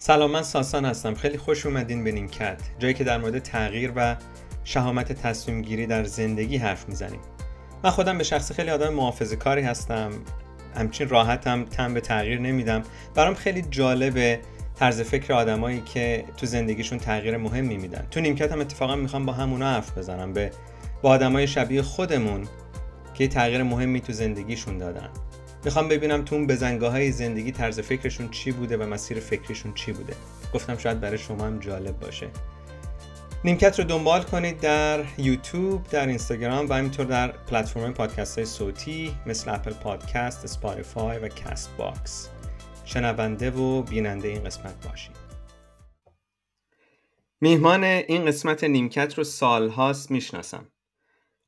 سلام، من ساسان هستم. خیلی خوش اومدین به نیمکت، جایی که در مورد تغییر و شهامت تصمیم گیری در زندگی حرف میزنیم. من خودم به شخص خیلی آدم محافظه‌کاری هستم، همچین راحتم تن به تغییر نمیدم. برام خیلی جالبه طرز فکر آدمایی که تو زندگیشون تغییر مهمی میدن. تو نیمکت هم اتفاقا میخوام با همونا حرف بزنم، با آدمای شبیه خودمون که تغییر مهمی تو زندگیشون دادن. میخوام ببینم تو اون بزنگاه‌های زندگی طرز فکرشون چی بوده و مسیر فکریشون چی بوده. گفتم شاید برای شما هم جالب باشه. نیمکت رو دنبال کنید در یوتیوب، در اینستاگرام و همینطور در پلتفرم پادکست های صوتی مثل اپل پادکست، اسپاتیفای و کست باکس. شنونده و بیننده این قسمت باشید. میهمان این قسمت نیمکت رو سالهاست میشناسم.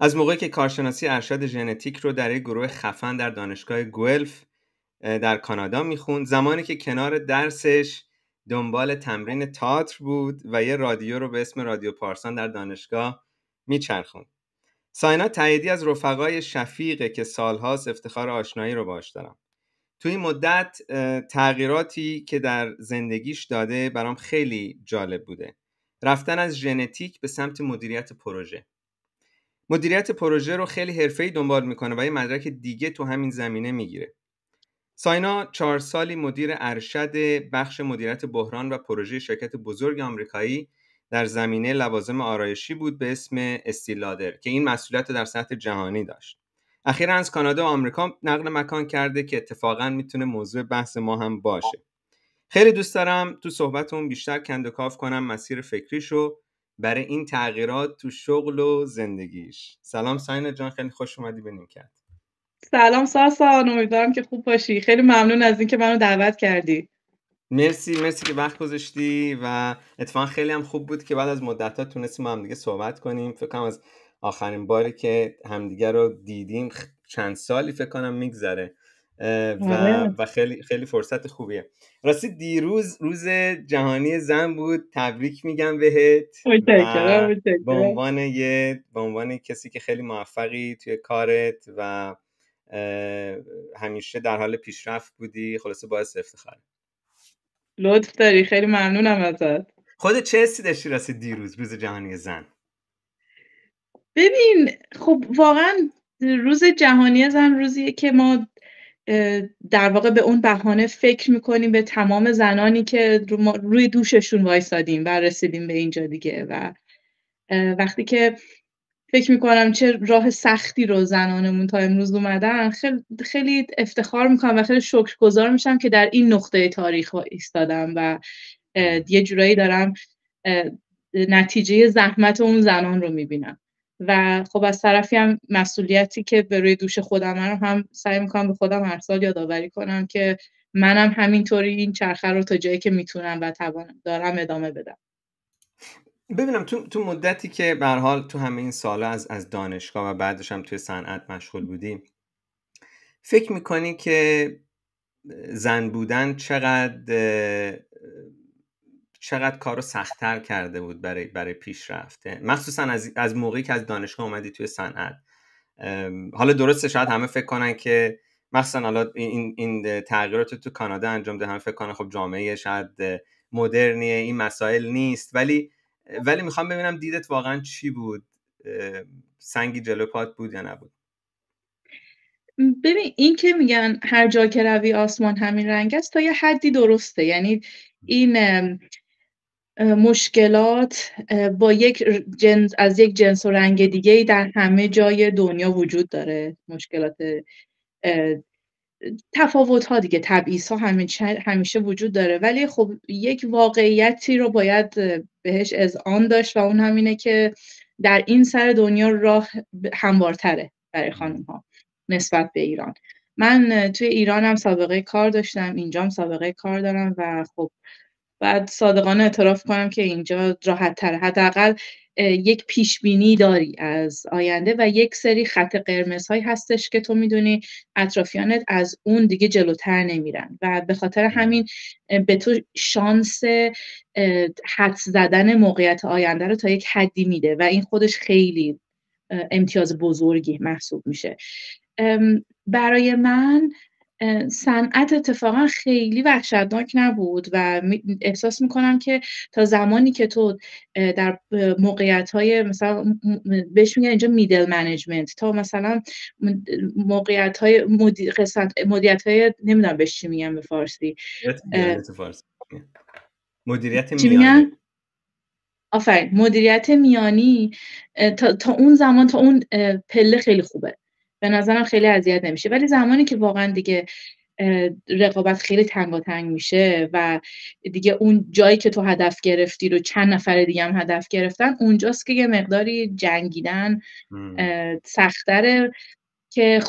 از موقعی که کارشناسی ارشد ژنتیک رو در یک گروه خفن در دانشگاه گولف در کانادا میخوند، زمانی که کنار درسش دنبال تمرین تئاتر بود و یه رادیو رو به اسم رادیو پارسان در دانشگاه میچرخوند. ساینا تاییدی از رفقای شفیقه که سالهاست افتخار آشنایی رو باهاش دارم. توی این مدت تغییراتی که در زندگیش داده برام خیلی جالب بوده. رفتن از ژنتیک به سمت مدیریت پروژه. مدیریت پروژه رو خیلی حرفه‌ای دنبال میکنه و یه مدرک دیگه تو همین زمینه میگیره. ساینا 4 سالی مدیر ارشد بخش مدیریت بحران و پروژه شرکت بزرگ آمریکایی در زمینه لوازم آرایشی بود به اسم استی لادر که این مسئولیت رو در سطح جهانی داشت. اخیراً از کانادا و آمریکا نقل مکان کرده که اتفاقاً میتونه موضوع بحث ما هم باشه. خیلی دوست دارم تو صحبتمون بیشتر کندوکاو کنم مسیر فکریشو برای این تغییرات تو شغل و زندگیش. سلام ساینا جان، خیلی خوش اومدی به نیمکت. سلام ساسان، امیدوارم که خوب باشی. خیلی ممنون از اینکه منو دعوت کردی. مرسی که وقت گذاشتی و اتفاقا خیلی هم خوب بود که بعد از مدت‌ها تونستیم با هم دیگه صحبت کنیم. فکر کنم از آخرین باری که همدیگه رو دیدیم چند سالی فکر کنم میگذره و خیلی فرصت خوبیه. راستی دیروز روز جهانی زن بود، تبریک میگم بهت. و به عنوان کسی که خیلی موفقی توی کارت و همیشه در حال پیشرفت بودی، خلاصه باعث افتخاره. لطف داری، خیلی ممنونم ازت. خودت چه حسی داشتی راستی دیروز روز جهانی زن؟ ببین خب واقعا روز جهانی زن روزیه که ما در واقع به اون بهانه فکر میکنیم به تمام زنانی که روی دوششون وایسادیم و رسیدیم به اینجا دیگه. و وقتی که فکر میکنم چه راه سختی رو زنانمون تا امروز اومدن، خیلی افتخار میکنم و خیلی شکرگزار میشم که در این نقطه تاریخ ایستادم و یه جورایی دارم نتیجه زحمت اون زنان رو میبینم. و خب از طرفی هم مسئولیتی که به روی دوش خودم هم سعی میکنم به خودم هر سال یادآوری کنم که منم همینطوری این چرخه رو تا جایی که میتونم و توانم دارم ادامه بدم. ببینم تو مدتی که به هر حال تو همه این سالا از دانشگاه و بعدش هم توی صنعت مشغول بودی، فکر میکنی که زن بودن چقدر کارو سخت‌تر کرده بود برای پیشرفت، مخصوصا از موقعی که از دانشگاه اومدی توی صنعت؟ حالا درسته شاید همه فکر کنن که مثلا حالا این تغییرات تو کانادا انجام ده، همه فکر کنن خب جامعه شاید مدرنیه، این مسائل نیست، ولی میخوام ببینم دیدت واقعا چی بود؟ سنگی جلو پات بود یا نبود؟ ببین این که میگن هر جا که روی آسمان همین رنگ است تا یه حدی درسته. یعنی این مشکلات با از یک جنس و رنگ دیگه در همه جای دنیا وجود داره. مشکلات تفاوت‌ها دیگه، تبعیض‌ها همیشه وجود داره، ولی خب یک واقعیتی رو باید بهش اذعان داشت و اون همینه که در این سر دنیا راه هموارتره برای خانم‌ها نسبت به ایران. من توی ایرانم سابقه کار داشتم، اینجام سابقه کار دارم و خب بعد صادقانه اعتراف کنم که اینجا راحت‌تره. حداقل یک پیشبینی داری از آینده و یک سری خط قرمزهایی هستش که تو میدونی اطرافیانت از اون دیگه جلوتر نمیرن و به خاطر همین به تو شانس حدس زدن موقعیت آینده رو تا یک حدی میده و این خودش خیلی امتیاز بزرگی محسوب میشه. برای من صنعت اتفاقا خیلی وحشتناک نبود و احساس میکنم که تا زمانی که تو در موقعیت‌های مثلا بهش میگن اینجا میدل منیجمنت، تا مثلا موقعیت‌های مدیریت‌های نمیدونم بهش چی میگن به فارسی. مدیریت فارسی، مدیریت چی میانی. میگن؟ آفرین، مدیریت میانی. تا اون زمان، تا اون پله خیلی خوبه، به نظرم خیلی اذیت نمیشه. ولی زمانی که واقعا دیگه رقابت خیلی تنگاتنگ میشه و دیگه اون جایی که تو هدف گرفتی رو چند نفر دیگه هم هدف گرفتن، اونجاست که یه مقداری جنگیدن سخت‌تره، که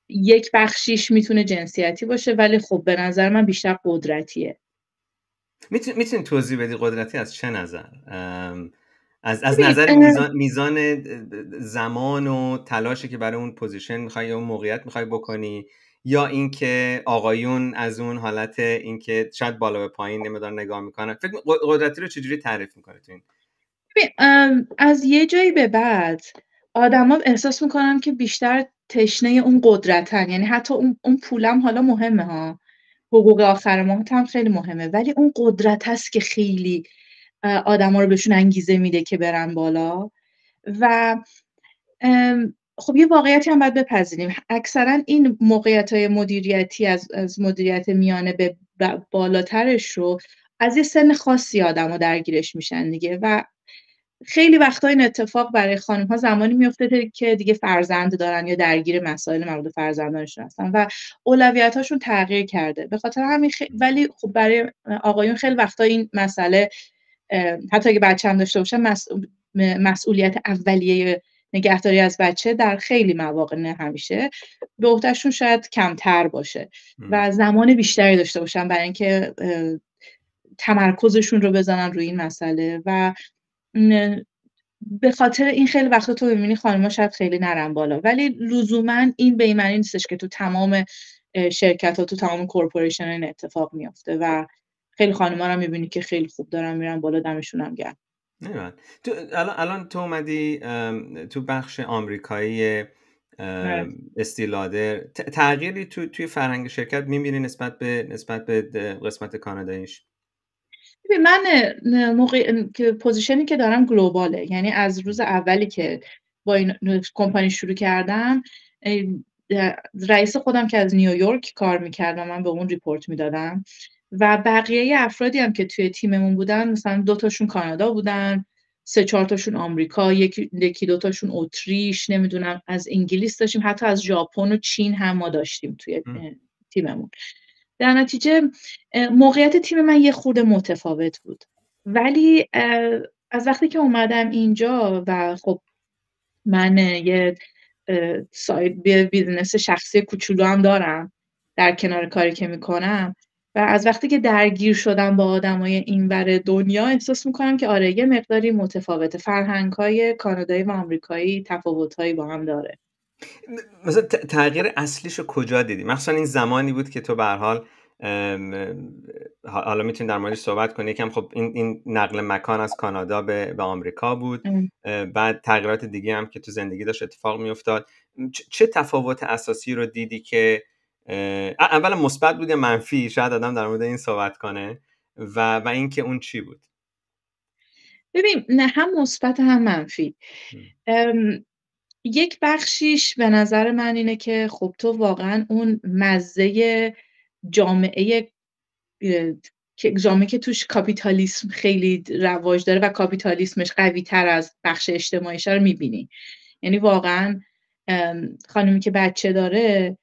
یک بخشیش میتونه جنسیتی باشه، ولی خب به نظر من بیشتر قدرتیه. میتونی توضیح بدی قدرتی از چه نظر؟ از ببین، نظر میزان زمان و تلاشی که برای اون پوزیشن میخوای یا اون موقعیت میخوای بکنی، یا اینکه آقایون از اون حالت اینکه شاید بالا به پایین نمیدونن نگاه میکنن، فکر قدرتی رو چجوری تعریف میکنی تو این؟ ببین، از یه جایی به بعد آدما احساس میکنن که بیشتر تشنه اون قدرتن. یعنی حتی اون پولم حالا مهمه ها، حقوق آخر ماهت هم خیلی مهمه، ولی اون قدرت هست که خیلی آدما رو بهشون انگیزه میده که برن بالا. و خب یه واقعیتی هم باید بپذیریم، اکثرا این موقعیت‌های مدیریتی از مدیریت میانه به بالاترش رو از یه سن خاصی آدما درگیرش میشن دیگه. و خیلی وقتا این اتفاق برای خانم‌ها زمانی میفته که دیگه فرزند دارن یا درگیر مسائل مربوط به فرزندانشون هستن و اولویت‌هاشون تغییر کرده. به خاطر همین ولی خب برای آقایون خیلی وقتا این مسئله، حتی اگه بچه هم داشته باشن، مسئولیت اولیه نگهداری از بچه در خیلی مواقع، نه همیشه، به عهده‌شون شاید کمتر باشه و زمان بیشتری داشته باشن برای اینکه تمرکزشون رو بزنن روی این مسئله. و به خاطر این خیلی وقتا تو می‌بینی خانم‌ها شاید خیلی نرن بالا، ولی لزوماً این به این معنی نیستش که تو تمام شرکت‌ها، تو تمام کورپوریشن‌ها این اتفاق میفته و خیلی خانم‌ها رو می‌بینی که خیلی خوب دارن میرن بالا، دمشون هم گرم. نه تو الان تو اومدی تو بخش آمریکایی استیلادر، تغییری توی فرهنگ شرکت می‌بینی نسبت به قسمت کاناداییش؟ ببین، من موقع که پوزیشنی که دارم گلوباله، یعنی از روز اولی که با این کمپانی شروع کردم، رئیس خودم که از نیویورک کار می‌کرد و من به اون ریپورت میدادم و بقیه افرادی هم که توی تیممون بودن، مثلا 2 تاشون کانادا بودن، 3-4 تاشون آمریکا، یکی 2 تاشون اتریش، نمیدونم از انگلیس داشتیم، حتی از ژاپن و چین هم ما داشتیم توی تیممون. در نتیجه موقعیت تیم من یه خورده متفاوت بود، ولی از وقتی که اومدم اینجا و خب من یه بیزنس شخصی کوچولو هم دارم در کنار کاری که میکنم، و از وقتی که درگیر شدم با آدمای اینور دنیا، احساس میکنم که آره، یه مقداری متفاوته. فرهنگ‌های کانادایی و آمریکایی تفاوت‌هایی با هم داره. مثلا تغییر اصلیشو کجا دیدی؟ مثلا این زمانی بود که تو به هر حال، حالا میتونی در موردش صحبت کنی یکم، خب این نقل مکان از کانادا به آمریکا بود، بعد تغییرات دیگه هم که تو زندگی داشت اتفاق میافتاد. چه تفاوت اساسی رو دیدی که اولا مثبت بود یا منفی؟ شاید آدم در مورد این صحبت کنه، و اینکه اون چی بود؟ ببین، نه، هم مثبت هم منفی. یک بخشیش به نظر من اینه که خب تو واقعا اون مزه جامعه جامعه که توش کاپیتالیسم خیلی رواج داره و کاپیتالیسمش قوی تر از بخش اجتماعیش رو میبینی. یعنی واقعا خانمی که بچه داره،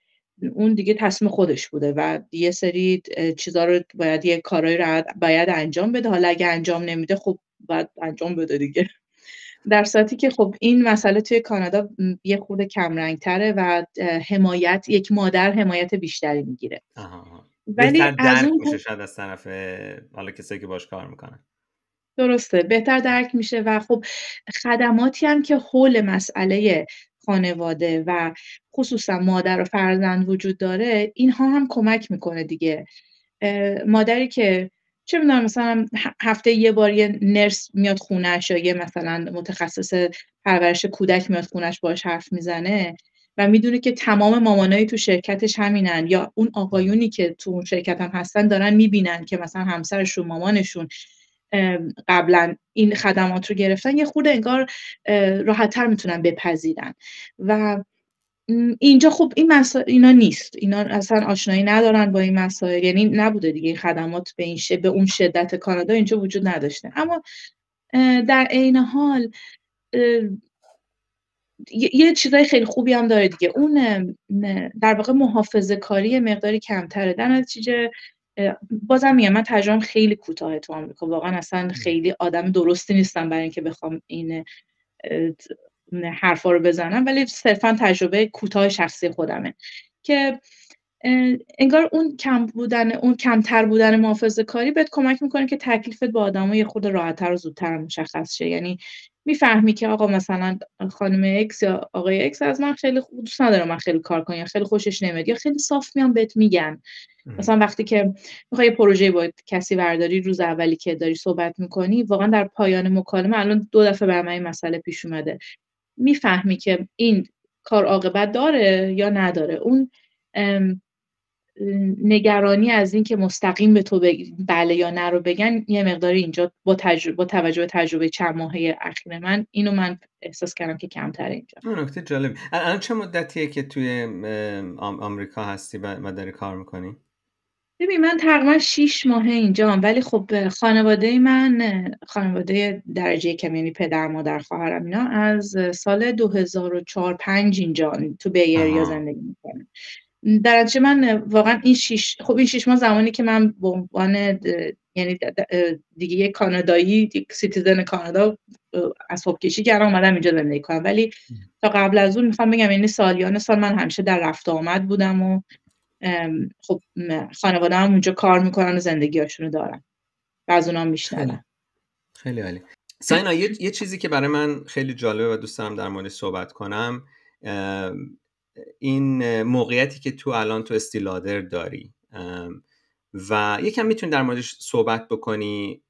اون دیگه تصمیم خودش بوده و یه سری چیزا رو باید، یه کارایی رو باید انجام بده. حالا اگه انجام نمیده، خب باید انجام بده دیگه. در صورتی که خب این مسئله توی کانادا یه خورده کمرنگ‌تره و یک مادر حمایت بیشتری میگیره. بهتر ولی از درک اون میشه شاید از طرف حالا کسایی که باش کار میکنن. درسته، بهتر درک میشه و خب خدماتی هم که حول مسئله خانواده و خصوصا مادر و فرزند وجود داره، اینها هم کمک میکنه دیگه. مادری که چه میدونم مثلا هفته یه بار یه نرس میاد خونش، یا یه مثلا متخصص پرورش کودک میاد خونش باهاش حرف میزنه، و میدونه که تمام مامانای تو شرکتش همینن، یا اون آقایونی که تو اون شرکت هم هستن دارن میبینن که مثلا همسرشون، مامانشون قبلا این خدمات رو گرفتن، یه خورده انگار راحت‌تر میتونن بپذیرن. و اینجا خب این مسائل اینا نیست، اینا اصلا آشنایی ندارن با این مسائل، یعنی نبوده دیگه این خدمات به اون شدت کانادا اینجا وجود نداشته. اما در عین حال یه چیزای خیلی خوبی هم داره دیگه، اون در واقع محافظه‌کاری مقداری کمتره. در نتیجه بازم میگم من تجربه‌ام خیلی کوتاهه تو آمریکا، واقعا اصلا خیلی آدم درستی نیستم برای اینکه بخوام این حرفا رو بزنم، ولی صرفا تجربه کوتاه شخصی خودمه که انگار اون کمتر بودن محافظه‌کاری بهت کمک میکنه که تکلیفت با آدم‌ها یه خورده راحت‌تر و زودتر مشخص شه. یعنی میفهمی که آقا مثلا خانم ایکس یا آقای ایکس از من خیلی دوست نداره من خیلی کار کنم، یا خیلی خوشش نمیاد، یا خیلی صاف میان بهت میگن. مثلا وقتی که میخوای یه پروژه با کسی برداری، روز اولی که داری صحبت میکنی، واقعا در پایان مکالمه، الان 2 دفعه برام این مسئله پیش اومده، میفهمی که این کار عاقبت داره یا نداره. اون نگرانی از این که مستقیم به تو بله یا نه رو بگن یه مقداری اینجا با توجه به تجربه چند ماهه اخیر اینو من احساس کردم که کمتره اینجا. نکته جالب. الان چه مدتیه که توی آمریکا هستی و داری کار میکنی؟ ببین من تقریبا 6 ماهه اینجام، ولی خب خانواده من خانواده درجه کم، یعنی پدر مادر خواهرم اینا از سال 2004-5 اینجا تو بی اریا زندگی میکنن. در نتیجه من واقعا این 6 ماه زمانی که من به عنوان یعنی دیگه یک کانادایی، یک سیتیزن کانادا اسباب کشی کردم اومدم اینجا زندگی کنم، ولی تا قبل از اون میخوام بگم یعنی سالیان سال من همیشه در رفت آمد بودم و خب خانواده هم اونجا کار میکنن و زندگیاشونو دارن و از اونها میشنوم. خیلی عالی. ساینا یه چیزی که برای من خیلی جالبه و دوست دارم در موردش صحبت کنم، این موقعیتی که تو الان تو استی لادر داری و یکم میتونی در موردش صحبت بکنی.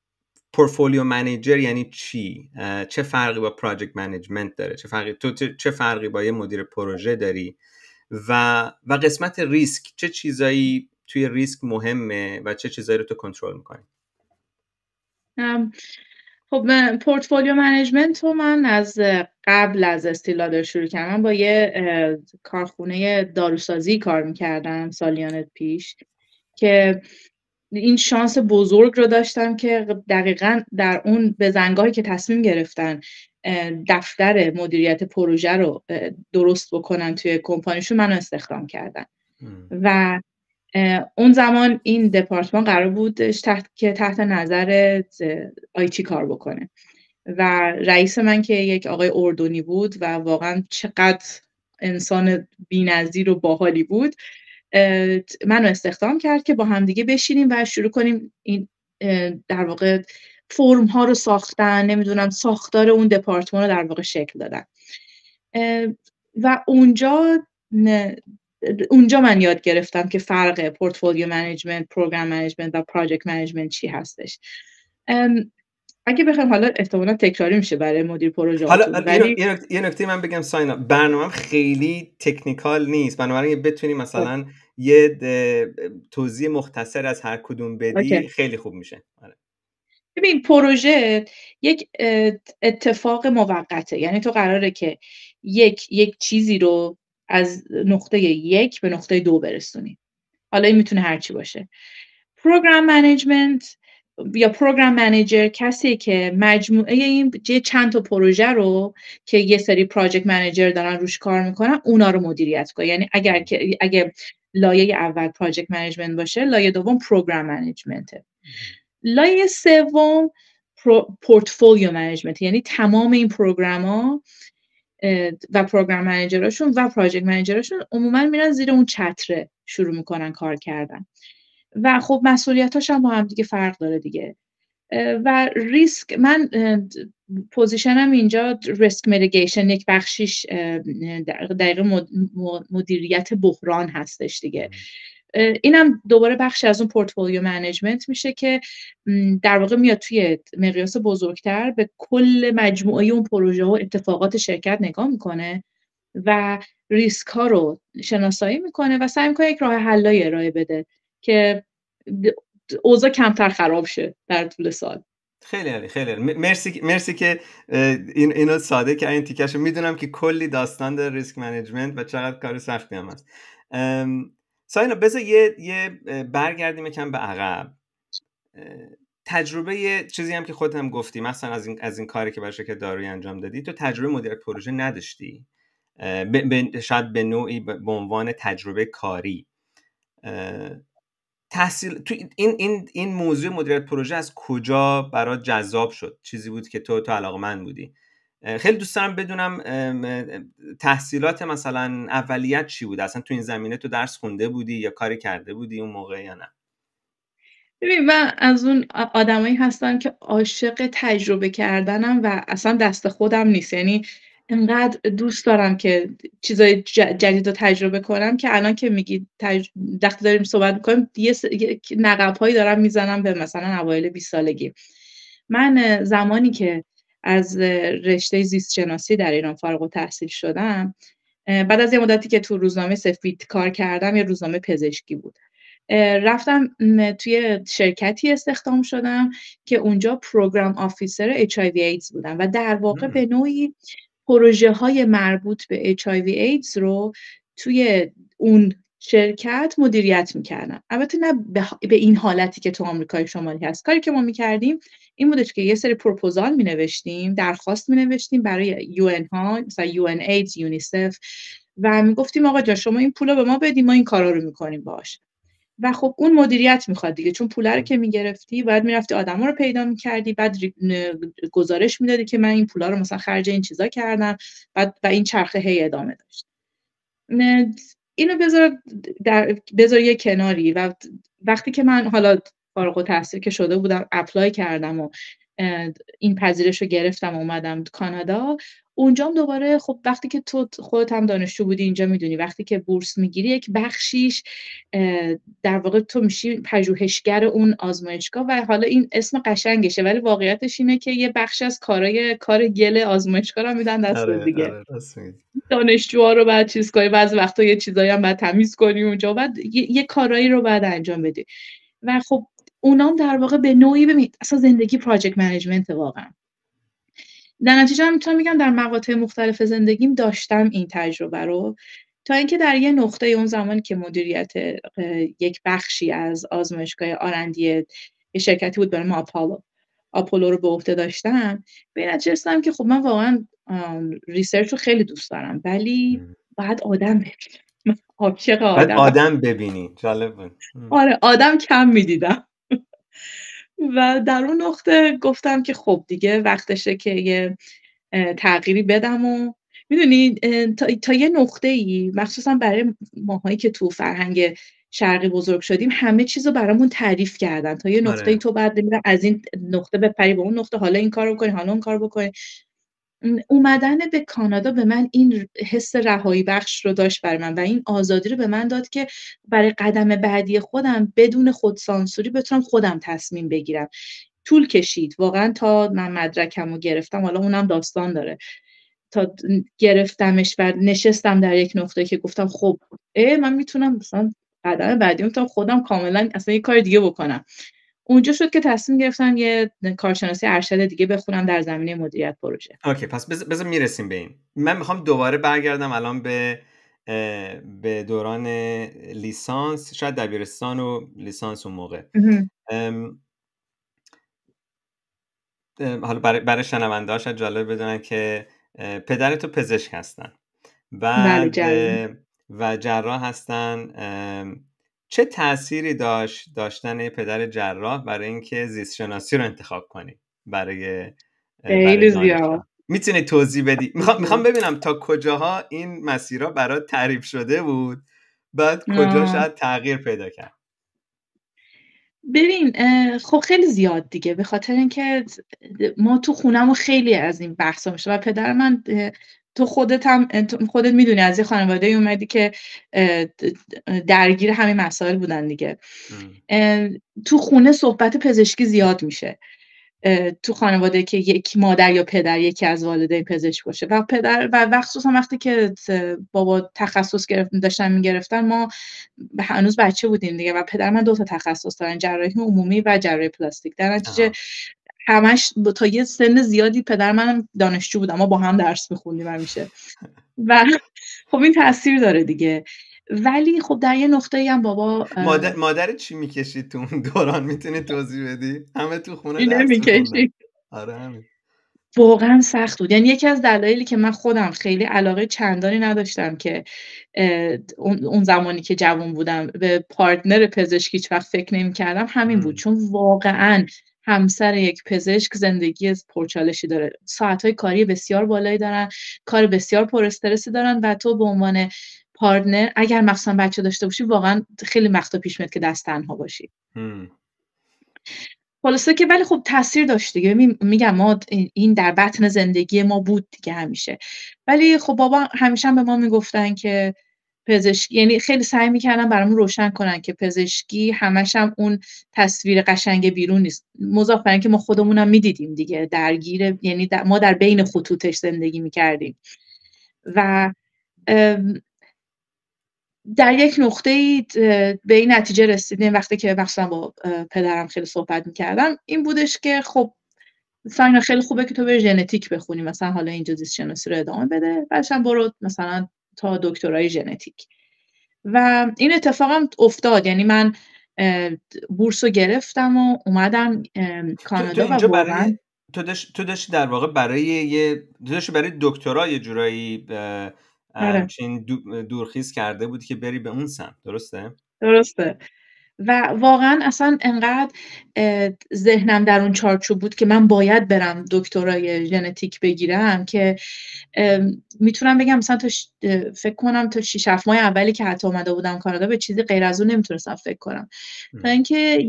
پورتفولیو منیجر یعنی چی؟ چه فرقی با پراجکت منیجمنت داره؟ چه فرقی با یه مدیر پروژه داری؟ و قسمت ریسک، چه چیزایی توی ریسک مهمه و چه چیزایی رو تو کنترل میکنی؟ خب پورتفولیو منیجمنت رو من از قبل از استی لادر شروع کردم. با یه کارخونه داروسازی کار میکردم سالیان پیش که این شانس بزرگ رو داشتم که دقیقاً در اون بزنگاهی که تصمیم گرفتن دفتر مدیریت پروژه رو درست بکنن توی کمپانیشون منو استخدام کردن. و اون زمان این دپارتمان قرار بود تحت نظر آیتی کار بکنه و رئیس من که یک آقای اردنی بود و واقعا چقدر انسان بی‌نظیر و باحالی بود، منو استخدام کرد که با همدیگه بشینیم و شروع کنیم این در واقع فرم ها رو ساختن، نمیدونم ساختار اون دپارتمان رو در واقع شکل دادن. و اونجا من یاد گرفتم که فرق پورتفولیو منیجمنت، پروگرام منیجمنت و پراجکت منیجمنت چی هستش. اگه بخوام حالا احتمالاً تکراری میشه برای مدیر پروژه، حالا یه نکته من بگم ساینا، برنامه‌ام خیلی تکنیکال نیست، بنابراین بتونی مثلا یه توضیح مختصر از هر کدوم بدی خیلی خوب میشه. ببین پروژه یک اتفاق موقته، یعنی تو قراره که یک چیزی رو از نقطه 1 به نقطه 2 برسونی. حالا این میتونه هر چی باشه. پروگرام منیجمنت یا پروگرام منیجر کسی که مجموعه این چند تا پروژه رو که یه سری پراجکت منیجر دارن روش کار میکنن اونا رو مدیریت کنه. یعنی اگه لایه اول پراجکت منیجمنت باشه، لایه دوم پروگرام منیجمنته. لایه سوم پورتفولیو منیجمنت، یعنی تمام این پروگرام‌ها و پروگرام منیجراشون و پراجکت منیجراشون عموما میرن زیر اون چتر شروع میکنن کار کردن و خب مسئولیتاش هم با هم دیگه فرق داره دیگه. و ریسک، من پوزیشنم اینجا ریسک میتیگیشن، یک بخشیش دقیقاً مدیریت بحران هستش دیگه. اینم دوباره بخشی از اون پورتفولیو منیجمنت میشه که در واقع میاد توی مقیاس بزرگتر به کل مجموعه اون پروژه و اتفاقات شرکت نگاه میکنه و ریسک ها رو شناسایی میکنه و سعی میکنه یک راه حلایی ارائه بده که اوضاع کمتر خراب شه در طول سال. خیلی عالی، خیلی عالی. مرسی که اینو ساده کردین تیکشو. میدونم که کلی داستان داره ریسک منیجمنت و چقدر کار سختی هم هست. ساینا بذار یه برگردیم یکم به عقب. تجربه چیزی هم که خودت هم گفتی، مثلا از این کاری که برای شرکت دارویی انجام دادی، تو تجربه مدیریت پروژه نداشتی، شاید به نوعی به عنوان تجربه کاری. تحصیل تو این موضوع مدیریت پروژه از کجا برات جذاب شد؟ چیزی بود که تو علاقه‌مند بودی؟ خیلی دوست دارم بدونم تحصیلات مثلا اولیت چی بود؟ اصلا تو این زمینه تو درس خونده بودی یا کاری کرده بودی اون موقع یا نه؟ ببین من از اون آدمایی هستم که عاشق تجربه کردنم و اصلا دست خودم نیست. یعنی انقدر دوست دارم که چیزای جدید رو تجربه کنم که الان که میگی وقتی داریم صحبت میکنیم یه نقب‌هایی دارم میزنم به مثلا اوایل 20 سالگی. من زمانی که از رشته زیست شناسی در ایران فارغ التحصیل شدم، بعد از یه مدتی که تو روزنامه سفید کار کردم، یه روزنامه پزشکی بود، رفتم توی شرکتی استخدام شدم که اونجا پروگرام آفیسر HIV ایدز بودم و در واقع به نوعی پروژه‌های مربوط به HIV ایدز رو توی اون شرکت مدیریت می‌کردم. البته نه به این حالتی که تو آمریکای شمالی هست. کاری که ما می‌کردیم این بودش که یه سری پروپوزال می‌نوشتیم، درخواست می‌نوشتیم برای UN ها، مثلا UN AIDS، یونیسف، و میگفتیم آقا جان شما این پولو به ما بدید، ما این کارا رو می‌کنیم باهاش. و خب اون مدیریت میخواد دیگه، چون پولا رو که میگرفتی باید میرفتی آدما رو پیدا میکردی، بعد گزارش میدادی که من این پولا رو مثلا خرج این چیزا کردم، بعد و این چرخه هی ادامه داشت. اینو بذار یه کناری. و وقتی که من حالا فارغ التحصیل که شده بودم اپلای کردم و این پذیرش رو گرفتم و اومدم کانادا، اونجام دوباره خب وقتی که تو خودت هم دانشجو بودی اینجا میدونی وقتی که بورس میگیری یک بخشیش در واقع تو میشی پژوهشگر اون آزمایشگاه و حالا این اسم قشنگشه ولی واقعیتش اینه که یه بخش از کار گل آزمایشگاه رو میدن دست دیگه. دانشجوها رو بعد چیز کنی، بعضی وقتا یه چیزایی هم بعد تمیز کنی اونجا، بعد یه کارایی رو بعد انجام بدی و خب اونام در واقع به نوعی ببین اصلا زندگی پراجکت منیجمنت واقعا. در نتیجه هم میتونم بگم در مقاطع مختلف زندگیم داشتم این تجربه رو، تا اینکه در یه نقطه اون زمانی که مدیریت یک بخشی از آزمایشگاه آرندی یه شرکتی بود برای ما آپولو رو به عهده داشتم، به این نتیجه رسیدم که خب من واقعا ریسرچ رو خیلی دوست دارم ولی باید آدم ببینم. من عاشق باید آدمم. آدم ببینی. جالب بود. آره آدم کم میدیدم. و در اون نقطه گفتم که خب دیگه وقتشه که یه تغییری بدم و میدونی تا یه نقطه‌ای مخصوصا برای ماهایی که تو فرهنگ شرقی بزرگ شدیم همه چیزو برامون تعریف کردن، تا یه نقطه‌ای تو بعد از این نقطه بپری به اون نقطه، حالا این کارو بکنی، حالا اون کارو بکنی. اومدن به کانادا به من این حس رهایی بخش رو داشت برای من و این آزادی رو به من داد که برای قدم بعدی خودم بدون خودسانسوری بتونم خودم تصمیم بگیرم. طول کشید واقعا تا من مدرکمو گرفتم، حالا اونم داستان داره، تا گرفتمش و نشستم در یک نقطه که گفتم خب من میتونم مثلا قدم بعدی میتونم خودم کاملا اصلا یه کار دیگه بکنم. اونجا شد که تصمیم گرفتم یه کارشناسی ارشد دیگه بخونم در زمینه مدیریت پروژه. اوکی پس بذار میرسیم به این. من میخوام دوباره برگردم الان به دوران لیسانس، شاید دبیرستان و لیسانس اون موقع. حالا برای شنونده ها شاید جالب بدونن که پدر تو پزشک هستن و جراح هستن. چه تأثیری داشتن پدر جراح برای اینکه زیست شناسی رو انتخاب کنی برای دانشگاه؟ میتونی توضیح بدی؟ میخوام ببینم تا کجاها این مسیرها برات تعریف شده بود، بعد کجا شاید تغییر پیدا کرد. ببین خب خیلی زیاد دیگه، به خاطر اینکه ما تو خونمون خیلی از این بحثا میشه و پدر من تو خودت میدونی از یه خانواده اومدی که درگیر همین مسائل بودن دیگه. تو خونه صحبت پزشکی زیاد میشه. تو خانواده که یک مادر یا پدر یکی از والدین پزشک باشه و پدر و خصوصا وقتی که بابا تخصص داشتن میگرفتن، ما هنوز بچه بودیم دیگه و پدر من 2 تا تخصص دارن، جراحی عمومی و جراحی پلاستیک. در نتیجه همش تا یه سن زیادی پدر منم دانشجو بود، ما با هم درس می‌خوندیم همیشه و خب این تاثیر داره دیگه. ولی خب در یه نقطه‌ای هم بابا مادر چی میکشید تو اون دوران، میتونی توضیح بدی؟ همه تو خونه اینه درس می‌خوندن. میکشید. آره همین. واقعا سخت بود. یعنی یکی از دلایلی که من خودم خیلی علاقه چندانی نداشتم که اون زمانی که جوان بودم به پارتنر پزشکی هیچ وقت فکر نمی‌کردم همین بود، چون واقعا همسر یک پزشک زندگی پرچالشی داره، ساعت‌های کاری بسیار بالایی دارن، کار بسیار پر استرسی دارن و تو به عنوان پارتنر اگر مخصوصا بچه داشته باشی واقعا خیلی وقتا پیش میاد که دست تنها باشی. خلاصه که ولی خب تاثیر داشت دیگه. میگم ما این در بطن زندگی ما بود دیگه همیشه. ولی خب بابا همیشه هم به ما میگفتن که پزشکی، یعنی خیلی سعی میکردن برامون روشن کنن که پزشکی همش هم اون تصویر قشنگ بیرون نیست. مضاف بر اینکه ما خودمونم میدیدیم دیگه درگیر، یعنی ما در بین خطوطش زندگی میکردیم و در یک نقطه‌ای به این نتیجه رسیدیم وقتی که مثلا با پدرم خیلی صحبت می‌کردم، این بودش که خب ساینا خیلی خوبه که تو بری ژنتیک بخونی، مثلا حالا اینجا زیست شناسی رو ادامه بده، بعدش هم برو مثلا تا دکترای ژنتیک. و این اتفاقم افتاد، یعنی من بورس رو گرفتم و اومدم کانادا و واقعا تو داشتی در واقع برای دکترا یه جورایی همچین دورخیز کرده بودی که بری به اون سمت، درسته؟ درسته. و واقعا اصلا انقدر ذهنم در اون چارچوب بود که من باید برم دکترای ژنتیک بگیرم که میتونم بگم مثلا فکر کنم تا 6-7 ماه اولی که حتی اومده بودم کانادا به چیزی غیر از اون نمیتونستم فکر کنم. تا اینکه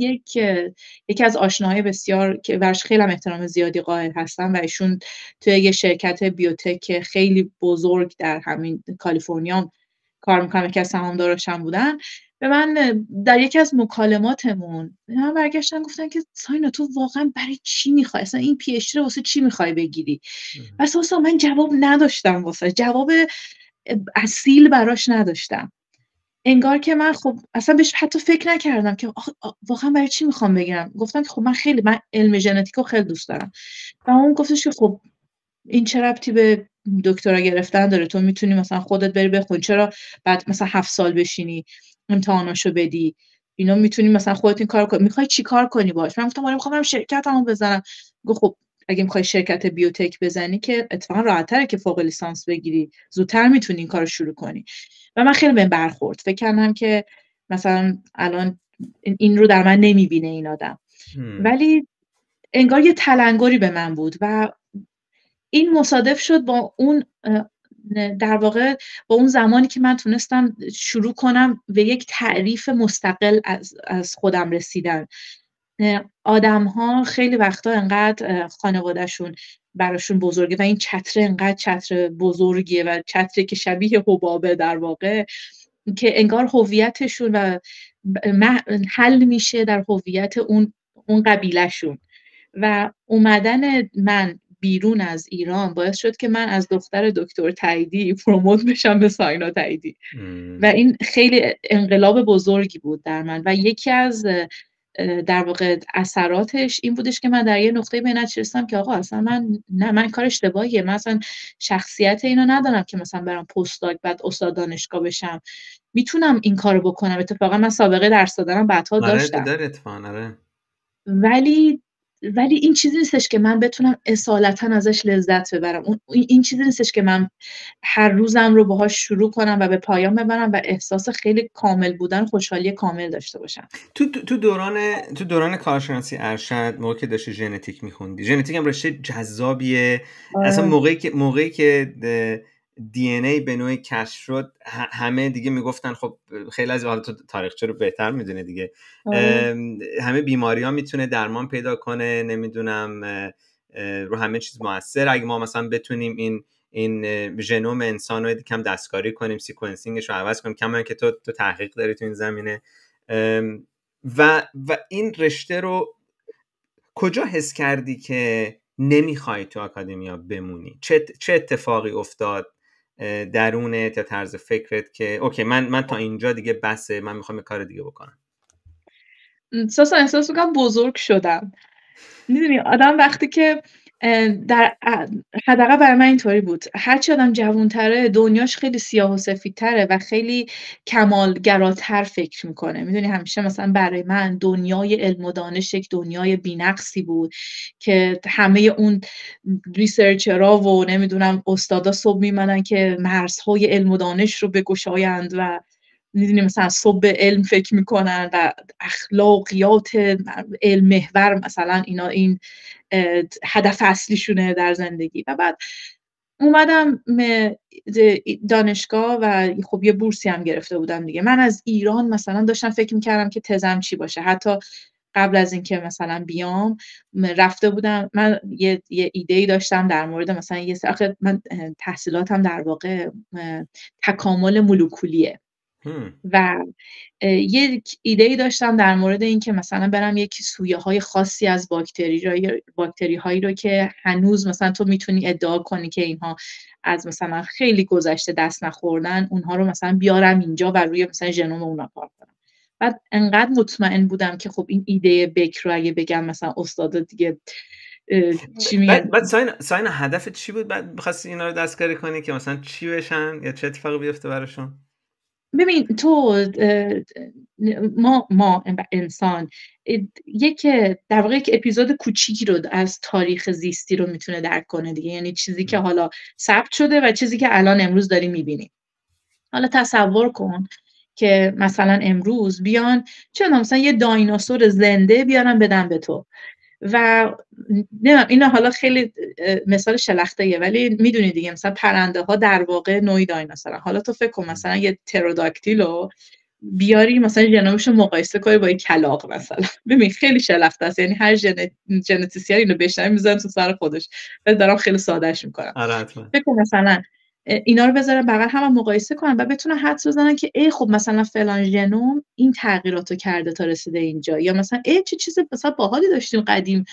یکی از آشناهای بسیار که برش خیلی احترام زیادی قائل هستم و ایشون توی یه شرکت بیوتک خیلی بزرگ در همین کالیفرنیا کار میکنم، یکی از سهامداراشم بودن، به من در یکی از مکالماتمون من برگشتن گفتن که ساینا تو واقعا برای چی میخوای، اصلا این پی اچ دی رو واسه چی میخوای بگیری؟ واسه من جواب نداشتم، واسه جواب اصیل براش نداشتم. انگار که من خب اصلا بهش حتی فکر نکردم که واقعا برای چی میخوام بگیرم. گفتم که خب من علم ژنتیک رو خیلی دوست دارم و اون گفتش که خب این چه ربطی به دکترا گرفتن داره، تو میتونی مثلا خودت بری بخونی، چرا بعد مثلا 7 سال بشینی امتحاناشو بدی، اینا میتونی مثلا خودت این کارو کنی، میخوای چی کار کنی باهاش؟ من گفتم آره میخوام شرکتمو بزنم. گفت خب اگه میخوای شرکت بیوتک بزنی که اتفاقا راحت‌تره که فوق لیسانس بگیری، زودتر میتونی این کارو شروع کنی. و من خیلی بهم برخورد، فکر کردم که مثلا الان این رو در من نمیبینه این آدم. ولی انگار یه تلنگری به من بود و این مصادف شد با اون در واقع با اون زمانی که من تونستم شروع کنم به یک تعریف مستقل از خودم رسیدن. آدم‌ها خیلی وقتا انقدر خانواده‌شون براشون بزرگه و این چتر انقدر چتر بزرگیه و چتری که شبیه حبابه در واقع، که انگار هویتشون و حل میشه در هویت اون قبیله‌شون. و اومدن من بیرون از ایران باعث شد که من از دختر دکتر تاییدی پروموت بشم به ساینا تاییدی و این خیلی انقلاب بزرگی بود در من و یکی از در واقع اثراتش این بودش که من در یه نقطه به نتیجه رسیدم که آقا اصلا من کار اشتباهیه، من اصلا شخصیت اینو ندارم که مثلا برم پست‌داک بعد استاد دانشگاه بشم، میتونم این کارو بکنم. اتفاقا من سابقه درس دادنم بعدها داشتم. ولی این چیزی نیستش که من بتونم اصالتا ازش لذت ببرم. این چیزی نیستش که من هر روزم رو باهاش شروع کنم و به پایان ببرم و احساس خیلی کامل بودن، خوشحالی کامل داشته باشم. تو دوران کارشناسی ارشد، موقعی که داشتی ژنتیک میخوندی، ژنتیک هم رشته جذابیه. اصلا موقعی که دی ان ای به نوعی کشف شد، همه دیگه میگفتن خب خیلی از حالا تو تاریخچه رو بهتر میدونه دیگه، همه بیماری ها میتونه درمان پیدا کنه، نمیدونم رو همه چیز موثر. اگه ما مثلا بتونیم این ژنوم انسان رو کم دستکاری کنیم، سیکونسینگش رو عوض کنیم، کما که تو تحقیق داری تو این زمینه، و این رشته رو کجا حس کردی که نمیخوای تو آکادمیا بمونی؟ چه اتفاقی افتاد درونت یا طرز فکرت که اوکی من تا اینجا دیگه بسه، من میخوام کار دیگه بکنم؟ احساس میکنم بزرگ شدم. میدونی آدم وقتی که در حداقل برای من اینطوری بود، هرچی آدم جوان‌تره دنیاش خیلی سیاه و سفیدتره و خیلی کمال‌گراتر فکر میکنه. میدونی همیشه مثلا برای من دنیای علم و دانش یک دنیای بی‌نقصی بود که همه اون ریسرچرها و نمیدونم استادا صبح میمدن که مرزهای علم و دانش رو بگشایند و میدونی مثلا صبح به علم فکر میکنن و اخلاقیات علم محور مثلا اینا این هدف اصلیشونه در زندگی. و بعد اومدم دانشگاه و خب یه بورسی هم گرفته بودم دیگه. من از ایران مثلا داشتم فکر میکردم که تزم چی باشه. حتی قبل از اینکه مثلا بیام رفته بودم، من یه ایده‌ای داشتم در مورد مثلا من تحصیلاتم در واقع تکامل مولکولیه و یک ایده‌ای داشتم در مورد این که مثلا برم یک سویه‌های خاصی از باکتری هایی رو که هنوز مثلا تو میتونی ادعا کنی که اینها از مثلا خیلی گذشته دست نخوردن، اونها رو مثلا بیارم اینجا و روی مثلا ژنوم اونها کار کنم. بعد انقدر مطمئن بودم که خب این ایده بک رو اگه بگم مثلا استادا دیگه چی میگن. بعد ساین هدف چی بود؟ بعد می‌خواستی اینا رو دستکاری کنی که مثلا چی بشن یا چه اتفاقی بیفته براشون؟ ببین تو ما انسان یک در واقع یک اپیزود کوچیکی رو از تاریخ زیستی رو میتونه درک کنه دیگه. یعنی چیزی که حالا ثبت شده و چیزی که الان امروز داری میبینی. حالا تصور کن که مثلا امروز بیان مثلا یه دایناسور زنده بیارن بدن به تو و نمیدونم اینا حالا خیلی مثال شلخته‌ایه ولی میدونی دیگه مثلا پرنده ها در واقع نوعی دایناسورن. حالا تو فکر کن مثلا یه پتروداکتیل رو بیاری مثلا ژنومش رو مقایسه کنی با یک کلاغ مثلا. ببین خیلی شلخته است. یعنی هر ژنتیسین اینو بشنوه میذارن تو سر خودش. دارم خیلی سادهش میکنم. فکر کن مثلا اینا رو بذارن بغل هم مقایسه کنن و بتونن حدس بزنن که ای خب مثلا فلان ژنوم این تغییراتو کرده تا رسیده اینجا، یا مثلا چه چیز مثلا باحالی داشتیم قدیم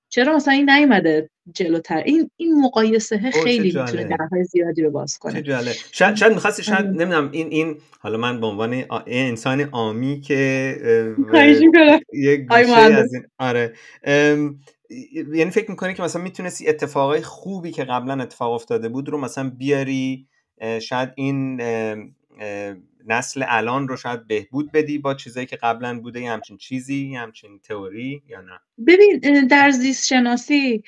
چرا مثلا این نیومده جلوتر. این مقایسه خیلی میتونه درهای زیادی رو باز کنه. چه جالب. شاید می‌خواستی شاید نمیدونم این حالا من به عنوان انسان عامی که یه گوشه از این یعنی فکر می‌کنی که مثلا میتونستی اتفاقای خوبی که قبلا اتفاق افتاده بود رو مثلا بیاری، شاید این نسل الان رو شاید بهبود بدی با چیزایی که قبلا بوده، یه همچین چیزی، یه همچین تئوری یا نه؟ ببین در زیست شناسی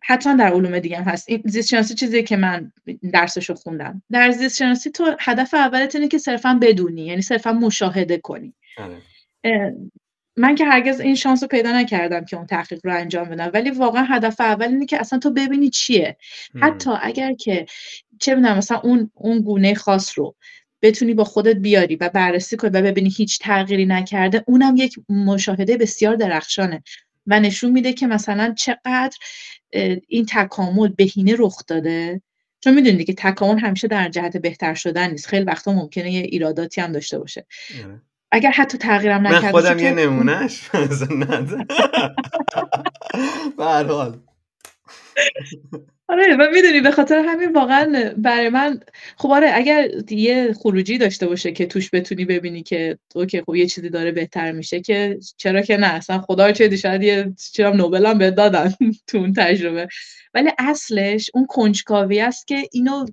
حتما در علوم دیگه هم هست. این زیست شناسی چیزی که من درسشو خوندم. در زیست شناسی تو هدف اولت اینه که صرفا بدونی، یعنی صرفا مشاهده کنی. من که هرگز این شانس رو پیدا نکردم که اون تحقیق رو انجام بدم، ولی واقعا هدف اول اینه که اصلا تو ببینی چیه. حتی اگر که چه می‌دونم مثلا اون گونه خاص رو بتونی با خودت بیاری و بررسی کنی و ببینی هیچ تغییری نکرده، اونم یک مشاهده بسیار درخشانه و نشون میده که مثلا چقدر این تکامل بهینه رخ داده. چون میدونید که تکامل همیشه در جهت بهتر شدن نیست، خیلی وقتا ممکنه یه ایراداتی هم داشته باشه. اگر حتی تغییرم نکرده من خودم یه نمونهش به هر حال. آره و میدونی به خاطر همین واقعا برای من خب آره اگر یه خروجی داشته باشه که توش بتونی ببینی که اوکی خب یه چیزی داره بهتر میشه که چرا که نه، اصلا خدا رو چه شاید یه چیزام نوبل هم بهت دادن تو اون تجربه. ولی اصلش اون کنجکاوی است که اینو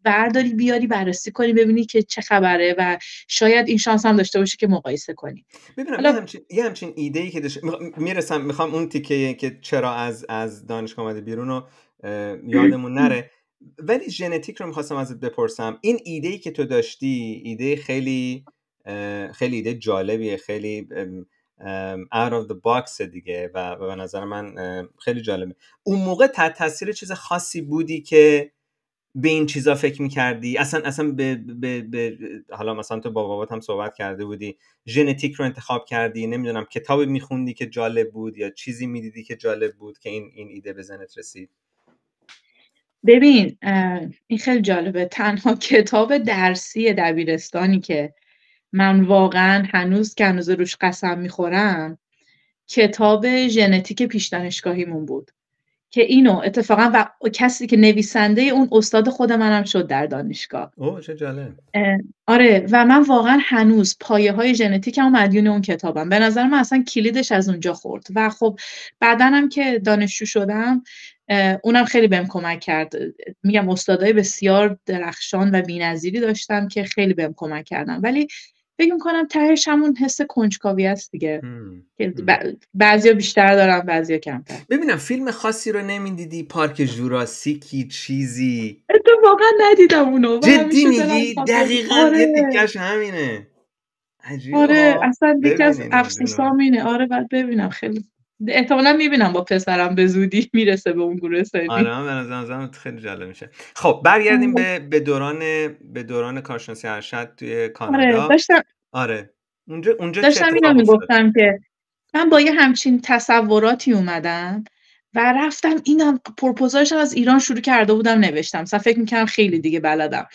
برداری بیاری بررسی کنی ببینی که چه خبره و شاید این شانس هم داشته باشی که مقایسه کنی. ببینم یه همچین ایده‌ای که میخوام اون تیکه که چرا از دانشگاه اومده بیرون رو یادمون نره، ولی ژنتیک رو میخواستم ازت بپرسم. این ایده‌ای که تو داشتی ایده خیلی ایده جالبیه، خیلی out of the box دیگه و به نظر من خیلی جالبه. اون موقع تحت تاثیر چیز خاصی بودی که به این چیزا فکر می‌کردی؟ اصلا به حالا مثلا تو با بابات هم صحبت کرده بودی، ژنتیک رو انتخاب کردی، نمیدونم کتابی می‌خوندی که جالب بود یا چیزی می‌دیدی که جالب بود که این ایده به ذهنت رسید؟ ببین این خیلی جالبه. تنها کتاب درسی دبیرستانی که من واقعا هنوز روش قسم میخورم کتاب ژنتیک پیش دانشگاهیمون بود که اینو اتفاقا و کسی که نویسنده اون استاد خود منم شد در دانشگاه. اوه چه جالب. آره و من واقعا هنوز پایه‌های ژنتیکم مدیون اون کتابم. به نظر من اصلا کلیدش از اونجا خورد و خب بعدنم که دانشجو شدم اونم خیلی بهم کمک کرد. میگم استادای بسیار درخشان و بی‌نظیری داشتم که خیلی بهم کمک کردن، ولی فکر می‌کنم تهش همون حس کنجکاوی است دیگه که بعضیا بیشتر دارن بعضیا کمتر. ببینم فیلم خاصی رو نمیدیدی؟ پارک ژوراسیکی چیزی؟ اتفاقا ندیدم اونو. جدی میگی؟ دقیقاً یه تیکش همینه. عجیبه. آره اصلا یکی از افسوسام اینه. آره بعد ببینم، خیلی احتمالاً میبینم با پسرم به زودی میرسه به اون گروه سنی. آره من به نظرم خیلی جالب میشه. خب برگردیم به دوران کارشناسی ارشد توی کانادا. آره اونجا داشتم اینو میگفتم که من با یه همچین تصوراتی اومدم و رفتم اینم پروپوزالشم از ایران شروع کرده بودم نوشتم. مثلا فکر میکنم خیلی دیگه بلدم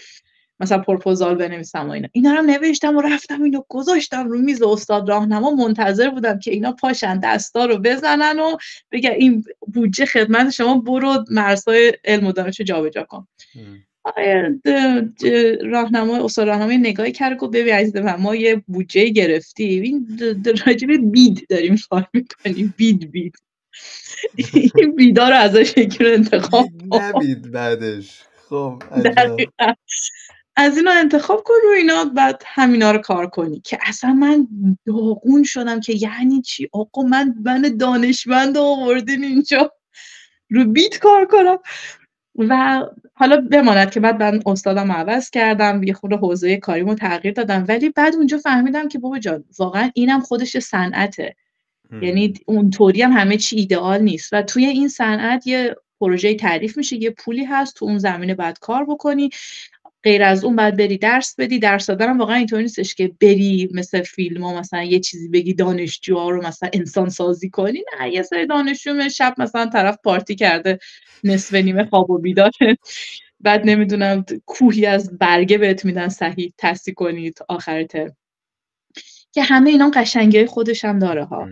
مثلا پروپوزال بنویسم و اینا رو نوشتم و رفتم اینو گذاشتم رو میز استاد راهنما، منتظر بودم که اینا پاشن دستا رو بزنن و بگن این بودجه خدمت شما، برو مرزهای علم و دانش رو جابجا کن. راهنما استاد راهنمای نگاهی کرد گفت ببین عزیز من، ما یه بودجه گرفتیم، این راجع به بید داریم کار میکنیم، بید این بیدا رو ازش یکی رو انتخاب کن، نبید بعدش. خب از اینا انتخاب کن رو اینا، بعد همینا رو کار کنی. که اصلا من داغون شدم که یعنی چی آقا، من دانشمند آوردین اینجا رو بیت کار کنم. و حالا بماند که بعد من استادم عوض کردم، یه خورده حوزه کاریمو تغییر دادم، ولی بعد اونجا فهمیدم که بابا جان واقعا اینم خودش صنعته. یعنی اونطوری هم همه چی ایدئال نیست و توی این صنعت یه پروژه تعریف میشه، یه پولی هست، تو اون زمینه باید کار بکنی، غیر از اون باید بری درس بدی. درس دادن هم واقعا اینطوری نیستش که بری مثل فیلم ها مثلا یه چیزی بگی دانشجوها رو مثلا انسان سازی کنی. نه، یه سری دانشجو شب مثلا طرف پارتی کرده نصف نیمه خواب و بیداره، بعد نمیدونم کوهی از برگه بهت میدن صحیح تصحیح کنی تا آخر ترم، که همه اینا قشنگی خودش هم داره ها.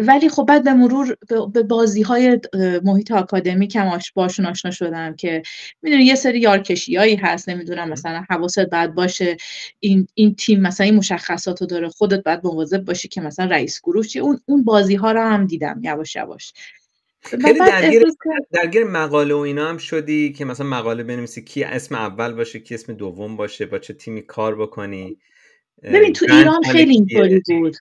ولی خب بعد به مرور به بازی‌های محیط آکادمیک هم باشون آشنا شدم که میدونی یه سری یارکشیایی هست، نمیدونم مثلا حواست باید باشه این تیم مثلا این مشخصاتو داره، خودت باید مواظب باشی که مثلا رئیس گروه چی. اون بازی‌ها رو هم دیدم یواش یواش. خیلی درگیر مقاله و اینا هم شدی که مثلا مقاله بنویسی کی اسم اول باشه کی اسم دوم باشه، با چه تیمی کار بکنی. ببین تو ایران خیلی اینطوری بود.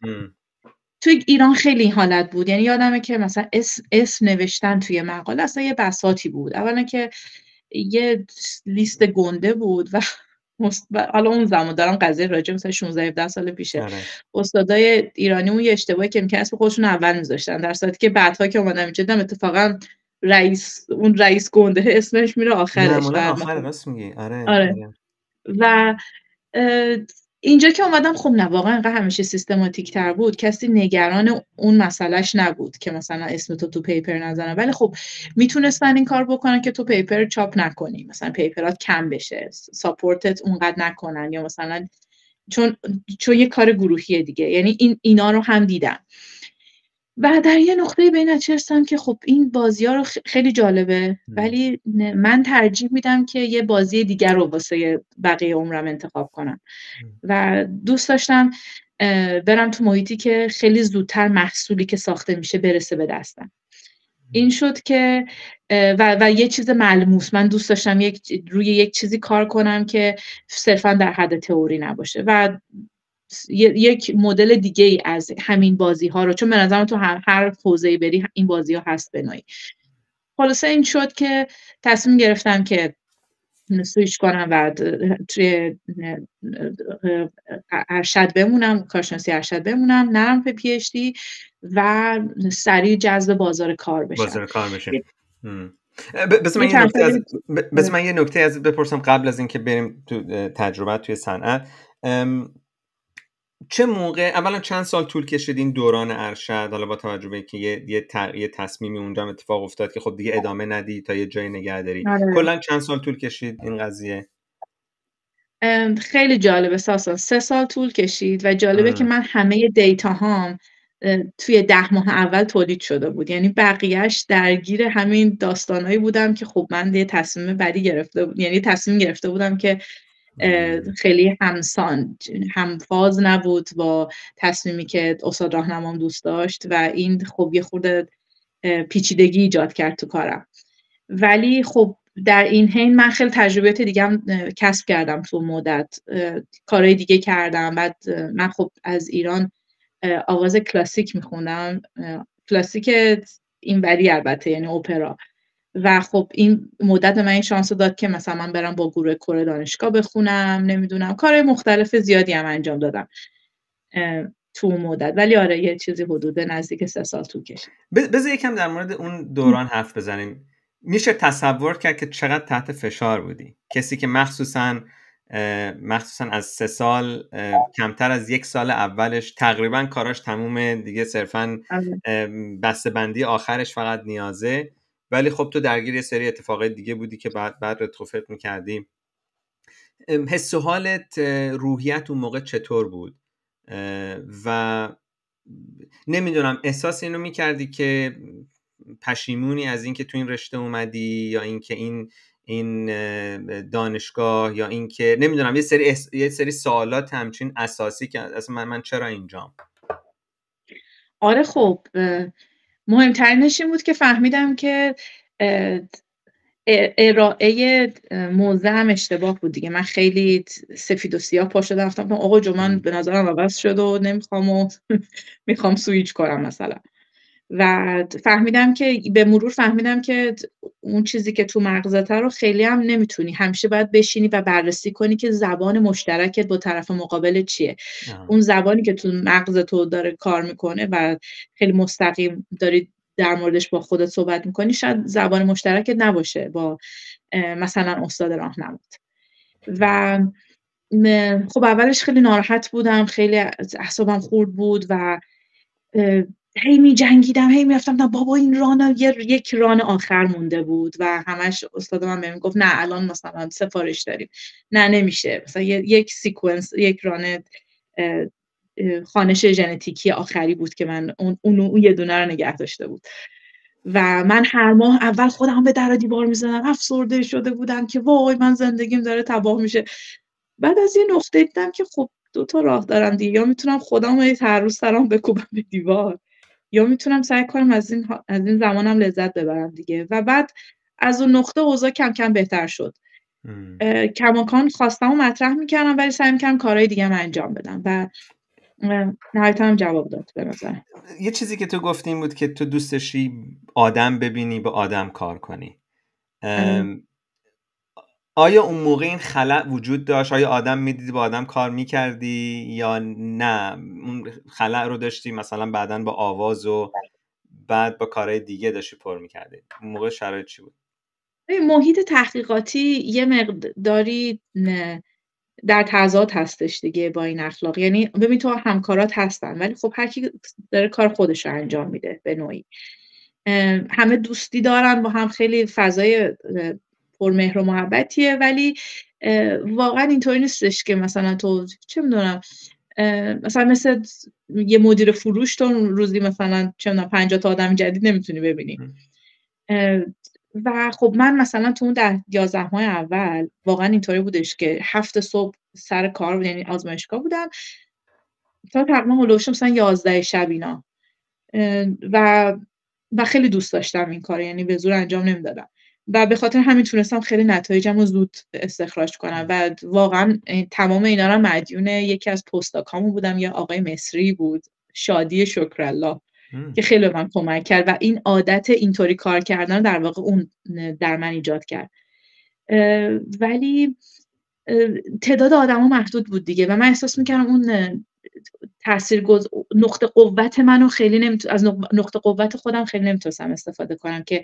تو ایران خیلی این حالت بود. یعنی یادمه که مثلا اسم نوشتن توی مقاله اصلا یه بساطی بود. اولا که یه لیست گنده بود و حالا اون زمان دارم قضیه راجع مثلا 16-17 سال پیشه، استادای ایرانیمون یه اشتباهی که می‌کردن اسم خودشون اول می‌ذاشتن، در صورتی که بعدها که اومدم اینجا دیدم اتفاقا رئیس گنده اسمش میره آخرش. معمولا آخر راست میگی. آره. و اینجا که اومدم خب نه واقعا انقدر همیشه سیستماتیک تر بود، کسی نگران اون مسئلهش نبود که مثلا اسم تو پیپر نزنه، ولی خب میتونستن این کار بکنن که تو پیپر چاپ نکنی، مثلا پیپرات کم بشه، ساپورتت اونقدر نکنن، یا مثلا چون یه کار گروهیه دیگه. یعنی اینا رو هم دیدم و در یه نقطه به این نتیجه که خب این بازی‌ها رو خیلی جالبه، ولی من ترجیح میدم که یه بازی دیگر رو واسه بقیه عمرم انتخاب کنم و دوست داشتم برم تو محیطی که خیلی زودتر محصولی که ساخته میشه برسه به دستم. این شد که و یه چیز ملموس، من دوست داشتم روی یک چیزی کار کنم که صرفا در حد تئوری نباشه و یک مدل دیگه ای از همین بازی ها رو، چون به نظرم تو هر حوزه‌ای بری این بازی ها هست به نوعی. خلاصه این شد که تصمیم گرفتم که سویچ کنم و توی ارشد بمونم، کارشناسی ارشد بمونم، نرم به پی اچ دی و سریع جذب بازار کار بشم. بس من یه نکته از بپرسم قبل از اینکه بریم تو تجربه توی صنعت. چه موقع، اولا چند سال طول کشید این دوران ارشد، حالا با توجه به اینکه یه تصمیمی اونجا اتفاق افتاد که خب دیگه ادامه ندی تا یه جای نگه داری، کلا چند سال طول کشید این قضیه؟ خیلی جالبه ساسا، 3 سال طول کشید و جالبه که من همه دیتا هام توی 10 ماه اول تولید شده بود. یعنی بقیهش درگیر همین داستانایی بودم که خب من یه تصمیم بعدی یعنی تصمیم گرفته بودم که خیلی همفاز نبود با تصمیمی که استاد راهنمام دوست داشت و این خب یه خورده پیچیدگی ایجاد کرد تو کارم. ولی خب در این حین من خیلی تجربیات دیگه هم کسب کردم تو مدت، کارهای دیگه کردم. بعد من خب از ایران آواز کلاسیک میخوندم، کلاسیک اینوری البته، یعنی اپرا. و خب این مدت به من این شانس داد که مثلا من برم با گروه کور دانشگاه بخونم، نمیدونم کارهای مختلف زیادی هم انجام دادم تو مدت. ولی آره یه چیزی حدود نزدیک 3 سال طول کشید. بذار یکم در مورد اون دوران حرف بزنیم. میشه تصور کرد که چقدر تحت فشار بودی؟ کسی که مخصوصا از 3 سال کمتر از 1 سال اولش تقریبا کاراش تمومه دیگه، صرفا بسته‌بندی آخرش فقط نیازه، ولی خب تو درگیر یه سری اتفاقات دیگه بودی که بعد رتروفت میکردی. حس و حالت، روحیت اون موقع چطور بود؟ و نمیدونم احساس اینو میکردی که پشیمونی از این که تو این رشته اومدی، یا این که این دانشگاه، یا این که نمیدونم یه سری سوالات همچین اساسی که اصلا من چرا اینجام؟ آره خب مهمترینش این بود که فهمیدم که ارائه موضوع هم اشتباه بود دیگه. من خیلی سفید و سیاه پا شدم گفتم آقا جو من به نظرم عوض شد و نمیخوام و میخوام سویچ کنم مثلا. و فهمیدم که به مرور فهمیدم که اون چیزی که تو مغزته رو خیلی هم نمیتونی، همیشه باید بشینی و بررسی کنی که زبان مشترکت با طرف مقابل چیه. اون زبانی که تو مغز تو داره کار میکنه و خیلی مستقیم داری در موردش با خودت صحبت میکنی، شاید زبان مشترکت نباشه با مثلا استاد راهنمات. و خب اولش خیلی ناراحت بودم، خیلی اعصابم خورد بود و هی می جنگیدم، هی میرفتم بابا این ران یک ران آخر مونده بود و همش استاد من بهم گفت نه الان مثلا سفارش داریم، نه نمیشه، مثلا یک سیکونس، یک ران خوانش ژنتیکی آخری بود که من اون یه دونه رو نگه داشته بود. و من هر ماه اول خودم به در و دیوار میزنم، افسرده شده بودم که وای من زندگیم داره تباه میشه. بعد از یه نقطه دیدم که خب 2 تا راه دارم دیگه، یا میتونم خودم هر روز سرم بکوبم به دیوار، یا میتونم سعی کنم از این زمانم لذت ببرم دیگه. و بعد از اون نقطه اوضاع کم کم بهتر شد. کماکان خواستم و مطرح میکردم، ولی سعی میکردم کارهای دیگه هم انجام بدم و نهایتا هم جواب داد به نظر. یه چیزی که تو گفتیم بود که تو دوست داشتی آدم ببینی، با آدم کار کنی. آیا اون موقع این خلأ وجود داشت؟ آیا آدم میدیدی با آدم کار میکردی یا نه اون خلأ رو داشتی مثلا بعداً با آواز و بعد با کارهای دیگه داشتی پر میکردی؟ اون موقع شرایط چی بود؟ محیط تحقیقاتی یه مقداری در تضاد هستش دیگه با این اخلاق. یعنی ببین تو همکارات هستن ولی خب هر کی داره کار خودش رو انجام میده به نوعی. همه دوستی دارن با هم، خیلی فضای پرمهر و محبتیه، ولی واقعا اینطوری نیستش که مثلا تو چه میدونم مثلا مثل یه مدیر فروش تو روزی مثلا چه میدونم 50 تا آدم جدید نمیتونی ببینی. و خب من مثلا تو اون 11 ماه اول واقعا اینطوری بودش که 7 صبح سر کار بود، یعنی آزمایشگاه بودم تا تقریبا هلوش مثلا 11 شب اینا. و خیلی دوست داشتم این کار، یعنی به زور انجام نمیدادم و به خاطر همین تونستم خیلی نتایجم رو زود استخراج کنم. و واقعا تمام اینا رو مدیون یکی از پستاکامون بودم، یه آقای مصری بود، شادی شکرالله، که خیلی من کمک کرد و این عادت اینطوری کار کردن در واقع اون در من ایجاد کرد. ولی تعداد آدما محدود بود دیگه و من احساس می‌کردم اون نقطه قوت منو خیلی از نقطه قوت خودم خیلی نمیتونستم استفاده کنم که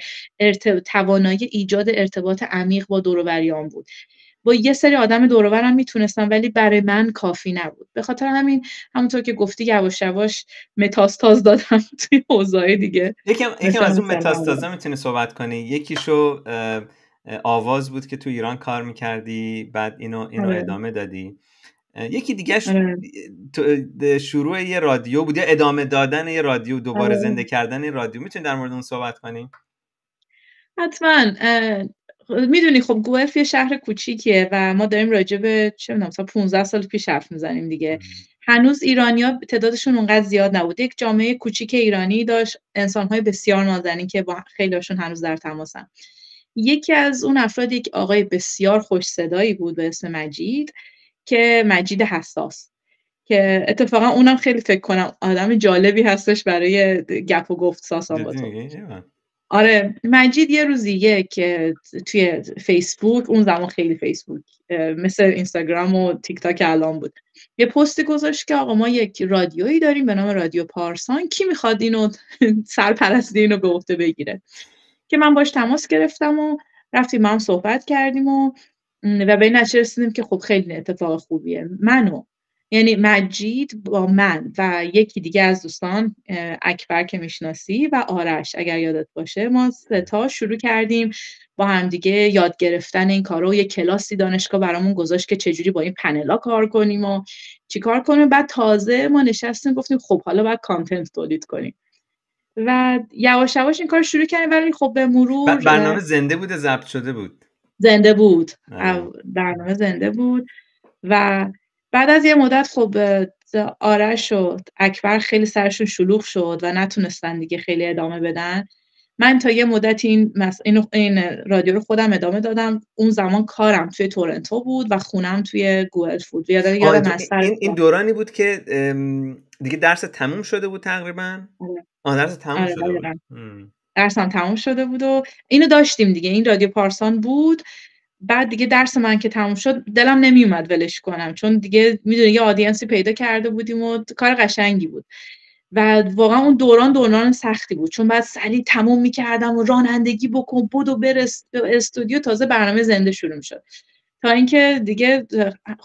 توانایی ایجاد ارتباط عمیق با دور و بریام بود. با یه سری آدم دور و برم میتونستم ولی برای من کافی نبود. به خاطر همین همونطور که گفتی یواش یواش متاستاز دادم توی حوزه‌های دیگه. یکم از اون متاستازا میتونی صحبت کنی؟ یکیشو آواز بود که تو ایران کار میکردی، بعد اینو ادامه دادی. یکی دیگهش آره. شروع یه رادیو بود یا ادامه دادن یه رادیو، دوباره آره. زنده کردن یه رادیو. میتونی در مورد اون صحبت کنیم؟ حتما. میدونی خب گوئلف یه شهر کوچیکیه و ما داریم راجع به چه می‌دونم مثلا 15 سال پیش حرف میزنیم دیگه. هنوز ایرانی‌ها تعدادشون اونقدر زیاد نبود. یک جامعه کوچیک ایرانی داشت، انسان‌های بسیار نازنین که با خیلی‌هاشون هنوز در تماسم. یکی از اون افراد یک آقای بسیار خوش صدایی بود به اسم مجید، که مجید حساس، که اتفاقا اونم خیلی فکر کنم آدم جالبی هستش برای گپ و گفت ساسان با تو. آره، مجید یه روزیه که توی فیسبوک، اون زمان خیلی فیسبوک مثل اینستاگرام و تیک تاک الان بود، یه پستی گذاشت که آقا ما یک رادیویی داریم به نام رادیو پارسان، کی میخواد اینو سرپرستی اینو به عهده بگیره؟ که من باش تماس گرفتم و رفتیم با هم صحبت کردیم و به این نتیجه رسیدیم که خب خیلی اتفاق خوبیه. یعنی مجید با من و یکی دیگه از دوستان، اکبر که میشناسی و آرش اگر یادت باشه، ما 3 تا شروع کردیم با هم دیگه یاد گرفتن این کارا. یه کلاسی دانشگاه برامون گذاشت که چجوری با این پنلا کار کنیم و چیکار کنیم. بعد تازه ما نشستیم گفتیم خب حالا باید کانتنت تولید کنیم و یواش یواش این کار شروع کردیم. ولی خب به مرور برنامه زنده بود، ضبط شده بود؟ زنده بود. برنامه زنده بود و بعد از یه مدت خب آرش و اکبر خیلی سرشون شلوغ شد و نتونستن دیگه خیلی ادامه بدن. من تا یه مدتی این رادیو رو خودم ادامه دادم. اون زمان کارم توی تورنتو بود و خونم توی گوئلف بود. یادم این دورانی بود که دیگه درس تموم شده بود تقریبا؟ درس تموم شده بود. درسم تموم شده بود و اینو داشتیم دیگه، این رادیو پارسان بود. بعد دیگه درس من که تموم شد دلم نمیومد ولش کنم، چون دیگه میدونی یه آدینسی پیدا کرده بودیم و کار قشنگی بود و واقعا اون دوران سختی بود، چون بعد سریع تموم میکردم و رانندگی بکن بدو برس استودیو، تازه برنامه زنده شروع میشد. تا اینکه دیگه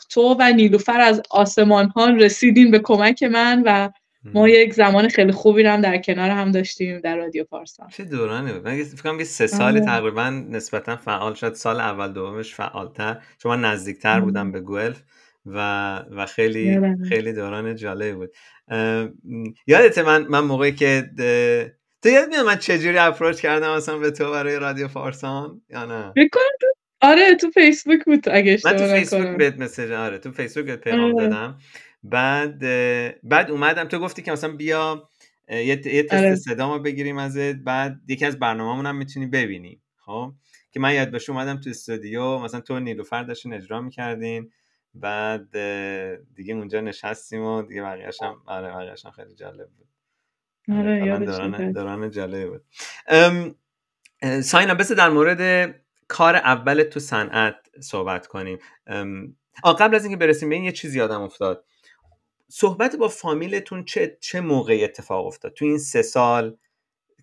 تو و نیلوفر از آسمان ها رسیدین به کمک من و ما یک زمان خیلی خوبی رو هم در کنار هم داشتیم در رادیو پارسان. چه دورانی بود. من فکر کنم 3 سال تقریبا نسبتا فعال شد. سال اول دومش فعالتر، چون من نزدیکتر بودم به گوئلف و خیلی دوران جالب بود. یادته من موقعی که تو یاد میاد من چجوری اپروچ کردم مثلا به تو برای رادیو پارسان یا نه؟ آره تو فیسبوک بود اگه اشتباه نکنم. من تو فیسبوک بهت مسیج تو فیسبوک بهت پیغام دادم. بعد اومدم تو گفتی که مثلا بیا یه تست صدا ما بگیریم ازت، بعد یکی از برنامه‌مون هم میتونی ببینی. خب که من یاد باشه اومدم تو استودیو، مثلا تو نیلوفر داشتین اجرا می‌کردین، بعد دیگه اونجا نشستیم و دیگه بقیه‌اش هم خیلی جالب بود. دوران جالب بود. ساینا بس در مورد کار اول تو صنعت صحبت کنیم. قبل از اینکه برسیم به این یه چیزی یادم افتاد. صحبت با فامیلتون چه موقعی اتفاق افتاد؟ تو این 3 سال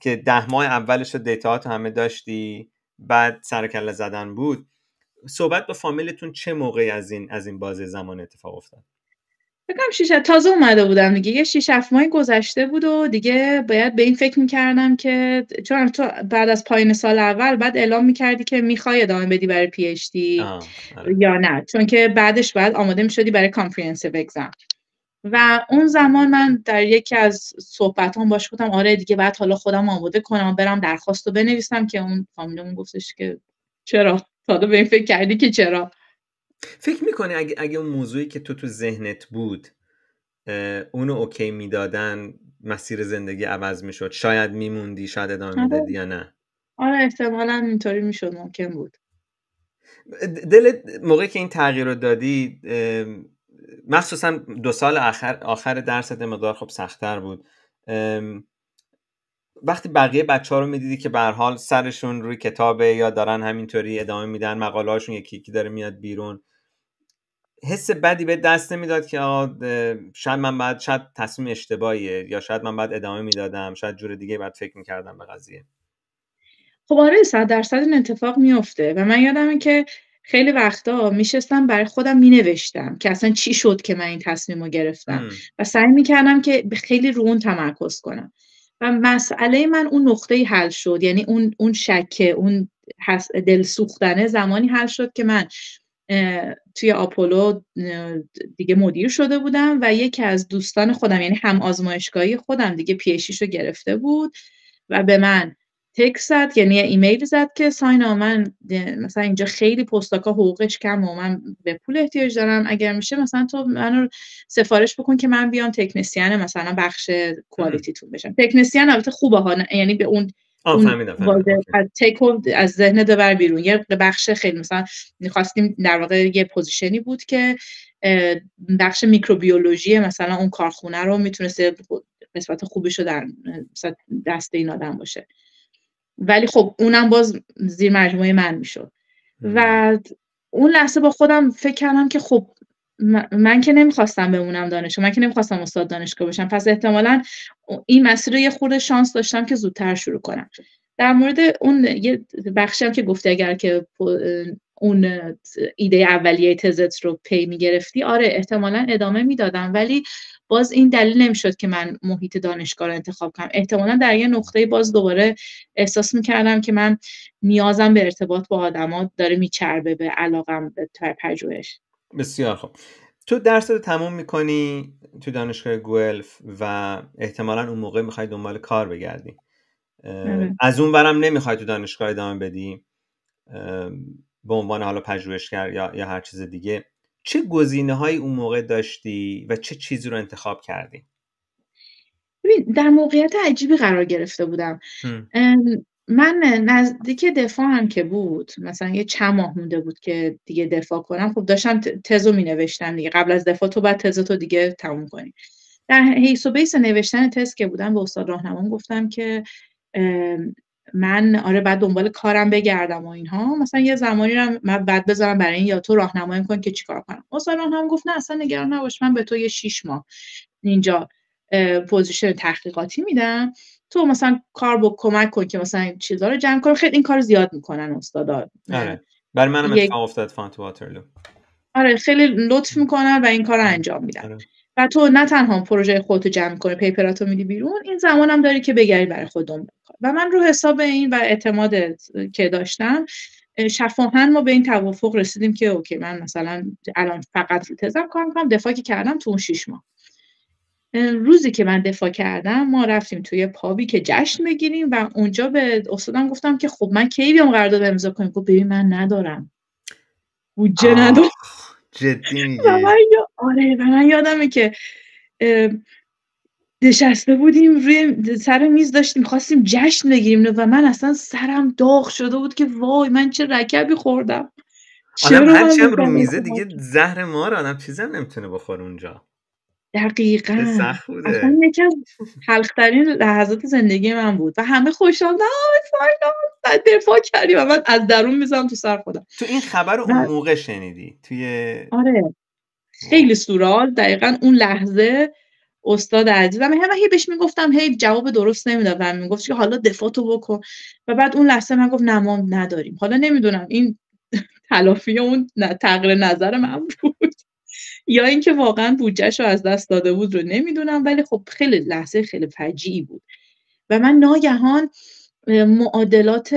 که 10 ماه اولش رو دیتاهات همه داشتی، بعد سر کله زدن بود، صحبت با فامیلتون چه موقعی از این بازه زمان اتفاق افتاد؟ بگم تازه اومده بودم دیگه، یه 6-7 ماه گذشته بود و دیگه باید به این فکر می‌کردم که چون تو بعد از پایان سال اول بعد اعلام می‌کردی که می‌خوای ادامه بدی برای پی اچ دی یا نه، چون که بعدش بعد آماده می‌شدی برای کامپریهنسیو اگزم. و اون زمان من در یکی از صحبتام باش گفتم آره دیگه بعد حالا خودم آماده کنم برم درخواستو بنویسم، که اون فامیلمون گفتش که چرا؟ تا به این فکر کردی که چرا؟ فکر میکنی اگه اون موضوعی که تو ذهنت بود اونو اوکی میدادن مسیر زندگی عوض میشد؟ شاید میموندی، شاید ادامه میدادی یا نه؟ آره احتمالاً اینطوری میشد، ممکن بود. دلت موقعی که این تغییر رو دادی، مخصوصا 2 سال آخر درست مقدار خب سخت‌تر بود، وقتی بقیه بچه‌ها رو میدیدی که به هر حال سرشون روی کتابه یا دارن همینطوری ادامه میدن، مقاله‌هاشون یکی یکی داره میاد بیرون، حس بدی به دست نمیداد که شاید تصمیم اشتباهیه، یا شاید من باید ادامه میدادم، شاید جور دیگه باید فکر میکردم به قضیه؟ خب آره 100% این اتفاق میفته و من یادمه که خیلی وقتا میشستم برای خودم مینوشتم که اصلا چی شد که من این تصمیم رو گرفتم و سعی میکردم که خیلی رو اون تمرکز کنم و مسئله من اون نقطه‌ای حل شد. یعنی اون شکه، اون دل سوختنه زمانی حل شد که من توی آپولو دیگه مدیر شده بودم و یکی از دوستان خودم، یعنی هم آزمایشگاهی خودم، دیگه پی‌اچ‌دیشو گرفته بود و به من تکست زد، یعنی یه ایمیل زد که ساینا، من مثلا اینجا خیلی پستاک‌ها حقوقش کمه و من به پول احتیاج دارم، اگر میشه مثلا تو منو سفارش بکن که من بیام تکنسین مثلا بخش کوالیتیتون بشم. تکنسین البته خوبه ها، یعنی به اون فهمیدم اوکی. از تکو از ذهنت ببر بیرون. یه بخش خیلی مثلا می‌خواستیم در واقع یه پوزیشنی بود که بخش میکروبیولوژی مثلا اون کارخونه رو میتونست قسمت خوبیشو در مثلا دست این آدم باشه، ولی خب اونم باز زیر مجموعه من میشد. و اون لحظه با خودم فکر کردم که خب من که نمیخواستم بمونم دانشگاه، من که نمیخواستم استاد دانشگاه بشم، پس احتمالاً این مسیر رو یه خورده شانس داشتم که زودتر شروع کنم. در مورد اون یه بخشی هم که گفتی اگر که اون ایده اولیه تزت رو پی میگرفتی، آره احتمالاً ادامه میدادم، ولی باز این دلیل نمیشد که من محیط دانشگاه رو انتخاب کنم. احتمالاً در یه نقطه باز دوباره احساس میکردم که من نیازم به ارتباط با آدما داره میچربه به علاقم به پژوهش. بسیار خوب. تو درس رو تموم میکنی تو دانشگاه گوئلف و احتمالاً اون موقع میخوای دنبال کار بگردی. از اون برم نمیخوای تو دانشگاه ادامه بدی به عنوان حالا پژوهشگر یا هر چیز دیگه. چه گزینه‌هایی اون موقع داشتی و چه چیزی رو انتخاب کردی؟ ببین در موقعیت عجیبی قرار گرفته بودم. من نزدیک دفاع هم که بود، مثلا یه چند ماه مونده بود که دیگه دفاع کنم، خب داشتم تزو مینوشتم دیگه. قبل از دفاع تو بعد تزتو دیگه تموم کنی. در حیث و بیس نوشتن تز که بودم به استاد راهنمام گفتم که من آره بعد دنبال کارم بگردم و اینها، مثلا یه زمانی رو من بعد بذارم برای این یا تو راهنمایی کن که چیکار کنم. استاد راهنمام گفت نه اصلا نگران نباش، من به تو یه 6 ماه اینجا پوزیشن تحقیقاتی میدم، تو مثلا کمک کن که مثلا این چیزا رو جمع کن. خیلی این کار زیاد میکنن استادا. آره برای منم اتفاق افتاد فان تو واترلو. آره خیلی لطف میکنن و این کار رو انجام میدن. و تو نه تنها پروژه خودتو جمع می‌کنی، پیپراتو میدی بیرون، این زمانم داری که بگردی برای خود دنبال کار. و من رو حساب این و اعتماد که داشتم شفاهن ما به این توافق رسیدیم که اوکی من مثلا الان فقط رو تزم کار می‌کنم، دفاع که کردم تو اون 6 ماه. روزی که من دفاع کردم ما رفتیم توی پابی که جشن بگیریم و اونجا به استادم گفتم که خب من کی بیام قرارداد امضا کنیم؟ گفت ببین من ندارم. بودجه ندارم. جدی میگی؟ و من یادمه که نشسته بودیم روی سر میز داشتیم خواستیم جشن بگیریم و من اصلا سرم داغ شده بود که وای من چه رکبی خوردم. آدم هرچی هم رو میزه دیگه زهر مار، آدم چیزی هم نمیتونه بخوره اونجا. دقیقاً. سخت بوده. اصلا یکی از تلخ‌ترین لحظات زندگی من بود و همه خوشحال نه دفاع کردی و من از درون میزنم تو سر خودم. تو این خبر رو اون موقع شنیدی توی آره خیلی سورال. دقیقاً اون لحظه استاد عزیزم هی بهش میگفتم هی جواب درست نمیداد و میگفت که حالا دفاعتو بکن و بعد اون لحظه من گفت نه ما نداریم. حالا نمیدونم این تلافی اون تغییر نظر من بود یا اینکه واقعا بودجهشو از دست داده بود رو نمیدونم، ولی خب خیلی لحظه خیلی فجیعی بود و من ناگهان معادلات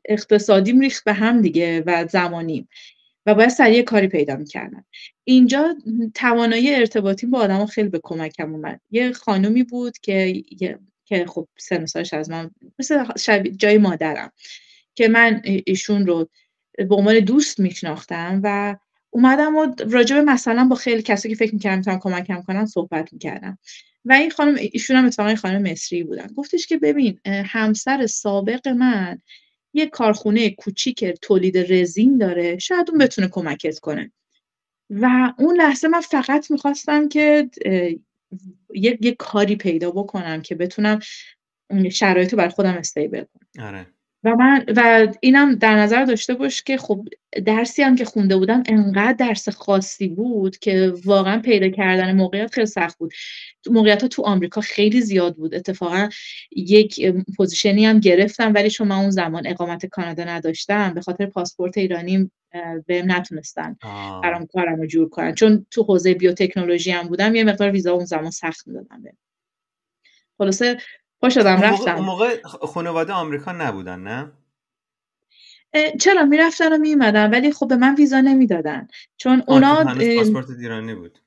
اقتصادیم ریخت به هم دیگه و زمانیم و باید سریع کاری پیدا می‌کردم. اینجا توانایی ارتباطی با آدم‌ها خیلی به کمکم اومد. یه خانومی بود که خب سن و سالش از من مثل جای مادرم که من ایشون رو به عنوان دوست میشناختم و اومدم و راجع به مثلا با خیلی کسایی که فکر می‌کردم می‌تونن کمکم کنن صحبت می‌کردم. و این خانم ایشون هم اتفاقا خانم مصری بودن. گفتش که ببین همسر سابق من یه کارخونه کوچیک تولید رزین داره، شاید اون بتونه کمکت کنه. و اون لحظه من فقط می‌خواستم که یه کاری پیدا بکنم که بتونم شرایطو برای خودم استیبل کنم. آره. و اینم در نظر داشته باش که خب درسی هم که خونده بودم انقدر درس خاصی بود که واقعا پیدا کردن موقعیت خیلی سخت بود. موقعیت‌ها تو آمریکا خیلی زیاد بود. اتفاقا یک پوزیشنی هم گرفتم ولی چون من اون زمان اقامت کانادا نداشتم به خاطر پاسپورت ایرانی بهم نتونستن برام کارمو جور کنن، چون تو حوزه بیوتکنولوژی هم بودم یه مقدار ویزا اون زمان سخت می‌دادن بهم. خلاصه پا شدم رفتم. اون موقع خانواده آمریکا نبودن نه؟ چرا میرفتن و میومدن، ولی خب به من ویزا نمیدادن چون تو اونا هنوز پاسپورت ایرانی بود.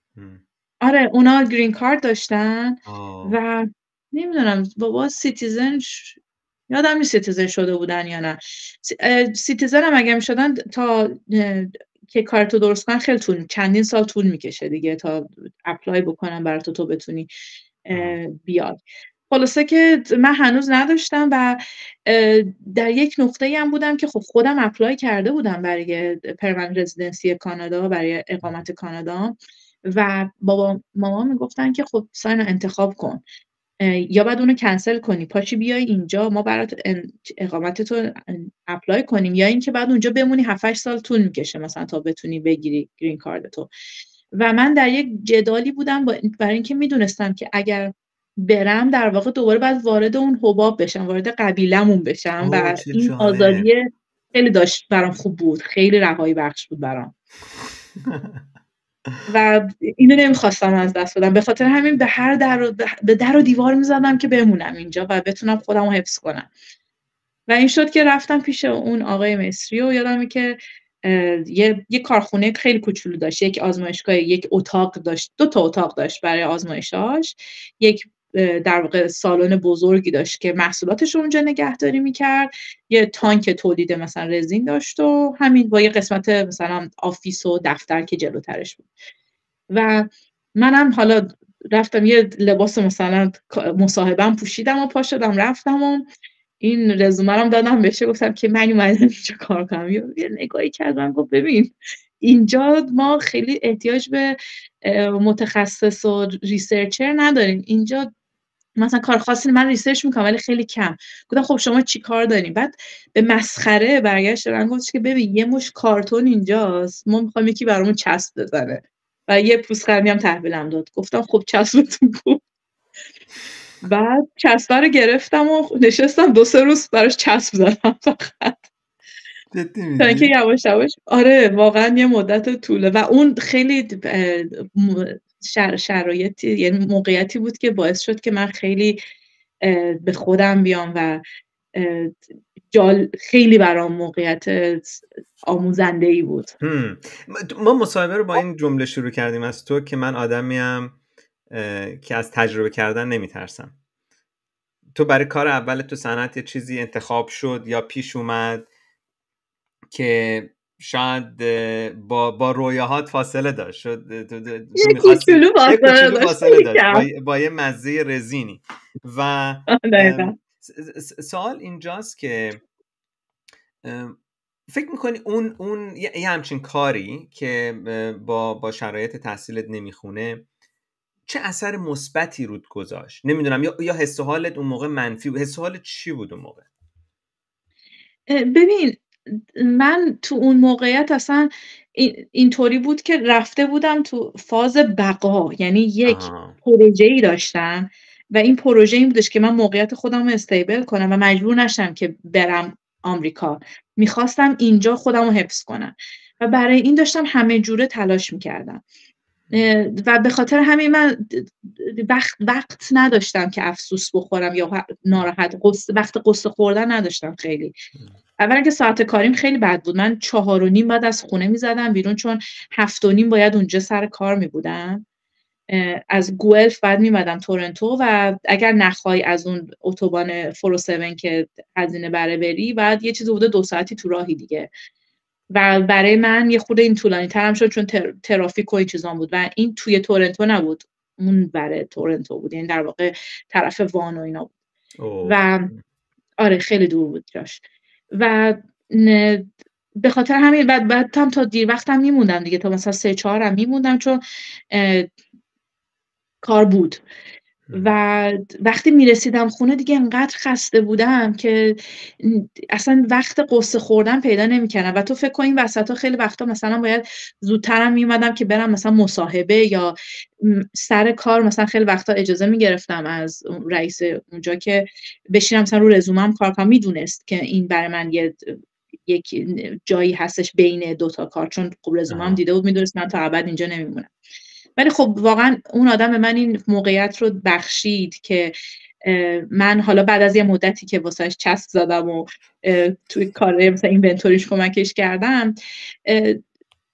آره اونا گرین کارت داشتن آه. و نمیدونم بابا سیتیزن یادم نیست سیتیزن شده بودن یا نه. سیتیزن هم اگه میشدن تا که کارتو درست کنن خیلی چندین سال طول میکشه دیگه تا اپلای بکنن برای تو بتونی بیاد. خلاصه که من هنوز نداشتم و در یک نقطه‌ای هم بودم که خب خودم اپلای کرده بودم برای پرمننت رزیدنسی کانادا، برای اقامت کانادا و بابا مامان میگفتن که خب ساینا انتخاب کن، یا بعد اونو کنسل کنی پاشی بیای اینجا ما برات اقامتتو اپلای کنیم، یا اینکه بعد اونجا بمونی 7-8 سال طول میکشه مثلا تا بتونی بگیری گرین کاردتو. و من در یک جدالی بودم برای اینکه میدونستم که اگر برم در واقع دوباره باید وارد اون حباب بشم، وارد قبیله‌مون بشم و چه این جالب. آزادی خیلی داشت برام خوب بود، خیلی رهایی بخش بود برام. و اینو نمیخواستم از دست بدم، به خاطر همین به هر به در و دیوار میزدم که بمونم اینجا و بتونم خودم رو حفظ کنم. و این شد که رفتم پیش اون آقای مصری و یادمه که یه کارخونه خیلی کوچولو داشت، یک آزمایشگاه، یک اتاق داشت، 2 تا اتاق داشت برای آزمایشاش، یک در واقع سالن بزرگی داشت که محصولاتش رو اونجا نگهداری میکرد، یه تانک تولید مثلا رزین داشت و همین، با یه قسمت مثلا آفیس و دفتر که جلوترش بود. و منم حالا رفتم یه لباس مثلا مصاحبه‌ام پوشیدم و پا شدم رفتم و این رزومه رو دادم بهش، گفتم که من اومدم اینجا کار کنم. یه نگاهی کردم گفت ببین اینجا ما خیلی احتیاج به متخصص و ریسرچر نداریم، اینجا مثلا کار خاصی من ریسرچ میکنم ولی خیلی کم. گفتم خب شما چی کار دارین؟ بعد به مسخره برگشت من گفت که ببین یه مش کارتون اینجاست، ما میخوایم یکی برامون چسب بزنه و یه پوستخندی هم تحویلم داد. گفتم خب چسبتون کو؟ بعد چسبه رو گرفتم و نشستم 2-3 روز براش چسب زدم فقط تا اینکه یواش یواش آره واقعا یه مدت طوله و اون خیلی شرایطی یعنی موقعیتی بود که باعث شد که من خیلی به خودم بیام و خیلی برام موقعیت آموزنده‌ای بود. ما مصاحبه رو با این جمله شروع کردیم از تو که من آدمیم که از تجربه کردن نمیترسم. تو برای کار اول تو صنعت یه چیزی انتخاب شد یا پیش اومد که شاید با رویاهات فاصله داشت، یه کوچولو فاصله داشت با یه مزه رزینی و سوال اینجاست که فکر میکنی اون یه همچین کاری که با شرایط تحصیلت نمیخونه چه اثر مثبتی رود گذاشت؟ نمیدونم یا حس و حالت اون موقع منفی بود؟ حس و حالت چی بود اون موقع؟ ببین من تو اون موقعیت اصلا اینطوری بود که رفته بودم تو فاز بقا، یعنی یک پروژه‌ای داشتم و این پروژه این بودش که من موقعیت خودم رو استیبل کنم و مجبور نشم که برم آمریکا. میخواستم اینجا خودم رو حفظ کنم و برای این داشتم همه جوره تلاش میکردم و به خاطر همین من وقت نداشتم که افسوس بخورم یا ناراحت وقت قصه خوردن نداشتم خیلی. اولا که ساعت کاریم خیلی بد بود، من 4:30 بعد از خونه میزدم بیرون چون 7:30 باید اونجا سر کار میبودم. از گوئلف بعد میمدم تورنتو و اگر نخوای از اون اتوبان 407 که هزینه بره بری بعد یه چیزی بوده 2 ساعتی تو راهی دیگه و برای من یه خورده این طولانی ترم شد چون ترافیک و این چیزان بود و این توی تورنتو نبود، اون برای تورنتو بود، یعنی در واقع طرف وان و اینا بود و آره خیلی دور بود جاش و به خاطر همین بعد هم تا دیر وقتم میموندم دیگه، تا مثلا 3-4 هم میموندم چون کار بود و وقتی میرسیدم خونه دیگه انقدر خسته بودم که اصلا وقت قصه خوردن پیدا نمی‌کردم و تو فکر کن این وسطا خیلی وقتا مثلا باید زودترم میومدم که برم مثلا مصاحبه یا سر کار مثلا خیلی وقتا اجازه میگرفتم از رئیس اونجا که بشینم مثلا رو رزومم کار کنم، میدونست که این برای من یک جایی هستش بین 2 تا کار چون خب رزومم دیده بود، میدونست من تا ابد اینجا نمیمونم. ولی خب واقعا اون آدم به من این موقعیت رو بخشید که من حالا بعد از یه مدتی که واسهش چسب زدم و توی کار مثلا اینونتوریش کمکش کردم،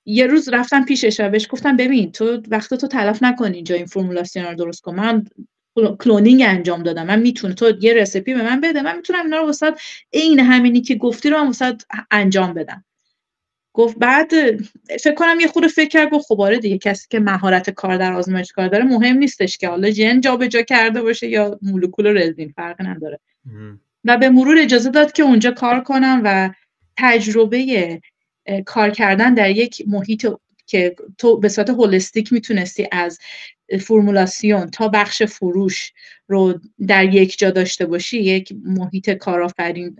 یه روز رفتم پیشش و بهش گفتم ببین تو وقت تو تلف نکنی اینجا این فرمولاسیون رو درست کن، من کلونینگ انجام دادم، من میتونه تو یه رسیپی به من بده، من میتونم اینا رو واسات عین همینی که گفتی رو هم واسات انجام بدم. گفت بعد فکر کنم یه خورده فکر کرد، گفت خب آره دیگه، کسی که مهارت کار در آزمایشگاه داره مهم نیستش که حالا ژن جابجا کرده باشه یا مولکول رزین، فرق نداره. و به مرور اجازه داد که اونجا کار کنم و تجربه کار کردن در یک محیط که تو به صورت هولستیک میتونستی از فرمولاسیون تا بخش فروش رو در یک جا داشته باشی، یک محیط کارآفرین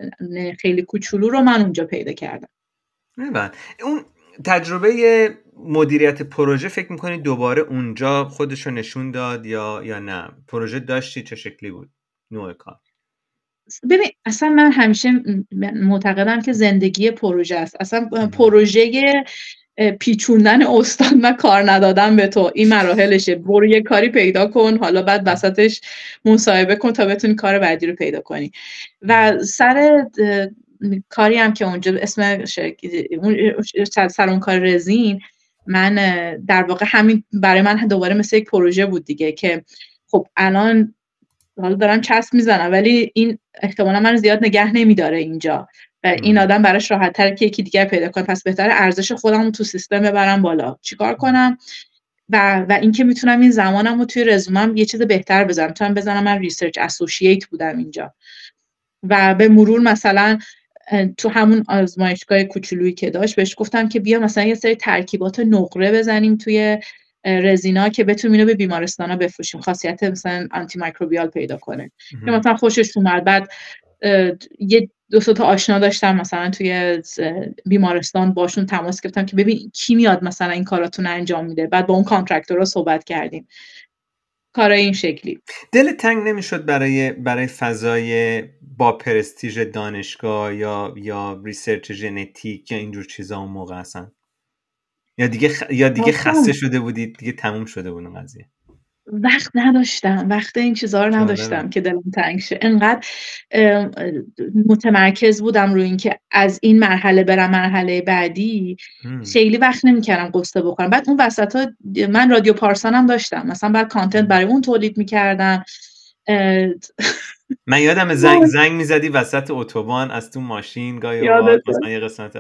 خیلی کوچولو رو من اونجا پیدا کردم. اون تجربه مدیریت پروژه فکر میکنی دوباره اونجا خودش رو نشون داد یا نه؟ پروژه داشتی چه شکلی بود نوع کار؟ ببین اصلا من همیشه معتقدم که زندگی پروژه است. اصلا پروژه پیچوندن استاد و کار ندادن به تو این مراحلشه. برو یه کاری پیدا کن، حالا بعد وسطش مصاحبه کن تا بتونی کار بعدی رو پیدا کنی. و سر کاری هم که اونجا اسم سر اون کار رزین، من در واقع همین برای من دوباره مثل یک پروژه بود دیگه، که خب الان حالا دارم چسب میزنم ولی این احتمالا من زیاد نگه نمیداره اینجا و این آدم براش راحت تر که یکی دیگر پیدا کنه، پس بهتره ارزش خودم رو تو سیستم ببرم بالا. چیکار کنم؟ و اینکه میتونم این زمانم رو توی رزومم یه چیز بهتر بذارم، میتونم بزنم من ریسرچ اسوسییت بودم اینجا. و به مرور مثلا تو همون آزمایشگاه کوچولویی که داشت بهش گفتم که بیا مثلا یه سری ترکیبات نقره بزنیم توی رزینا که بتونیم اینو به بیمارستانا بفروشیم، خاصیت مثلا آنتی میکروبیال پیدا کنه. که مثلا خوشش اومد. بعد یه دو تا آشنا داشتم مثلا توی بیمارستان، باشون تماس گرفتم که ببین کی میاد مثلا این کاراتون انجام میده. بعد با اون کانترکتورها صحبت کردیم. کارای این شکلی. دل تنگ نمیشد برای فضای با پرستیژ دانشگاه یا ریسرچ ژنتیک یا اینجور چیزا اون موقع اصلا؟ یا دیگه خسته شده بودید، دیگه تموم شده بود اون قضیه؟ وقت این چیزها رو نداشتم که دلم تنگ شه. انقدر متمرکز بودم روی این که از این مرحله برم مرحله بعدی، خیلی وقت نمی‌کردم قصه بخورم. بعد اون وسطا من رادیو پارسانم داشتم، مثلا بعد کانتنت برای اون تولید می‌کردم. من یادم زنگ می‌زدی وسط اتوبان از تو ماشین گاهی اوقات مثلا یه قسمت.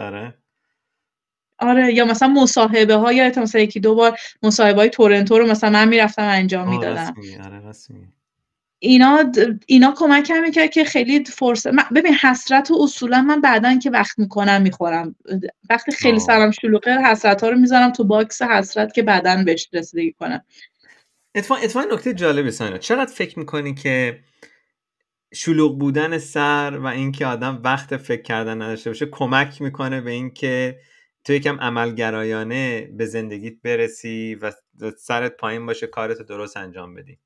آره یا مثلا مصاحبه ها، یا مثلا یکی دو بار مصاحبه های تورنتو رو مثلا من میرفتم انجام میدادم. اینا کمکم میکرد که خیلی فرصت. ببین حسرت و اصولا من بعدن که وقت میکنم میخورم، وقتی خیلی سرم شلوغه حسرت ها رو میذارم تو باکس حسرت که بعدن بهش رسیدگی کنم. اتفاقا نکته جالبی ساینا، چقدر فکر میکنی که شلوغ بودن سر و اینکه آدم وقت فکر کردن نداشته باشه کمک میکنه به اینکه تو یکم عملگرایانه به زندگیت برسی و سرت پایین باشه کارتو درست انجام بدی؟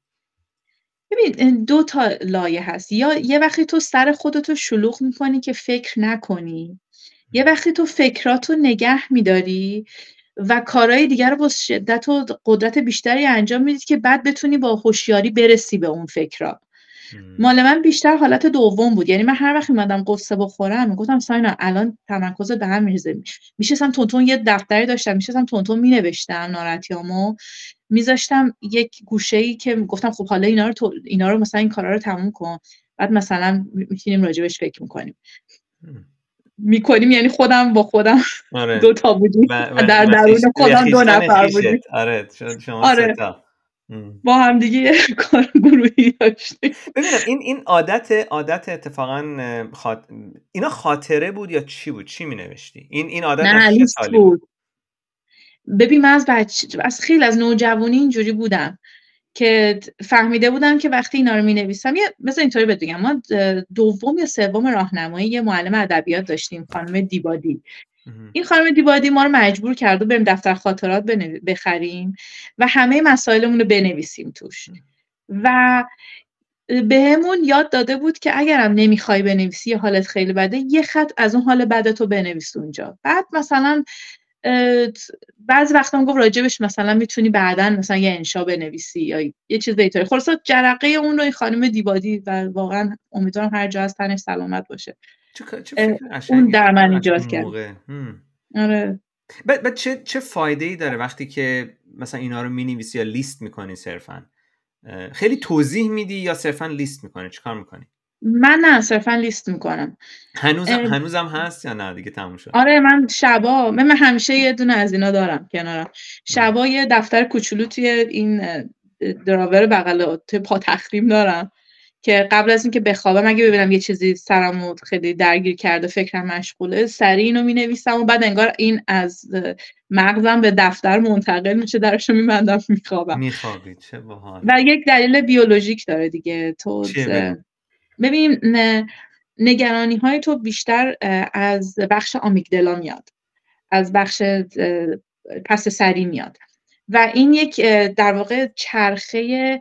ببین دو تا لایه هست. یا یه وقتی تو سر خودتو شلوغ میکنی که فکر نکنی، یه وقتی تو فکراتو نگه میداری و کارهای دیگر رو با شدت و قدرت بیشتری انجام میدی که بعد بتونی با هوشیاری برسی به اون فکرها. مال من بیشتر حالت دوم بود. یعنی من هر وقت اومدم قصه بخورم میگفتم ساینا الان تمرکزت به هم میریزه. میشستم تونتون یه دفتری داشتم، میشستم تونتون مینوشتم ناراحتیامو، میذاشتم یک گوشه‌ای که گفتم خب حالا اینا رو مثلا این کارا رو تموم کن، بعد مثلا میشینیم راجبش فکر میکنیم. یعنی خودم با خودم دو تا بودیم در درون خودم دو نفر بودیم. شما سه تا با هم دیگه کار گروهی داشتیم. ببینم این عادت اتفاقا اینا خاطره بود یا چی بود؟ چی می نوشتی؟ این عادت از چه سالی بود؟ ببین من از خیلی از نوجوانی اینجوری بودم که فهمیده بودم که وقتی اینا رو می نویسم، مثلا اینطوری بهت بگم، ما دوم یا سوم راهنمایی یه معلم ادبیات داشتیم، خانم دیبادی. این خانم دیبادی ما رو مجبور کرد و بریم دفتر خاطرات بخریم و همه مسائلمون رو بنویسیم توش و بهمون یاد داده بود که اگرم نمیخوای بنویسی یا حالت خیلی بده، یه خط از اون حال بدتو بنویس اونجا. بعد مثلا بعضی وقتا هم گفت راجبش مثلا میتونی بعداً مثلا یه انشا بنویسی یا یه چیز دیگه. خلاص جرقه اون رو این خانم دیبادی و واقعا امیدوارم هر جا از تنش سلامت باشه. چه فکر اون قشنگی در من کردن ایجاد اون کرد. موقع. آره. بعد چه فایده‌ای داره وقتی که مثلا اینا رو می‌نویسی یا لیست می‌کنی صرفاً؟ خیلی توضیح میدی یا صرفاً لیست می‌کنی؟ چیکار می‌کنی؟ من نه صرفاً لیست میکنم. هنوزم هست یا نه دیگه تموم شد؟ آره من شبا من همیشه یه دونه از اینا دارم کنارم. شبا یه دفتر کوچولو توی این دراور بغل توی پا تخریم دارم که قبل از اینکه بخوابم اگه ببینم یه چیزی سرمو خیلی درگیر کرده، فکرم مشغوله، سریع اینو مینویسم و بعد انگار این از مغزم به دفتر منتقل میشه، درشو میبندم میخوابم. میخوابی. چه باحال. و یک دلیل بیولوژیک داره دیگه. تو چیه بگو؟ ببین نگرانی های تو بیشتر از بخش آمیگدلا میاد، از بخش پس سری میاد و این یک در واقع چرخه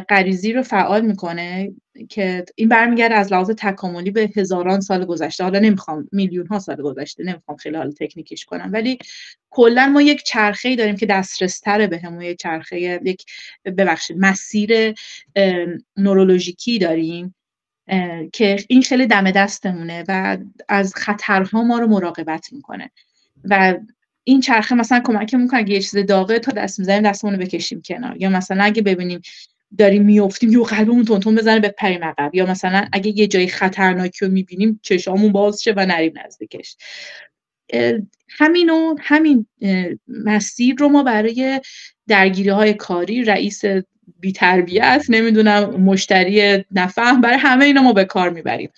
غریزی رو فعال میکنه که این برمیگرده از لحاظ تکاملی به هزاران سال گذشته. حالا نمیخوام میلیون ها سال گذشته، نمیخوام خیلی حالا تکنیکیش کنم، ولی کلا ما یک چرخه‌ای داریم که دسترس‌تره بهمون، یک چرخه، یک مسیر نورولوژیکی داریم که این خیلی دم دستمونه و از خطرها ما رو مراقبت میکنه و این چرخه مثلا کمک میکنه اگه یه چیز داغه تا دست میزنیم دستمون رو بکشیم کنار، یا مثلا اگه ببینیم داریم میافتیم یا قلبمون تونتون بزنه بپریم عقب، یا مثلا اگه یه جای خطرناکی رو میبینیم چشامون باز شه و نریم نزدیکش. همین مسیر رو ما برای درگیری‌های کاری، رئیس بی‌تربیت است، نمیدونم مشتری نفهم، برای همه اینا ما به کار میبریم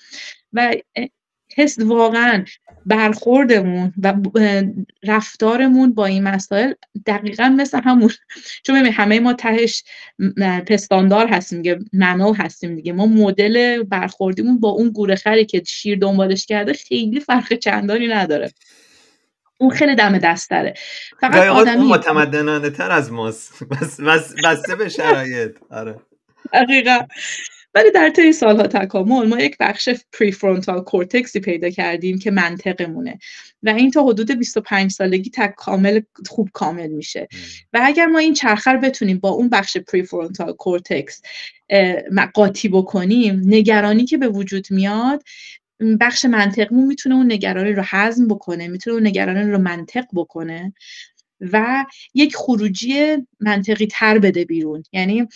و حس واقعا برخوردمون و رفتارمون با این مسائل دقیقاً مثل همون، چون ببین همه ما تهش پستاندار هستیم دیگه، ممل هستیم دیگه، ما مدل برخوردیمون با اون گورخری که شیر دنبالش کرده خیلی فرق چندانی نداره. اون خیلی دم دستره. فقط گاهی اوقات اون آدمی متمدنانه تر از ماست. بسته به شرایط. آره. دقیقاً. ولی در طی سالها تکامل ما یک بخش پریفرونتال کورتکسی پیدا کردیم که منطقمونه و این تا حدود 25 سالگی خوب کامل میشه و اگر ما این چرخه رو بتونیم با اون بخش پریفرونتال کورتکس قاطی بکنیم، نگرانی که به وجود میاد، بخش منطقمون میتونه اون نگرانی رو هضم بکنه، میتونه اون نگرانی رو منطق بکنه و یک خروجی منطقی تر بده بیرون. یعنی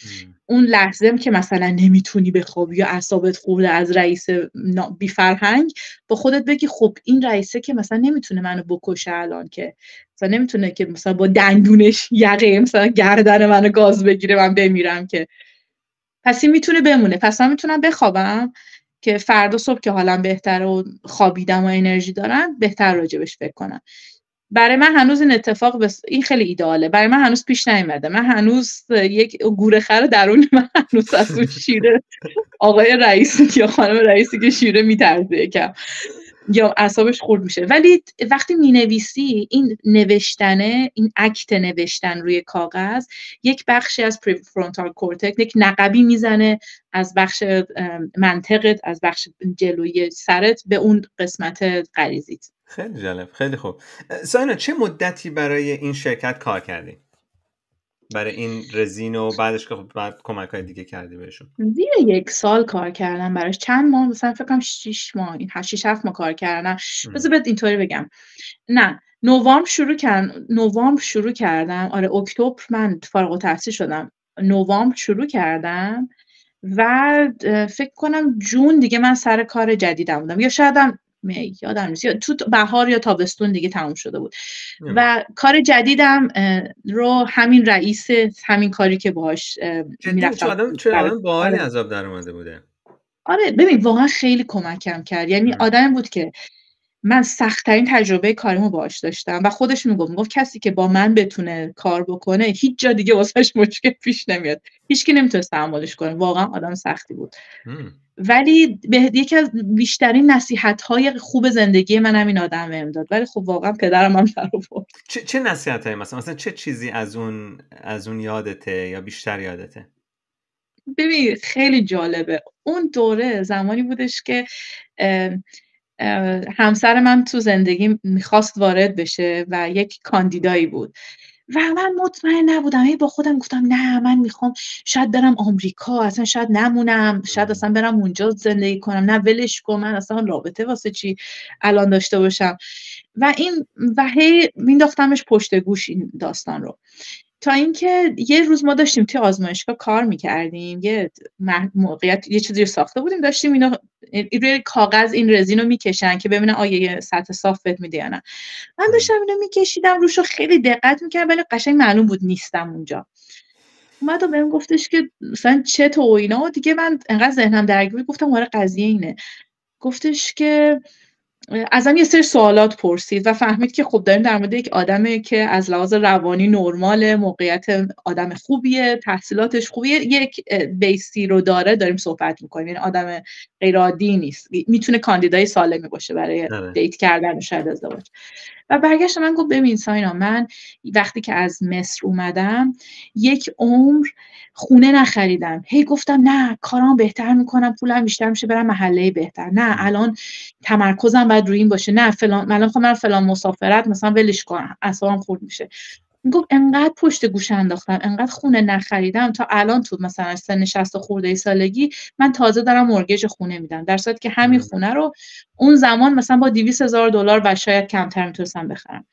اون لحظه که مثلا نمیتونی بخوابی یا اعصابت خورده از رئیس بی فرهنگ، با خودت بگی خب این رئیسه که مثلا نمیتونه منو بکشه الان، که مثلا نمیتونه که مثلا با دندونش یقه مثلا گردن منو گاز بگیره من بمیرم، که پس این میتونه بمونه، پس من میتونم بخوابم که فردا صبح که حالم بهتره و خوابیدم و انرژی دارم بهتر راجبش فکر کنم. برای من هنوز این اتفاق این خیلی ایداله، برای من هنوز پیش نیومده. من هنوز یک گورخر درون من هنوز از اون شیره آقای رئیسی یا خانم رئیسی که شیره میترسه یکم یا اعصابش خورد میشه. ولی وقتی مینویسی، این نوشتنه، این اکت نوشتن روی کاغذ یک بخشی از پریفرونتال کورتکس، یک نقبی میزنه از بخش منطقت، از بخش جلوی سرت به اون قسمت غریزیت. خیلی جالب. خیلی خوب. ساینا چه مدتی برای این شرکت کار کردی؟ برای این رزین و بعدش که بعد کمک‌های دیگه کردی بهشون؟ زیر 1 سال کار کردم براش. چند ماه، مثلا فکر کنم 6 ماه، 6-7 ماه کار کردم. بذار بهت اینطوری بگم، نه نوامبر شروع کردم. آره اکتبر من فارغ التحصیل شدم، نوامبر شروع کردم و فکر کنم جون دیگه من سر کار جدیدم بودم، یا شایدم یادم نیست، یا تو بهار یا تابستون دیگه تموم شده بود و کار جدیدم رو همین رئیس، همین کاری که باهاش میرفتم. چه آدم باحالی عذاب در اومده بوده. آره ببین واقعا خیلی کمکم کرد. یعنی آدم بود که من سخت‌ترین تجربه کاریمو باهاش داشتم و خودش میگفت کسی که با من بتونه کار بکنه هیچ جا دیگه واسش مشکل پیش نمیاد. هیچکی نمیتونه تحملش کنه. واقعا آدم سختی بود. ولی یکی از بیشترین نصیحت‌های خوب زندگی من همین آدم بهم داد. ولی خب واقعا پدرم هم در آورد. چه نصیحتایی مثلا چه چیزی از اون یادته یا بیشتر یادته؟ ببین خیلی جالبه. اون دوره زمانی بودش که همسر من تو زندگی میخواست وارد بشه و یک کاندیدایی بود و من مطمئن نبودم. هی با خودم گفتم نه من میخوام شاید برم آمریکا، اصلا شاید نمونم، شاید اصلا برم اونجا زندگی کنم، نه ولش کن، من اصلا رابطه واسه چی الان داشته باشم. و هی مینداختمش پشت گوش این داستان رو، تا اینکه یه روز ما داشتیم توی آزمایشگاه کار میکردیم، یه موقعیت یه چیزی رو ساخته بودیم، داشتیم اینا روی کاغذ این رزین رو میکشن که ببینن آیا یه سطح صاف بهت میده یا نه. من داشتم اینو میکشیدم روش رو خیلی دقت میکردم ولی قشنگ معلوم بود نیستم اونجا. اومد و بهم گفتش که مثلا چطور و اینا و دیگه من انقدر ذهنم درگیر گفتم آره قضیه اینه. گفتش که ازم یه سری سوالات پرسید و فهمید که خب داریم در مورد یک آدمی که از لحاظ روانی نرماله، موقعیت آدم خوبیه، تحصیلاتش خوبیه، یک بیسی رو داریم صحبت میکنیم، یعنی آدم غیر عادی نیست، میتونه کاندیدای سالمی باشه برای دیت کردن و شاید ازدواج. و برگشت من گفت ببین ساینا، من وقتی که از مصر اومدم یک عمر خونه نخریدم، هی گفتم نه کارام بهتر میکنم، پولم بیشتر میشه برم محله بهتر، نه الان تمرکزم باید روی این باشه، نه فلان الان خب من فلان مسافرت مثلا ولش کنم اعصابم خورد میشه. میگفت انقدر پشت گوش انداختم، انقدر خونه نخریدم تا الان تو مثلا سن 60 خورده سالگی من تازه دارم مورگیج خونه میدم، در صورتی که همین خونه رو اون زمان مثلا با $200,000 و شاید کمتر میتونستم بخرم.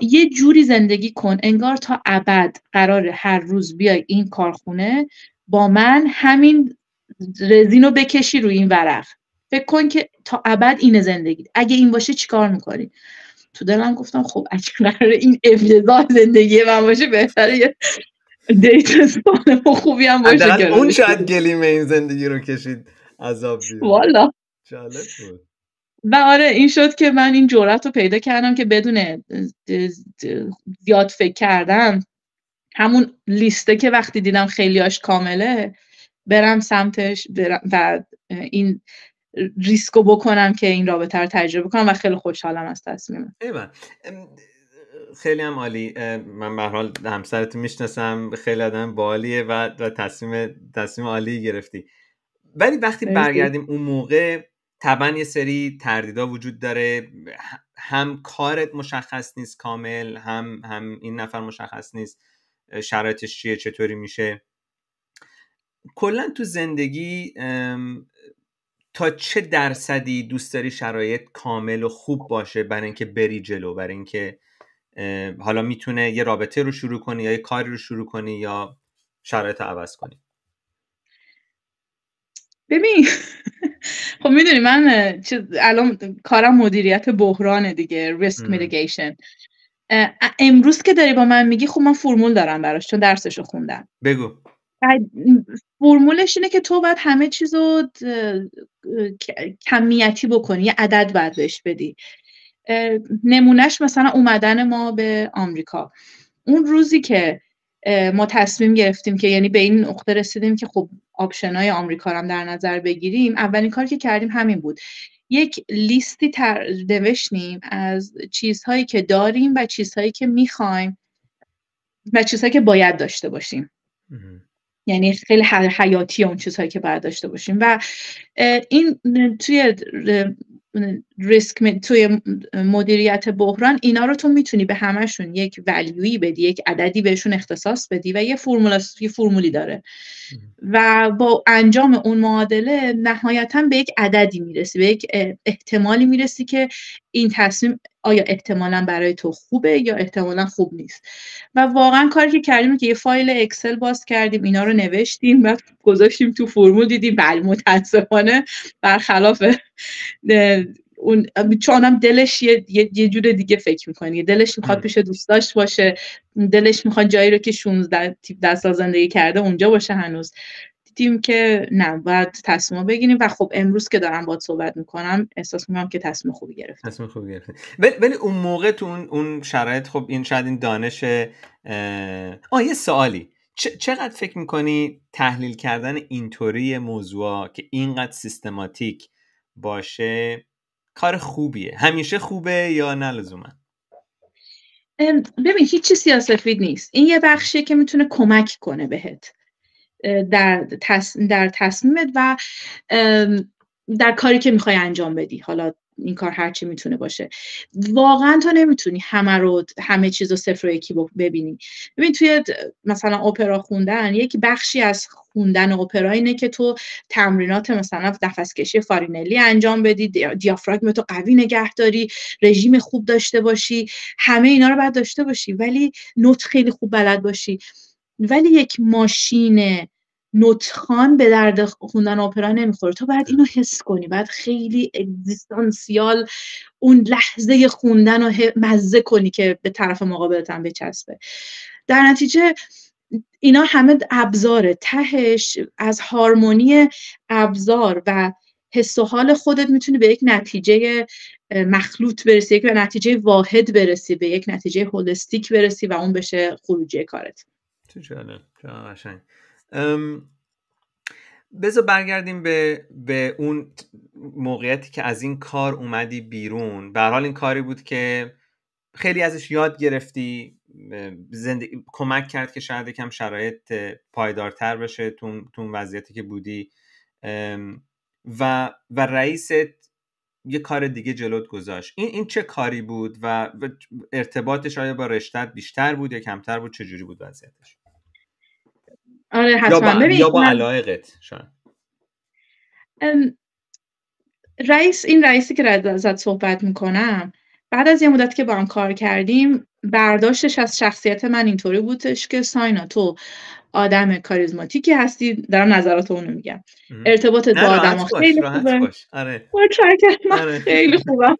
یه جوری زندگی کن انگار تا ابد قراره هر روز بیای این کارخونه با من همین رزینو بکشی روی این ورق، فکر کن که تا ابد اینه زندگی، اگه این باشه چیکار میکنی؟ تو دلم گفتم خب اگه قراره این افتضاح زندگی من باشه بهتره یه دیت سالم و خوبی هم باشه که اون شاید گلیمه این زندگی رو کشید عذاب بیاد. والا جالب بود. و آره این شد که من این جرأت رو پیدا کردم که بدون زیاد فکر کردن همون لیسته که وقتی دیدم خیلیاش کامله برم سمتش و این ریسکو بکنم که این رابطه رو تجربه کنم و خیلی خوشحالم از تصمیمم. خیلی هم عالی. من به هر حال همسرت میشناسم، خیلی آدم باحالیه و تصمیم عالی گرفتی. ولی وقتی برگردیم اون موقع طبعا یه سری تردیدا وجود داره، هم کارت مشخص نیست کامل، هم این نفر مشخص نیست شرایطش چیه، چطوری میشه. کلا تو زندگی تا چه درصدی دوست داری شرایط کامل و خوب باشه برای اینکه بری جلو، برای اینکه حالا میتونه یه رابطه رو شروع کنی یا یه کاری رو شروع کنی یا شرایط رو عوض کنی؟ ببین خب میدونی من الان کارم مدیریت بحرانه دیگه، ریسک میتیگیشن. امروز که داری با من میگی خب من فرمول دارم براش چون درسشو خوندم. بگو. فرمولش اینه که تو باید همه چیزو کمیتی بکنی، یه عدد باید بهش بدی. نمونهش مثلا اومدن ما به آمریکا، اون روزی که ما تصمیم گرفتیم که یعنی به این نقطه رسیدیم که خب آپشن‌های آمریکا رو هم در نظر بگیریم، اولین کاری که کردیم همین بود، یک لیستی نوشتیم از چیزهایی که داریم و چیزهایی که میخوایم و چیزهایی که باید داشته باشیم. یعنی خیلی حیاتی اون چیزهایی که باید داشته باشیم و این توی توی مدیریت بحران اینا رو تو میتونی به همشون یک ولیویی بدی، یک عددی بهشون اختصاص بدی و یه فرمولی داره و با انجام اون معادله نهایتاً به یک عددی میرسی، به یک احتمالی میرسی که این تصمیم آیا احتمالاً برای تو خوبه یا احتمالاً خوب نیست. و واقعاً کاری که کردیم که یه فایل اکسل باز کردیم، اینا رو نوشتیم و گذاشتیم تو فرمول، دیدیم بله متأسفانه برخلاف اون چونم دلش یه جور دیگه فکر میکنه، دلش میخواد پیش دوستاش باشه، دلش میخواد جایی رو که 16 سال زندگی کرده اونجا باشه هنوز. دیدیم که نه باید تصمیم بگیریم و خب امروز که دارم باهات صحبت میکنم احساس میکنم که تصمیم خوبی گرفتم. ولی اون موقع تو اون شرایط خب این شاید این دانش یه سوالی، چقدر فکر میکنی تحلیل کردن اینطوری موضوع که اینقدر سیستماتیک باشه کار خوبیه؟ همیشه خوبه یا نه لزوما؟ ببین هیچی سیاه‌سفید نیست، این یه بخشیه که میتونه کمک کنه بهت در تصمیمت و در کاری که میخوای انجام بدی، حالا این کار هر چی میتونه باشه. واقعا تو نمیتونی همه چیز رو صفر و یکی ببینی. ببین توی مثلا اپرا خوندن یک بخشی از خوندن اپرا اینه که تو تمرینات مثلا نفس کشی فارینلی انجام بدی، دیافراگم تو قوی نگه داری، رژیم خوب داشته باشی، همه اینا رو باید داشته باشی، ولی نوت خیلی خوب بلد باشی. ولی یک ماشین نوتخوان به درد خوندن اپرا نمیخوره. تو باید اینو حس کنی، باید خیلی اگزیستانسیال اون لحظه خوندن رو مزه کنی که به طرف مقابلت هم بچسبه. در نتیجه اینا همه ابزاره، تهش از هارمونی ابزار و حس و حال خودت میتونی به یک نتیجه مخلوط برسی، به نتیجه واحد برسی، به یک نتیجه هولستیک برسی و اون بشه خروجی کارت. چه جالب، چه قشنگ. بذار برگردیم به اون موقعیتی که از این کار اومدی بیرون. به هر حال این کاری بود که خیلی ازش یاد گرفتی، کمک کرد که شاید یکم شرایط پایدارتر بشه تو وضعیتی که بودی، و رئیست یه کار دیگه جلوت گذاشت. این چه کاری بود و ارتباطش آیا با رشتت بیشتر بود یا کمتر بود؟ چه جوری بود وضعیتش؟ آره حتما. یا با علایقت شاید. این رئیسی که ازت صحبت میکنم، بعد از یه مدت که با هم کار کردیم، برداشتش از شخصیت من اینطوری بودش که ساینا تو آدم کاریزماتیکی هستی، دارم نظرات اونو میگم، ارتباطت با آدم خیلی خوبه. آره. من خیلی خوبم.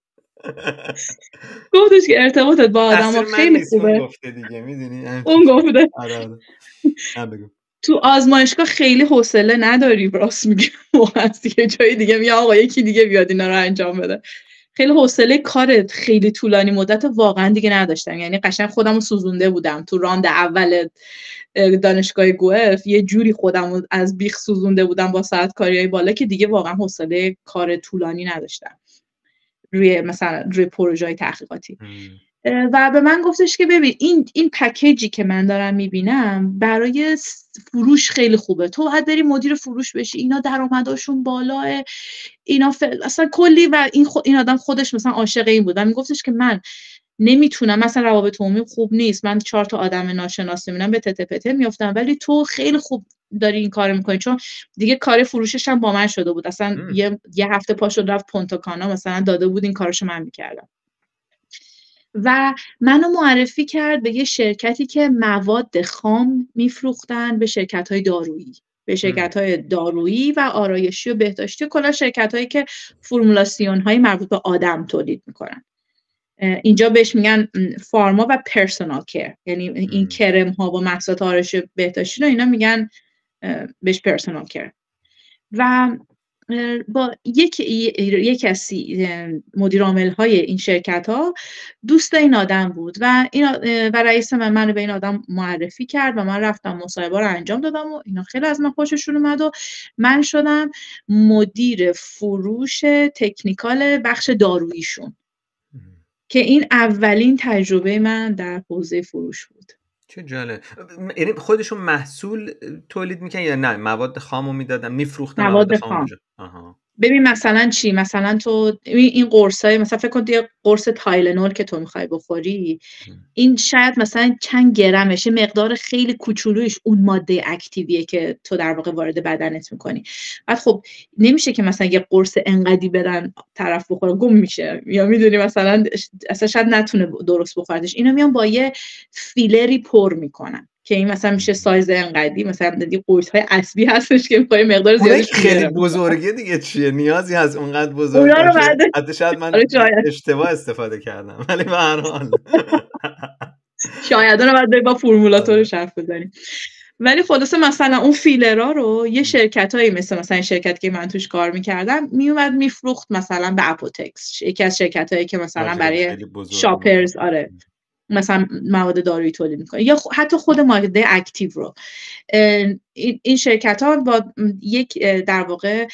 گفتش که ارتباطت با آدم خیلی خوبه. اون گفته دیگه، میدونی اون گفته. آره. بگو. تو آزمایشگاه خیلی حوصله نداری، راست میگم. واقعا یه جای دیگه میگه آقا یکی دیگه بیاد اینا رو انجام بده. خیلی حوصله کارت خیلی طولانی مدت واقعا دیگه نداشتم. یعنی قشنگ خودمو سوزونده بودم تو راند اول دانشگاه گوئلف، یه جوری خودمو از بیخ سوزونده بودم با ساعت کاریای بالا که دیگه واقعا حوصله کار طولانی نداشتم روی پروژه‌های تحقیقاتی. و به من گفتش که ببین این پکیجی که من دارم میبینم برای فروش خیلی خوبه، تو باید بری مدیر فروش بشی، اینا درآمدشون بالاه، اینا اصلا کلی. و این آدم خودش مثلا عاشق این بود و میگفتش که من نمیتونم، مثلا روابط عمومی خوب نیست، من 4 تا آدم ناشناس میبینم به تته پته میافتم، ولی تو خیلی خوب داری این کارو میکنی. چون دیگه کار فروشش هم با من شده بود، اصلا یه هفته پا شد رفت پونتا کانا مثلا داده بود این کارشو من میکردم. و منو معرفی کرد به یه شرکتی که مواد خام میفروختن به شرکت‌های دارویی، به شرکت‌های دارویی و آرایشی و بهداشتی، کلا شرکت‌هایی که فرمولاسیون‌های مربوط به آدم تولید میکنن. اینجا بهش میگن فارما و پرسونال کیر، یعنی این کرم‌ها و محصولات آرایشی و بهداشتی رو اینا میگن بهش پرسونال کیر. و با یک از مدیر عامل‌های این شرکت‌ها دوست این آدم بود و رئیس منو به این آدم معرفی کرد و من رفتم مصاحبه رو انجام دادم و اینا خیلی از من خوششون اومد و من شدم مدیر فروش تکنیکال بخش داروییشون که این اولین تجربه من در حوزه فروش بود. چه جالب. یعنی خودشون محصول تولید میکنن یا نه مواد خامو میدادن میفروختن مواد خام؟ ببین مثلا چی، مثلا تو این قرصای مثلا فکر کن یه قرص تایلنول که تو میخوای بخوری، این شاید مثلا چند گرمشه، مقدار خیلی کوچولویش اون ماده اکتیویه که تو در واقع وارد بدنت میکنی. بعد خب نمیشه که مثلا یه قرص انقدی بدن طرف بخوره گم میشه، یا میدونی مثلا اصلا شاید نتونه درست بخوردش. اینا میان با یه فیلری پر میکنن که این مثلا میشه سایز انقدی، مثلا دیگه قرص‌های اصلی هستش که می‌خوای مقدار زیادی خیلی بزرگه دیگه، چیه نیازی از اونقدر بزرگ باشه؟ حتی شاید من اشتباه استفاده کردم، ولی به هر حال شاید اون بعد با فرمولاتورش حرف بزنیم. ولی خلاصه مثلا اون فیلرها رو یه شرکتایی مثلا شرکتی که من توش کار می‌کردم میومد میفروخت مثلا به اپوتکس، یکی از شرکتایی که مثلا برای شاپرز مثلا مواد دارویی تولید میکنه، یا حتی خود ماده اکتیو رو. این شرکت ها با یک در واقع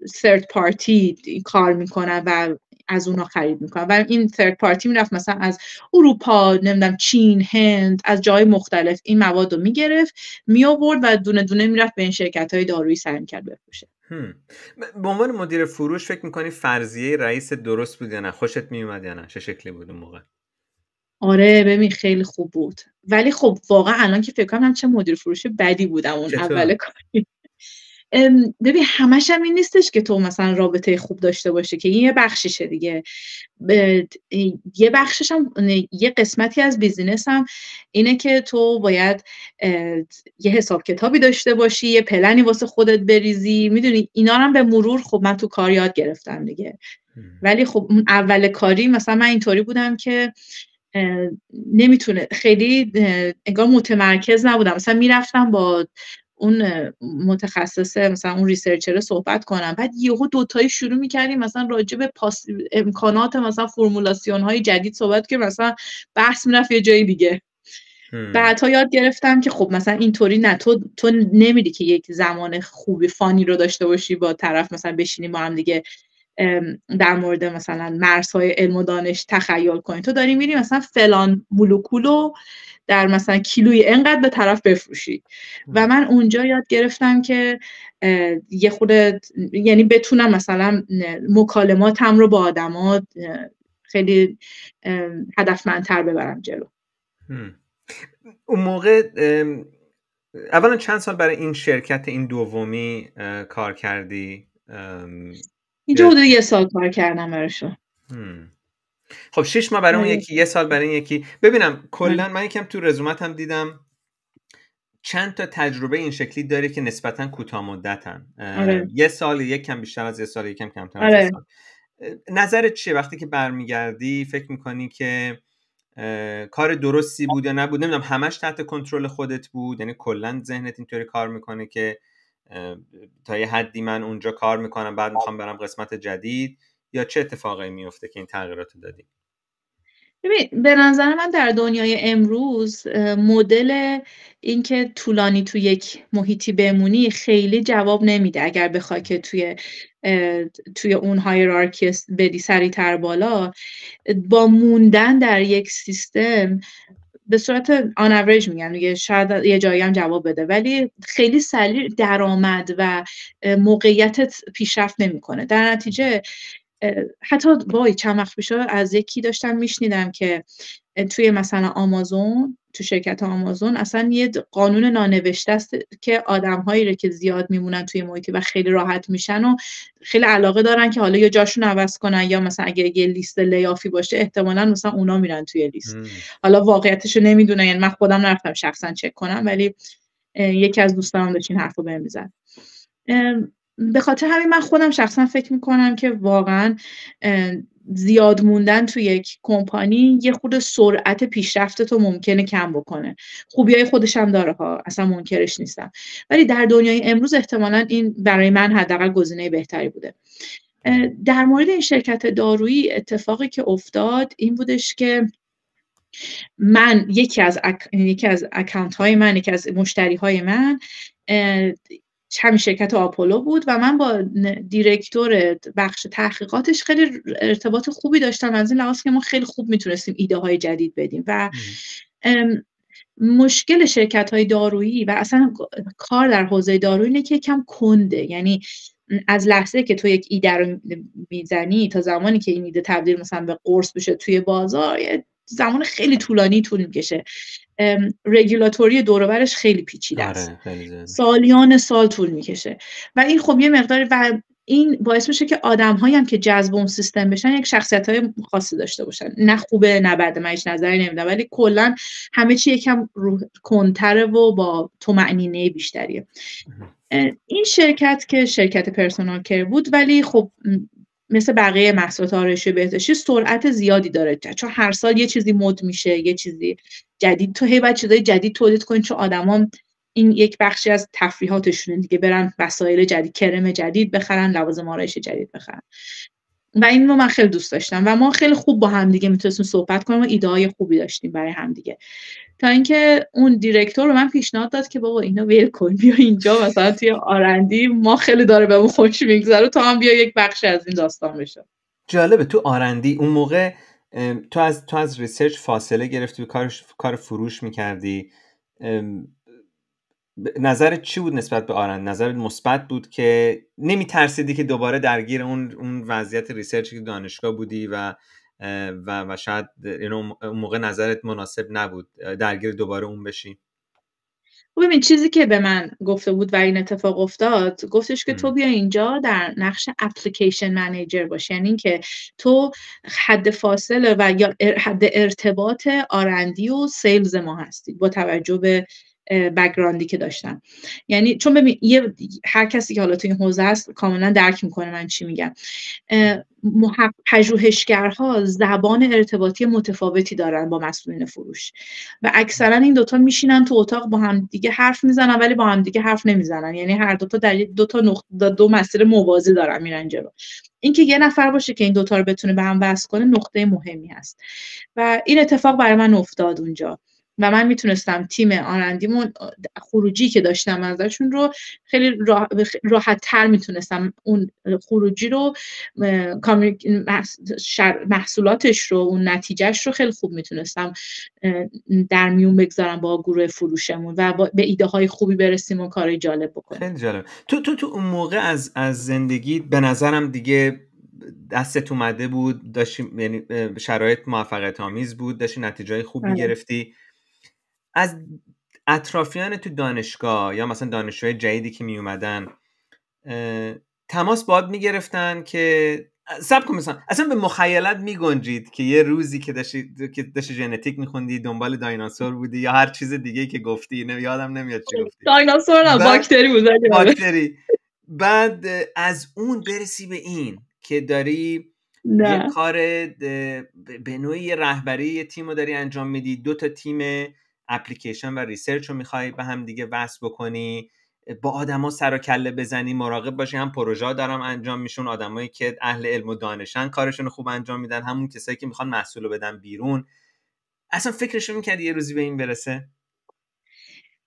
ثرد پارتی کار میکنن و از اونا خرید میکنن و این ثرد پارتی میرفت مثلا از اروپا، نمیدونم چین، هند، از جای مختلف این مواد رو میگرفت میآورد و دونه دونه میرفت به این شرکت های دارویی سعی میکرد بفروشه. به عنوان مدیر فروش فکر میکنی فرضیه رئیس درست بود یا نه؟ خوشت میومد یا نه؟ چه شکلی بود اون موقع؟ آره ببین خیلی خوب بود، ولی خب واقعا الان که فکر کنم چه مدیر فروش بدی بودم اون چطور؟ اول کاری. ببین همش هم این نیستش که تو مثلا رابطه خوب داشته باشی، که این یه بخششه دیگه. یه بخشش هم، یه قسمتی از بیزینس هم اینه که تو باید یه حساب کتابی داشته باشی، یه پلنی واسه خودت بریزی، میدونی اینا هم به مرور خب من تو کار یاد گرفتم دیگه. ولی خب اون اول کاری مثلا من اینطوری بودم که نمیتونه خیلی انگار متمرکز نبودم، مثلا میرفتم با اون متخصصه مثلا اون ریسرچر صحبت کنم، بعد یهو دوتایی شروع میکردیم مثلا راجع به امکانات مثلا فرمولاسیون های جدید صحبت که مثلا بحث میرفت یه جای دیگه. بعدها یاد گرفتم که خب مثلا اینطوری نه، تو نمیدی که یک زمان خوبی فانی رو داشته باشی با طرف، مثلا بشینیم با هم دیگه در مورد مثلا مرزهای علم و دانش تخیل کنی، تو داری میری مثلا فلان مولکولو در مثلا کیلویی انقدر به طرف بفروشی. و من اونجا یاد گرفتم که یه خورده یعنی بتونم مثلا مکالماتم رو با آدما خیلی هدفمندتر ببرم جلو. اون موقع اولا چند سال برای این شرکت این دومی کار کردی؟ اینجا حدود 1 سال کار کردم براشون. خب 6 ماه برای اون یکی، 1 سال برای این یکی. ببینم کلا من یکم تو رزومتم دیدم چند تا تجربه این شکلی داری که نسبتا کوتاه مدتن. 1 سال، یکم بیشتر از 1 سال، یکم کمتر از 1 سال. نظرت چیه وقتی که برمیگردی؟ فکر میکنی که کار درستی بود یا نبود؟ نمیدونم همش تحت کنترل خودت بود، یعنی کلا ذهنت اینطوری کار میکنه که تا یه حدی من اونجا کار میکنم بعد میخوام برم قسمت جدید، یا چه اتفاقی میفته که این تغییرات رو دادی؟ ببین به نظر من در دنیای امروز مدل اینکه طولانی تو یک محیطی بمونی خیلی جواب نمیده. اگر بخوای که توی اون هایرارکی بدی سریعتر بالا، با موندن در یک سیستم به صورت آن اوریج میگم دیگه، شاید یه جایی هم جواب بده، ولی خیلی سریع درآمد و موقعیتت پیشرفت نمیکنه. در نتیجه حتی چند وقت پیش از یکی داشتم میشنیدم که توی مثلا آمازون، تو شرکت آمازون اصلا یه قانون نانوشته است که آدم‌هایی رو که زیاد میمونن توی محیطی و خیلی راحت میشن و خیلی علاقه دارن که حالا یا جاشون عوض کنن یا مثلا اگه یه لیست لیافی باشه احتمالاً مثلا اونا میرن توی لیست. حالا واقعیتش رو نمیدونن، یعنی من خودم نرفتم شخصا چک کنم، ولی یکی از دوستانم داشت این حرفو بهم میزد. به خاطر همین من خودم شخصا فکر میکنم که واقعا زیاد موندن تو یک کمپانی یه خود سرعت پیشرفتت رو ممکنه کم بکنه. خوبیای خودش هم داره ها، اصلا منکرش نیستم، ولی در دنیای امروز احتمالاً این برای من حداقل گزینه بهتری بوده. در مورد این شرکت دارویی اتفاقی که افتاد این بودش که من یکی از اکانت های من، یکی از مشتری های من همین شرکت آپولو بود و من با دیرکتور بخش تحقیقاتش خیلی ارتباط خوبی داشتم، از این لحاظ که ما خیلی خوب میتونستیم ایده های جدید بدیم. و مشکل شرکت های دارویی و اصلا کار در حوزه دارویی اینه که کم کنده، یعنی از لحظه که تو یک ایده رو میزنی تا زمانی که این ایده تبدیل مثلا به قرص بشه توی بازار زمان خیلی طولانی میکشه. رگولاتوری دور و برش خیلی پیچیده است. سالیان سال طول میکشه و این خب یه مقداری، و این باعث میشه که آدم‌هایی هم که جذب اون سیستم بشن یک شخصیت‌های خاصی داشته باشن. نه خوبه نه بده، من هیچ نظری نمیدم، ولی کلا همه چی یکم کنتره و با طمأنینه بیشتریه. این شرکت که شرکت پرسونال کر بود، ولی خب مثل بقیه محصولات آرایشی بهداشتی سرعت زیادی داره، چون هر سال یه چیزی مد میشه، یه چیزی جدید، تو باید چیزای جدید تولید کنی، چون آدما این یک بخشی از تفریحاتشونه دیگه، برن وسایل جدید، کرم جدید بخرن، لوازم آرایشی جدید بخرن. و این رو من خیلی دوست داشتم و ما خیلی خوب با هم دیگه میتونستیم صحبت کنیم و ایده های خوبی داشتیم برای هم دیگه، تا اینکه اون دیرکتور رو من پیشنهاد داد که بابا اینو ول کن، بیا اینجا مثلا توی آرندی ما خیلی داره بهمون خوش میگذره، تو هم بیا یک بخش از این داستان بشه. جالبه. تو آرندی اون موقع تو از ریسرچ فاصله گرفتی و کار فروش میکردی. نظرت چی بود نسبت به آرند؟ نظرت مثبت بود که نمیترسیدی که دوباره درگیر اون وضعیت ریسرچی که دانشگاه بودی و شاید اون موقع نظرت مناسب نبود درگیر دوباره اون بشی؟ ببین چیزی که به من گفته بود و این اتفاق افتاد، گفتش که تو بیا اینجا در نقش اپلیکیشن منیجر باشی، یعنی اینکه تو حد فاصله و یا حد ارتباط آرندی و سیلز ما هستی با توجه به بک‌گراندی که داشتم. یعنی چون ببین هر کسی که حالا تو این حوزه هست کاملا درک میکنه من چی میگم. پژوهشگرها زبان ارتباطی متفاوتی دارن با مسئولین فروش و اکثرا این دوتا میشینن تو اتاق با هم دیگه حرف میزنن ولی با هم دیگه حرف نمیزنن، یعنی هر دوتا در دو مسیر موازی دارن میرن جلو. اینکه یه نفر باشه که این دوتا رو بتونه به هم وصل کنه نقطه مهمی هست و این اتفاق برای من افتاد اونجا و من میتونستم تیم آرندیمون خروجی که داشتم ازشون رو خیلی راحت تر میتونستم اون خروجی رو محصولاتش رو اون نتیجهش رو خیلی خوب میتونستم در میون بگذارم با گروه فروشمون و به ایده های خوبی برسیم و کارهای جالب بکنیم. خیلی جالب. تو اون موقع از زندگی به نظرم دیگه دستت اومده بود، داشتی یعنی شرایط موفقیت آمیز بود، داشتی نتیجه خوبی گرفتی. از اطرافیان تو دانشگاه یا مثلا دانشجوی جدیدی که می اومدن تماس باهات میگرفتن که سب کن مثلا اصلا به مخیلت میگنجید که یه روزی که داشتی ژنتیک میخوندی دنبال دایناسور بودی یا هر چیز دیگه که گفتی، یادم نمیاد چی گفتی. دایناسور نه، باکتری بود. باکتری. بعد از اون برسی به این که داری یه کار به نوعی رهبری یه تیم رو داری انجام میدی، 2 تا تیم اپلیکیشن و ریسرچ رو میخوای به هم دیگه وصل بکنی، با آدما سر و کله بزنی، مراقب باشی هم پروژه دارم انجام میشون، آدمایی که اهل علم و دانشن کارشون رو خوب انجام میدن، همون کسایی که میخوان محصول رو بدن بیرون. اصلا فکرشو میکردی یه روزی به این برسه؟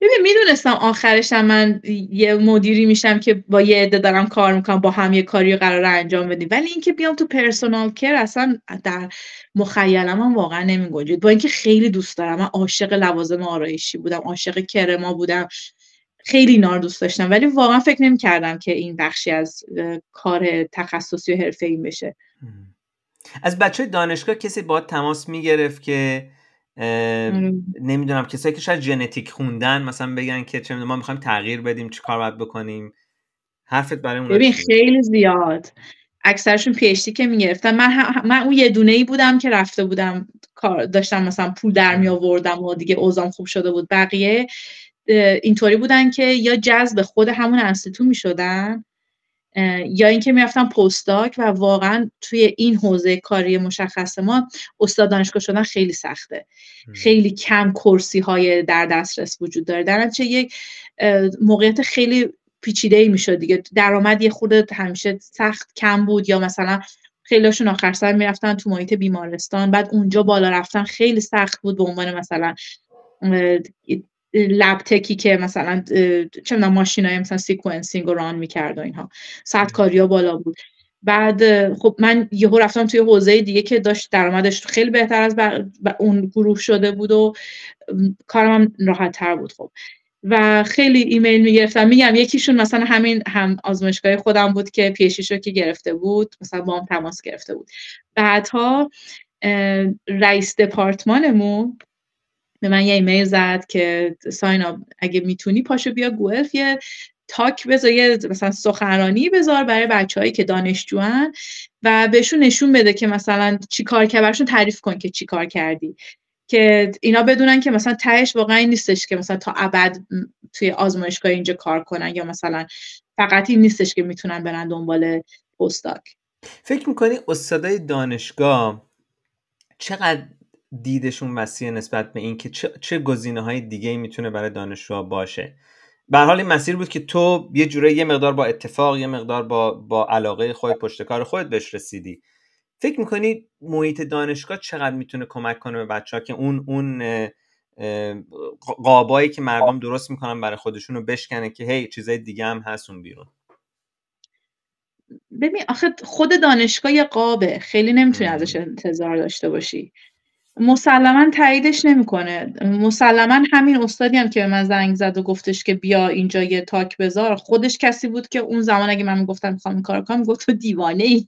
ببین میدونستم آخرش من یه مدیری میشم که با یه عده دارم کار میکنم، با هم یه کاری قراره انجام بدیم، ولی اینکه بیام تو پرسونال کیر اصلا در مخیلم هم واقعا نمیگنجید. با اینکه خیلی دوست دارم، من عاشق لوازم آرایشی بودم، عاشق کرما بودم، خیلی اینا رو دوست داشتم، ولی واقعا فکر نمی‌کردم که این بخشی از کار تخصصی و حرفه‌ای بشه. از بچه‌های دانشگاه کسی باهات تماس میگرفت که نمیدونم کسایی که شاید ژنتیک خوندن مثلا بگن که چه ما می‌خوایم تغییر بدیم چی کار باید بکنیم؟ حرفت برای اون ببین خیلی زیاد، اکثرشون پی اچ دی که میگرفتن. من اون یه دونه‌ای بودم که رفته بودم کار داشتم مثلا پول در می آوردم و دیگه اوضاعم خوب شده بود. بقیه اینطوری بودن که یا جذب خود همون انستیتو میشدن یا اینکه میرفتن پستاک و واقعا توی این حوزه کاری مشخص ما استاد دانشگاه شدن خیلی سخته. خیلی کم کرسی های در دسترس وجود داره، در نتیجه یک موقعیت خیلی پیچیده‌ای میشد دیگه. درآمد یه خورده همیشه سخت کم بود، یا مثلا خیلیشون آخر سر میرفتن تو محیط بیمارستان، بعد اونجا بالا رفتن خیلی سخت بود به عنوان مثلا لب تکی که مثلا چه می‌دونم ماشینای مثلا سیکونسینگ رو ران می‌کرد و اینها، ساعت کاری‌ها بالا بود. بعد خب من یهو رفتم توی حوزه دیگه که داشت درآمدش خیلی بهتر از اون گروه شده بود و کارم هم راحت‌تر بود. خب و خیلی ایمیل میگرفتم. میگم یکیشون مثلا همین هم آزمایشگاه خودم بود که پی اچ دی که گرفته بود، مثلا با هم تماس گرفته بود. بعدها رئیس دپارتمانمون به من یه ایمیل زد که ساینا اگه میتونی پاشو بیا گولف یه تاک بذار، یه مثلا سخنرانی بذار برای بچه‌هایی که دانشجوان و بهشون نشون بده که مثلا چی کار کردی، براشون تعریف کن که چی کار کردی، که اینا بدونن که مثلا تهش واقعا این نیستش که مثلا تا ابد توی آزمایشگاه اینجا کار کنن، یا مثلا فقط این نیستش که میتونن برن دنبال پستاک. فکر میکنی استادای دانشگاه چقدر دیدشون وسیع نسبت به این که چه گزینه‌های دیگه‌ای میتونه برای دانشجوها باشه؟ به هر حال این مسیر بود که تو یه جوره یه مقدار با اتفاق، یه مقدار با علاقه خودت، پشت کار خودت بهش رسیدی. فکر میکنی محیط دانشگاه چقدر میتونه کمک کنه به بچه‌ها که اون قابایی که مردم درست میکنن برای خودشون رو بشکنه که هی چیزای دیگه هم هست اون بیرون؟ ببین آخه خود دانشگاه یه قابه، خیلی نمیتونی ازش انتظار داشته باشی. مسلما تاییدش نمیکنه. مسلما همین استادی هم که به من زنگ زد و گفتش که بیا اینجا یه تاک بذار، خودش کسی بود که اون زمان اگه من میگفتم میخوام این کارو کنم گفت تو دیوانه ای.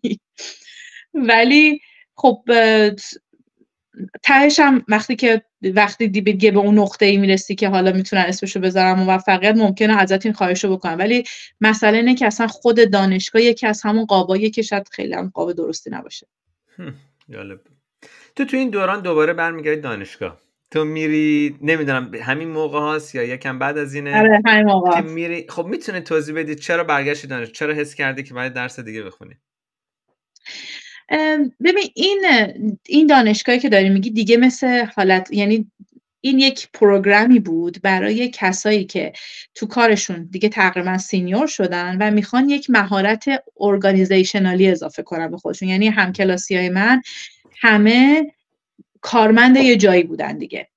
ولی خب تهش هم وقتی دیگه به اون نقطه ای میرسی که حالا میتونن اسمشو بذارم موفقیت، ممکنه ازت این خواهشو بکنم، ولی مسئله اینه که اصلا خود دانشگاه یکی از همون قاباییه که شاید خیلی هم قاب درستی نباشه. جالب. تو این دوران دوباره برمیگردی دانشگاه، تو میری نمیدونم همین موقع هاست یا یکم بعد از اینه؟ آره همین موقع که میری. خب میتونه توضیح بدی چرا برگشتی دانشگاه، چرا حس کردی که باید درس دیگه بخونی؟ ببین این دانشگاهی که داری میگی دیگه مثل حالت، یعنی این یک پروگرامی بود برای کسایی که تو کارشون دیگه تقریبا سینیور شدن و میخوان یک مهارت ارگانیزیشنالی اضافه کنن به خودشون. یعنی همکلاسیای من همه کارمند یه جایی بودن دیگه،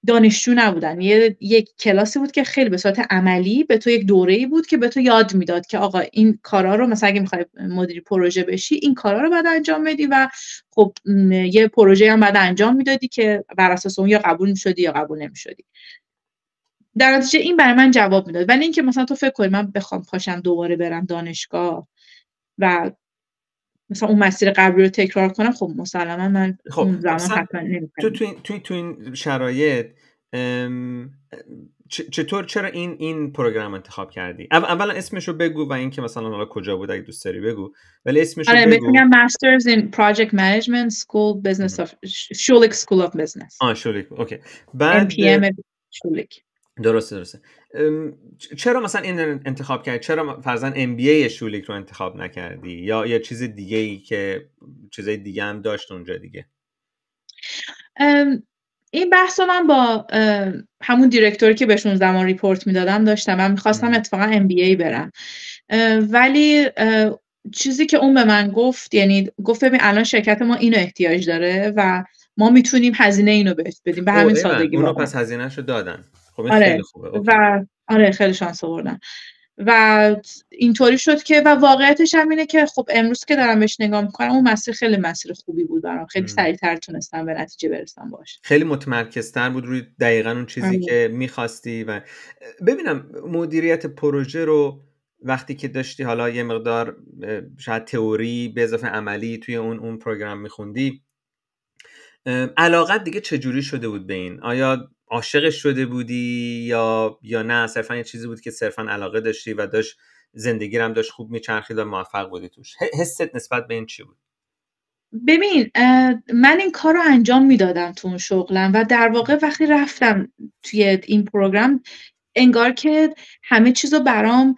دانشجو نبودن. یک کلاسی بود که خیلی به صورت عملی به تو یک دوره‌ای بود که به تو یاد میداد که آقا این کارا رو مثلا اگه میخوای مدیر پروژه بشی این کارا رو بعد انجام بدی و خب یه پروژه هم بعد انجام میدادی که بر اساس اون یا قبول میشدی یا قبول نمیشدی. در نتیجه این برای من جواب میداد. ولی اینکه مثلا تو فکر کنی من بخوام پاشم دوباره برم دانشگاه و مثلا اون مسیر قبلی رو تکرار کنم، خب مسلما من اون زمان حتما نمی‌کنم. تو این شرایط چرا این پروگرام انتخاب کردی؟ اولا اسمشو بگو و اینکه مثلا حالا کجا بود اگه دوست داری بگو، ولی اسمشو بگو. میگم Masters in Project Management School Business of Schulich School of Business. شولیک. اوکی. بعد MPM شولیک. درسته. چرا مثلا این انتخاب کردی؟ چرا فرضاً MBA شولیک رو انتخاب نکردی یا چیز دیگه ای که چیزای دیگه هم داشت اونجا دیگه؟ این بحث رو من با همون دیرکتوری که بهشون زمان ریپورت میدادم داشتم. من میخواستم اتفاقا MBA برم، ولی چیزی که اون به من گفت، یعنی گفت ببین الان شرکت ما اینو احتیاج داره و ما میتونیم هزینه اینو بهت بدیم، به همین سادگی. اونو پس هزینه‌شو دادن. خب این آره. خیلی خوبه. و آره خیلی شانس آوردن و اینطوری شد که و واقعیتش هم اینه که خب امروز که دارم بهش نگاه میکنم اون مسیر خیلی مسیر خوبی بود برام، خیلی سریعتر تونستم به نتیجه برسم باش. خیلی متمرکزتر بود روی دقیقاً اون چیزی که میخواستی. و ببینم مدیریت پروژه رو وقتی که داشتی حالا یه مقدار شاید تئوری به اضافه عملی توی اون پروگرام میخوندی، علاقت دیگه چجوری شده بود به این؟ آیا عاشقش شده بودی یا نه صرفا یه چیزی بود که صرفا علاقه داشتی و داشت زندگی هم داشت خوب میچرخید و موفق بودی توش؟ حست نسبت به این چی بود؟ ببین من این کار رو انجام میدادم تو اون شغلم و در واقع وقتی رفتم توی این پروگرام انگار که همه چیزو برام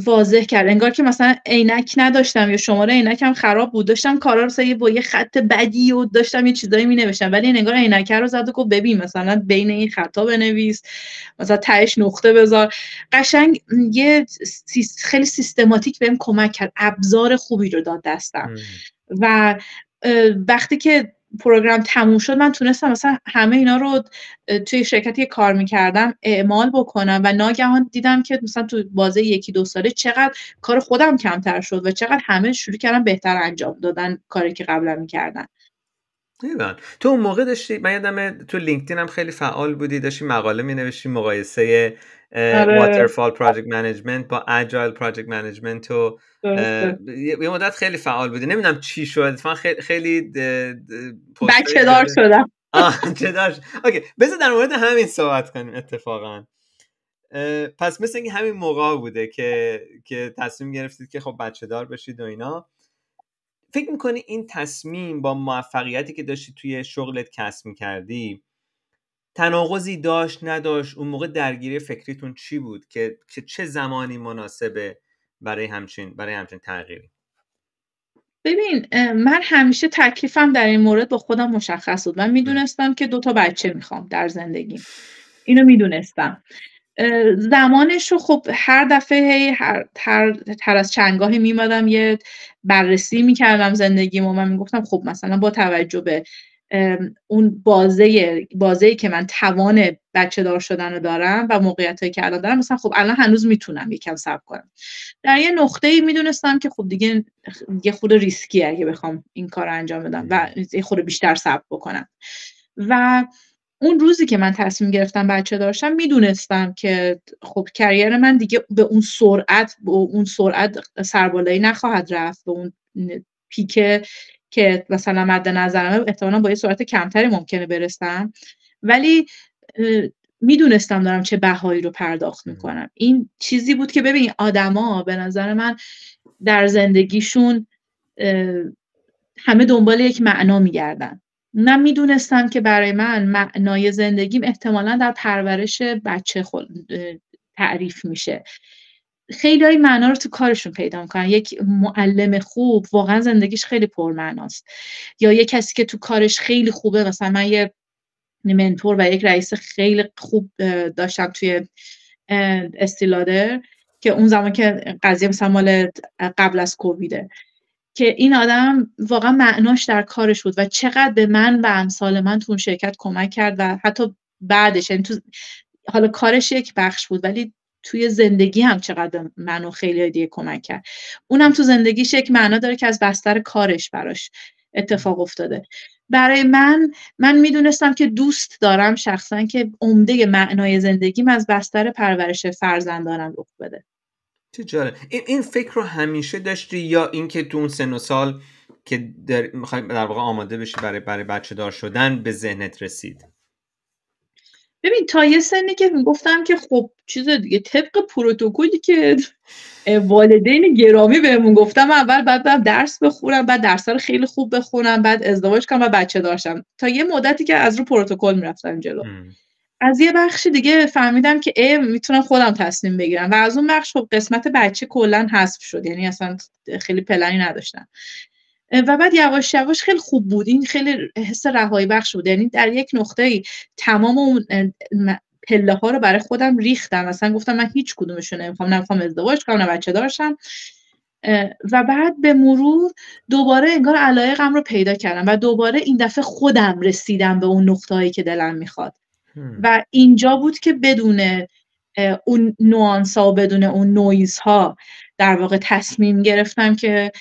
واضح کرد. انگار که مثلا عینک نداشتم یا شماره عینکم خراب بود، داشتم کارا رو با یه خط بدی و داشتم یه چیزایی مینوشتم، ولی انگار عینک رو زد و گفت ببین مثلا بین این خطا بنویس، مثلا تهش نقطه بذار. قشنگ یه خیلی سیستماتیک بهم کمک کرد، ابزار خوبی رو داد دستم. و وقتی که پروگرام تموم شد من تونستم مثلا همه اینا رو توی شرکتی کار میکردم اعمال بکنم و ناگهان دیدم که مثلا تو بازه 1-2 ساله چقدر کار خودم کمتر شد و چقدر همه شروع کردن بهتر انجام دادن کاری که قبلا میکردن. تو اون موقع داشتی، من یادمه تو لینکدین هم خیلی فعال بودی، داشتی مقاله مینوشتی مقایسه واترفال پراجکت منیجمنت با اجایل پراجکت منیجمنت و یه مدت خیلی فعال بودی. نمیدونم چی شد، اتفاقا خیلی بچه دار شدم. چه داشت. اوکی بذار در مورد همین صحبت کنیم. اتفاقا پس مثل اینکه همین موقع بوده که تصمیم گرفتید که خب بچه دار بشید و اینا. فکر میکنی این تصمیم با موفقیتی که داشتی توی شغلت کسب میکردی تناقضی داشت نداشت؟ اون موقع درگیری فکریتون چی بود که چه زمانی مناسبه برای همچین تغییری؟ ببین من همیشه تکلیفم در این مورد با خودم مشخص بود. من میدونستم که 2 بچه میخوام در زندگیم، اینو میدونستم. زمانش رو خب هر دفعه هر از چندگاهی میمادم یه بررسی میکردم زندگیم و من میگفتم خب مثلا با توجه به اون بازه‌ای که من توان بچه دار شدن رو دارم و موقعیتایی که الان دارم، مثلا خب الان هنوز میتونم یکم صبر کنم. در یه نقطه‌ای میدونستم که خب دیگه یه خود ریسکیه اگه بخوام این کار رو انجام بدم و یه خود بیشتر صبر بکنم. و اون روزی که من تصمیم گرفتم بچه داشتم میدونستم که خب کریر من دیگه به اون سرعت سربالایی نخواهد رفت، به اون پیکه که مثلا مد نظرمه احتمالاً با یه سرعت کمتری ممکنه برسم، ولی میدونستم دارم چه بهایی رو پرداخت میکنم. این چیزی بود که ببین آدما به نظر من در زندگیشون همه دنبال یک معنا میگردن. من میدونستم که برای من معنای زندگیم احتمالاً در پرورش بچه تعریف میشه. خیلی های معنا رو تو کارشون پیدا میکنن. یک معلم خوب واقعا زندگیش خیلی پرمعناست، یا یک کسی که تو کارش خیلی خوبه. مثلا من یه منتور و یک رئیس خیلی خوب داشتم توی استیلادر که اون زمان که قضیه مثلا مال قبل از کوویده، که این آدم واقعا معناش در کارش بود و چقدر به من و امثال من تو اون شرکت کمک کرد و حتی بعدش، یعنی تو حالا کارش یک بخش بود ولی توی زندگی هم چقدر من و خیلی دیگه کمک کرد. اونم تو زندگیش یک معنا داره که از بستر کارش براش اتفاق افتاده. برای من میدونستم که دوست دارم شخصا که عمده معنای زندگیم از بستر پرورش فرزندانم رخ بده. چه جالب. این فکر رو همیشه داشتی یا اینکه تو اون سن و سال که میخوای در واقع آماده بشی برای بچه دار شدن به ذهنت رسید؟ ببین تا یه سنی که میگفتم که خب چیز دیگه طبق پروتکلی که والدین گرامی بهمون گفتم، اول بعد درس بخونم، بعد درس‌ها رو خیلی خوب بخونم، بعد ازدواج کنم و بچه داشتم. تا یه مدتی که از رو پروتکل میرفتم جلو. از یه بخش دیگه فهمیدم که میتونم خودم تصمیم بگیرم و از اون بخش خب قسمت بچه کلا حذف شد، یعنی اصلا خیلی پلنی نداشتم. و بعد یواش یواش خیلی خوب بود، این خیلی حس رهایی بخش بود، یعنی در یک نقطه‌ای تمام اون پله ها رو برای خودم ریختم. مثلا گفتم من هیچ کدومشو نمیخوام ازدواج کنم، نه بچه دارشم. و بعد به مرور دوباره انگار علایقم رو پیدا کردم و دوباره این دفعه خودم رسیدم به اون نقطه‌ای که دلم میخواد. و اینجا بود که بدون اون نوانس‌ها و بدون اون نویزها در واقع تصمیم گرفتم که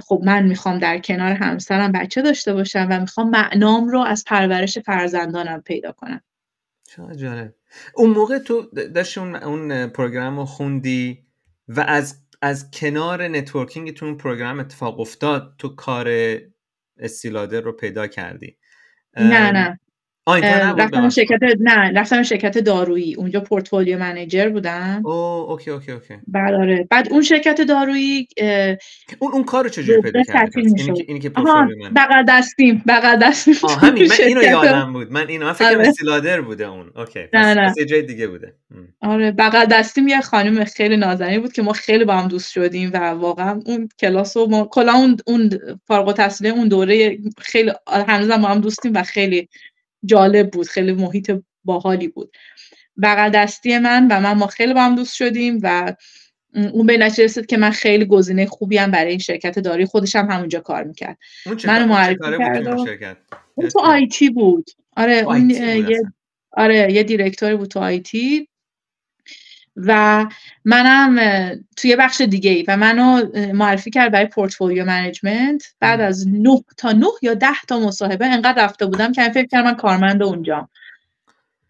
خب من میخوام در کنار همسرم بچه داشته باشم و میخوام معنام رو از پرورش فرزندانم پیدا کنم. چه جالب. اون موقع تو داشتی اون پروگرام رو خوندی و از کنار نتورکینگ تو اون پروگرام اتفاق افتاد تو کار استیلادر رو پیدا کردی؟ نه رفتم نبود. شرکت دارویی، اونجا پورتفولیو منیجر بودم. اوکی. بعد اون شرکت دارویی اون کارو چجوری پیدا کردی؟ اینی که پورتفولیو من بغل دستیم همین من اینو یادم بود. من فکر استیلادر بوده اون. اوکی پس یه جای دیگه بوده. آره بغل دستیم یه خانم خیلی نازنین بود که ما خیلی با هم دوست شدیم و واقعا اون کلاس و ما کلا اون فارغ التحصیلی اون دوره خیلی هنوزم با هم دوستیم و خیلی جالب بود، خیلی محیط باحالی بود. بغل دستی من ما خیلی با هم دوست شدیم و اون به نتیجه رسید که من خیلی گزینه خوبی ام برای این شرکت داری. خودش هم همونجا کار میکرد. منو معرفی کرد. اون تو آیتی بود. آره اون یه دیرکتوری بود تو آیتی و منم توی بخش دیگه ای و منو معرفی کرد برای پورتفولیو منیجمنت. بعد از 9 یا 10 تا مصاحبه انقدر رفته بودم که فکر کردم من کارمند اونجا.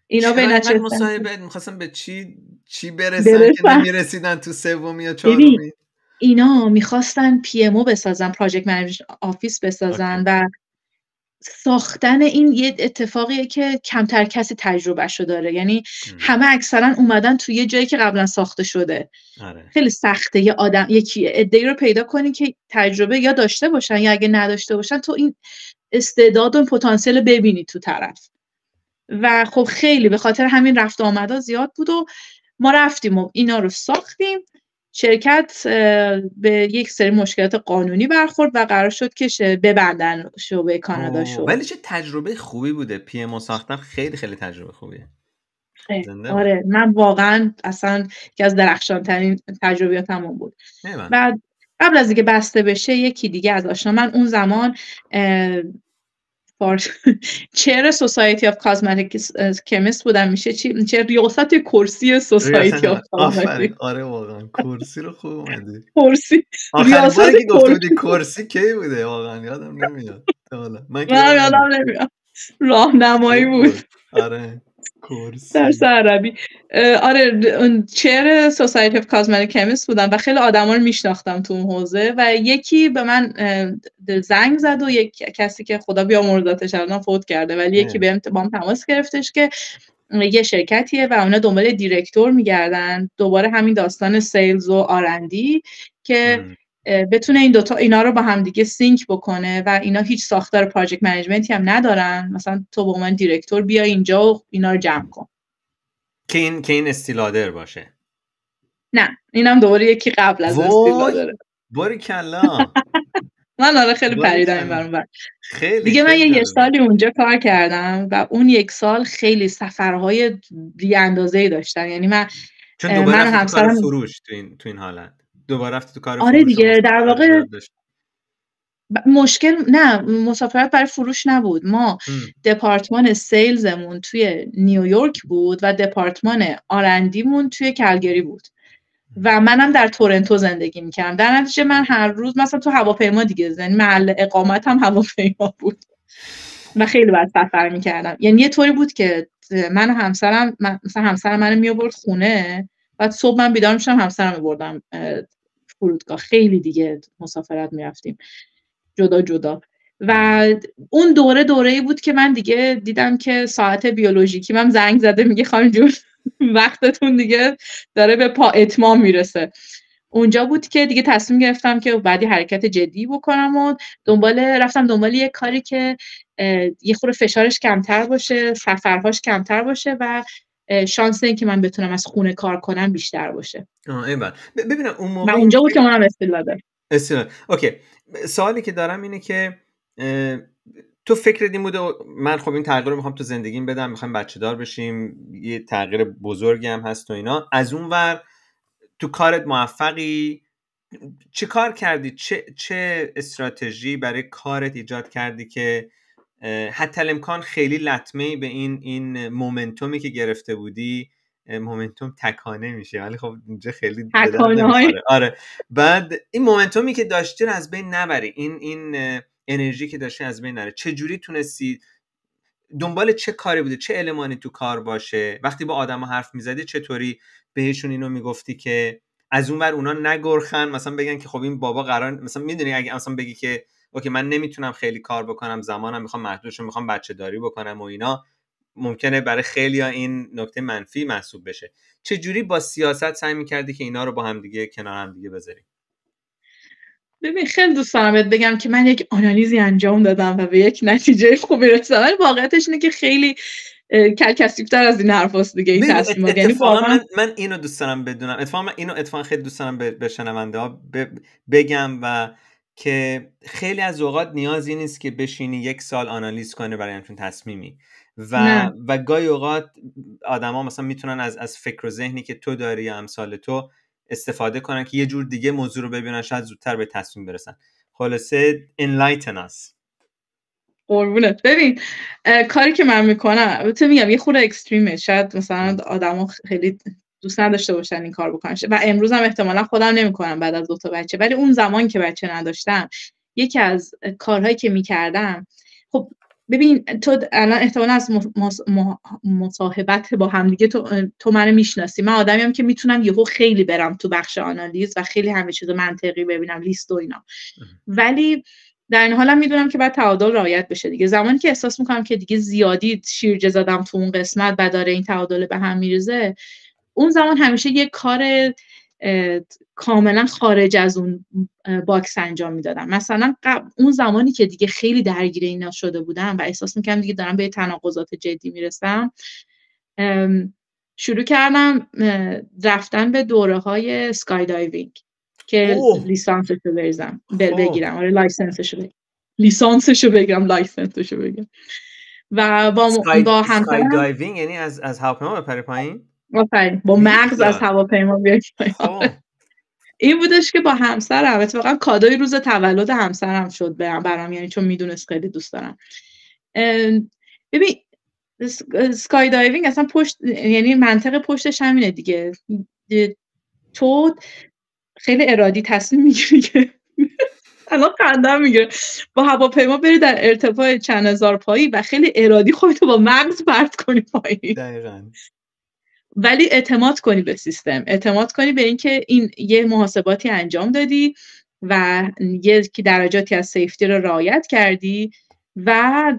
اینا به نتیجه مصاحبه می‌خواستم به چی برسن که نمی‌رسیدن تو سومی یا چهارمی. اینا می‌خواستن پی ام او بسازن، پراجکت منیجمنت آفیس بسازن و ساختن این یه اتفاقیه که کمتر کسی تجربهشو داره. یعنی همه اکثرا اومدن توی یه جایی که قبلا ساخته شده. خیلی سخته یه آدم یکی عده‌ای رو پیدا کنی که تجربه یا داشته باشن یا اگه نداشته باشن تو این استعداد و پتانسیل ببینی تو طرف. و خب خیلی به خاطر همین رفت و آمدا زیاد بود و ما رفتیم و اینا رو ساختیم. شرکت به یک سری مشکلات قانونی برخورد و قرار شد که ببندن شعبه کانادا شو. ولی چه تجربه خوبی بوده. پی ام او ساختن خیلی تجربه خوبیه. آره من واقعا اصلا یکی از درخشان‌ترین تجربیاتم بود. بعد قبل از اینکه بسته بشه یکی دیگه از آشنا من اون زمان چهر سوسایتی آف کازمتیک کمیست بودم. میشه چه ریاست کرسی سوسایتی آف کازمتیک. آره واقعا کرسی رو خوب اومدی. کرسی ریاست کرسی کی بوده واقعا یادم نمیاد. من یادم نمیاد. راهنمایی بود آره کورسی درس عربی. آره چیر سوسایتی اف کاسمتیک کمیست بودم و خیلی آدما رو میشناختم تو اون حوزه و یکی به من زنگ زد و یک کسی که خدا بیامرزتش الان فوت کرده ولی یکی بهم تماس گرفتش که یه شرکتیه و اونا دنبال دیرکتور میگردن دوباره همین داستان سیلز و آرندی که بتونه این دوتا اینا رو با هم دیگه سینک بکنه و اینا هیچ ساختار پراجکت منیجمنتی هم ندارن مثلا تو به عنوان دیرکتور بیا اینجا و اینا رو جمع کن که این استیلادر باشه. نه اینم دوباره یکی قبل از استیلادره. باریکلا. من آره خیلی پریدم این برون بر. دیگه من خیلی یه سالی اونجا کار کردم و اون یک سال خیلی سفرهای بی اندازه‌ای داشتم. یعنی چون دوباره رفتی تو کار فروش تو این حالت دوباره رفتی تو کار فروش. آره دیگه در واقع مشکل نه مسافرت برای فروش نبود. ما دپارتمان سیلزمون توی نیویورک بود و دپارتمان آرندیمون توی کلگری بود و منم در تورنتو زندگی میکردم. در نتیجه من هر روز مثلا تو هواپیما دیگه یعنی محل اقامتم هواپیما بود و خیلی باید سفر میکردم. یعنی یه طوری بود که من و همسرم مثلا همسرم منو میآورد خونه بعد صبح من بیدار میشدم همسرم میبردم فرودگاه. خیلی دیگه مسافرت میرفتیم جدا جدا و اون دوره‌ای بود که من دیگه دیدم که ساعت بیولوژیکی من زنگ زده میگه خانم جون وقتتون دیگه داره به اتمام میرسه. اونجا بود که دیگه تصمیم گرفتم که بعدی حرکت جدی بکنم و رفتم دنبال یه کاری که یه خورده فشارش کمتر باشه، سفرهاش کمتر باشه و شانس این که من بتونم از خونه کار کنم بیشتر باشه. ببینم اون موقع اونجا بود که منم استیلادر. اوکی. سوالی که دارم اینه که تو فکرت این بوده من خب این تغییر رو میخوام تو زندگیم بدم، میخوام بچه دار بشیم، یه تغییر بزرگی هم هست و اینا، از اون ور تو کارت موفقی، چه کار کردی؟ چه استراتژی برای کارت ایجاد کردی که حتی الامکان خیلی لطمه‌ای به این مومنتومی که گرفته بودی، مومنتوم تکانه میشه ولی خب اینجا خیلی تکانه‌های آره، بعد این مومنتومی که داشتی رو از بین نبری، این انرژی که داشتی از بین نره. چه جوری تونستی دنبال چه کاری بودی، چه المانی تو کار باشه؟ وقتی با آدما حرف میزدی چطوری بهشون اینو میگفتی که از اون ور اونا نگرخن، مثلا بگن که خب این بابا قرار، مثلا میدونی اگه مثلا بگی که اوکی من نمیتونم خیلی کار بکنم، زمانم میخوام محدودش، میخوام بچه داری بکنم و اینا، ممکنه برای خیلیا این نکته منفی محسوب بشه. چه جوری با سیاست سعی می‌کردی که اینا رو با هم دیگه کنار هم دیگه بذاری؟ ببین خیلی دوست دارم بهت بگم که من یک آنالیزی انجام دادم و به یک نتیجه خوبی رسیدم، ولی واقعیتش اینه که خیلی کلکسیف‌تر از این حرفاست دیگه این تصمیمات. یعنی واقعا من اینو دوست دارم بدونم، اتفاقا خیلی دوست دارم به شنونده‌ها بگم و که خیلی از اوقات نیازی نیست که بشینی یک سال آنالیز کنی برای همچین تصمیمی و گاهی اوقات آدما مثلا میتونن از فکر و ذهنی که تو داری یا امثال تو استفاده کنن که یه جور دیگه موضوع رو ببینن، شاید زودتر به تصمیم برسن. خلاصه enlighten us. قربونت. ببین کاری که من میکنم البته میگم یه خورده اکستریمه، شاید مثلا آدما خیلی دوست نداشته باشن این کار بکنن و امروز هم احتمالاً خودم نمیکنم بعد از 2 تا بچه، ولی اون زمان که بچه نداشتم یکی از کارهایی که میکردم، خب ببین تو الان احتمالاً از مصاحبت با همدیگه تو منو میشناسی، من آدمیم که میتونم یهو خیلی برم تو بخش آنالیز و خیلی همه چیز منطقی ببینم، لیست و اینا، ولی در این حالم میدونم که باید تعادل رعایت بشه دیگه. زمانی که احساس میکنم که دیگه زیادی شیرجه زدم تو اون قسمت و داره این تعادل به هم میریزه، اون زمان همیشه یه کار کاملا خارج از اون باکس انجام میدادم. مثلا اون زمانی که دیگه خیلی درگیر اینا شده بودم و احساس میکنم دیگه دارم به تناقضات جدی میرسم، شروع کردم رفتن به دوره‌های اسکای دایوینگ که لیسانسشو بگیرم. آره لیسانسشو بگیرم و با همسرم. اسکای دایوینگ یعنی از هواپیما بپری پایین؟ آفرین، با مغز از هواپیما بیای پایین. این بودش که با همسرم اتفاقا کادوی روز تولد همسرم شد برام، یعنی چون میدونست خیلی دوست دارم. ببین اسکای دایوینگ اصلا یعنی منطق پشتش همینه دیگه، تو خیلی ارادی تصمیم میگیری که الان خندم میگیره. با هواپیما بری در ارتفاع چند هزار پایی و خیلی ارادی خودتو با مغز پرت کنی پایین، دقیقاً. ولی اعتماد کنی به سیستم، اعتماد کنی به اینکه این یه محاسباتی انجام دادی و یک درجاتی از سیفتی رو رعایت کردی و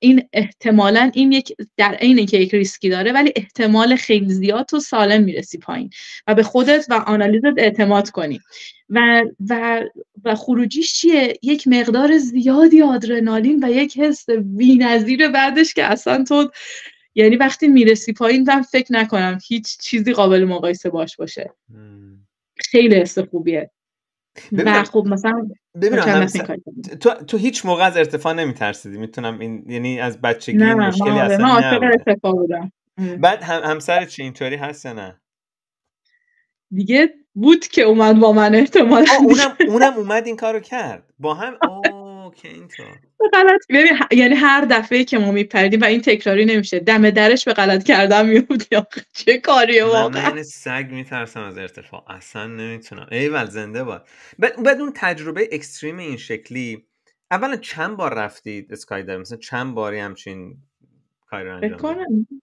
این احتمالاً این یک در عین اینکه یک ریسکی داره ولی احتمال خیلی زیاد تو سالم میرسی پایین و به خودت و آنالیزت اعتماد کنی و خروجیش چیه؟ یک مقدار زیادی آدرنالین و یک حس بی‌نظیر بعدش که اصلا تو یعنی وقتی میرسی پایین من فکر نکنم هیچ چیزی قابل مقایسه باشه. خیلی حس خوبیه. و خب مثلا ببینم تو هیچ موقع از ارتفاع نمیترسیدی؟ میتونم این یعنی از بچگی نه مشکلی اصلا من عاشق ارتفاع بودم. بعد همسرت چه اینطوری هست یا نه؟ دیگه بود که اومد با من احتمال اونم اومد این کارو کرد با هم. اوکی اینطور به غلط ببین یعنی هر دفعه که ما میپریدیم و این تکراری نمیشه دم درش به غلط کردم میومد یا چه کاریه واقعا. من سگ میترسم از ارتفاع اصلا نمیتونم. ایول زنده باد. بعد اون تجربه اکستریم این شکلی اولا چند بار رفتید اسکای دایو؟ مثلا چند باری همچین کاری رو انجام دادید؟